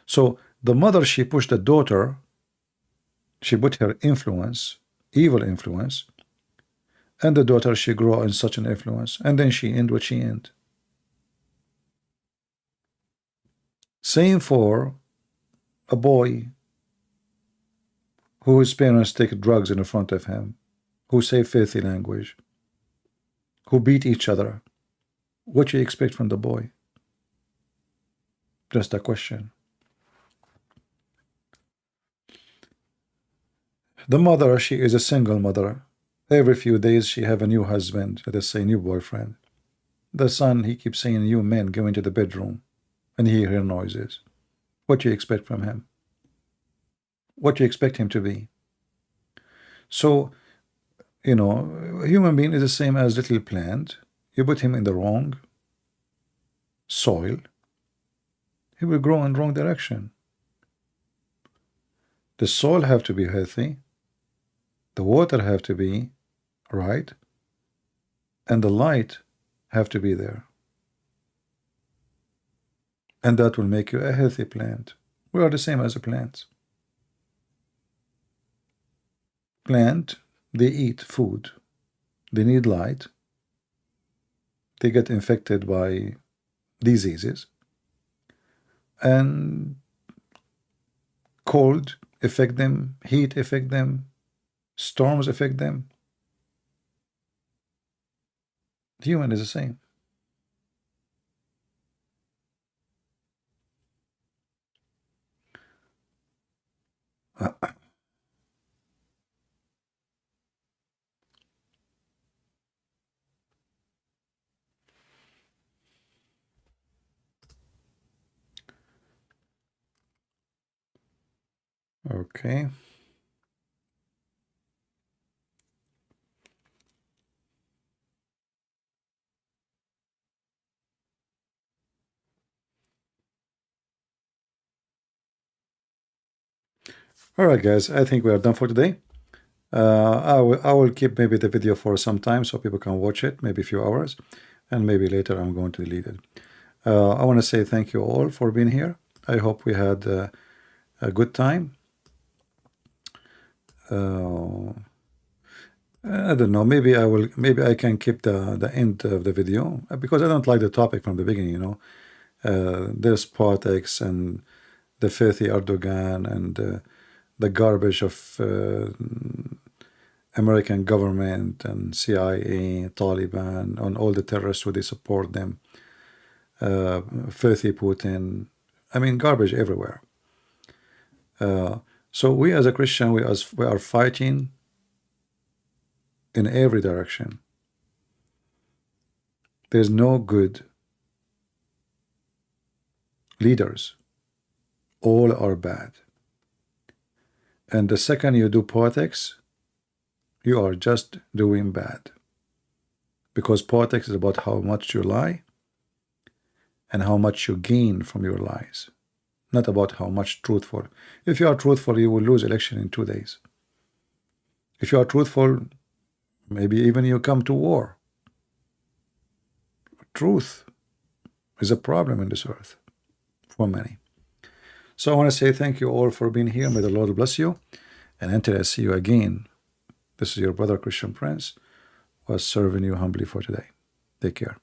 So the mother, she pushed the daughter, she put her influence, evil influence, and the daughter, she grew in such an influence, and then she end what she end. Same for a boy whose parents take drugs in front of him, who say filthy language, who beat each other. What do you expect from the boy? Just a question. The mother, she is a single mother. Every few days she have a new husband, let us say new boyfriend. The son, he keeps saying, you men go into the bedroom and he hear noises. What do you expect from him? What do you expect him to be? So, you know, a human being is the same as little plant. You put him in the wrong soil, he will grow in wrong direction. The soil have to be healthy, the water have to be right, and the light have to be there. And that will make you a healthy plant. We are the same as a plant. Plant, they eat food, they need light, they get infected by diseases, and cold affect them, heat affect them, storms affect them. The human is the same. Okay. All right, guys, I think we are done for today. I will keep maybe the video for some time so people can watch it, maybe a few hours, and maybe later I'm going to delete it. I want to say thank you all for being here. I hope we had a good time. I don't know. Maybe I can keep the end of the video because I don't like the topic from the beginning. You know, there's politics and the filthy Erdoğan and the garbage of American government and CIA, Taliban, and all the terrorists who they support them. Filthy Putin. I mean, garbage everywhere. So we as a Christian, we are fighting in every direction. There's no good leaders. All are bad. And the second you do politics, you are just doing bad. Because politics is about how much you lie and how much you gain from your lies. Not about how much truthful. If you are truthful, you will lose election in 2 days. If you are truthful, maybe even you come to war. Truth is a problem in this earth for many. So I want to say thank you all for being here. May the Lord bless you. And until I see you again, this is your brother Christian Prince, was serving you humbly for today. Take care.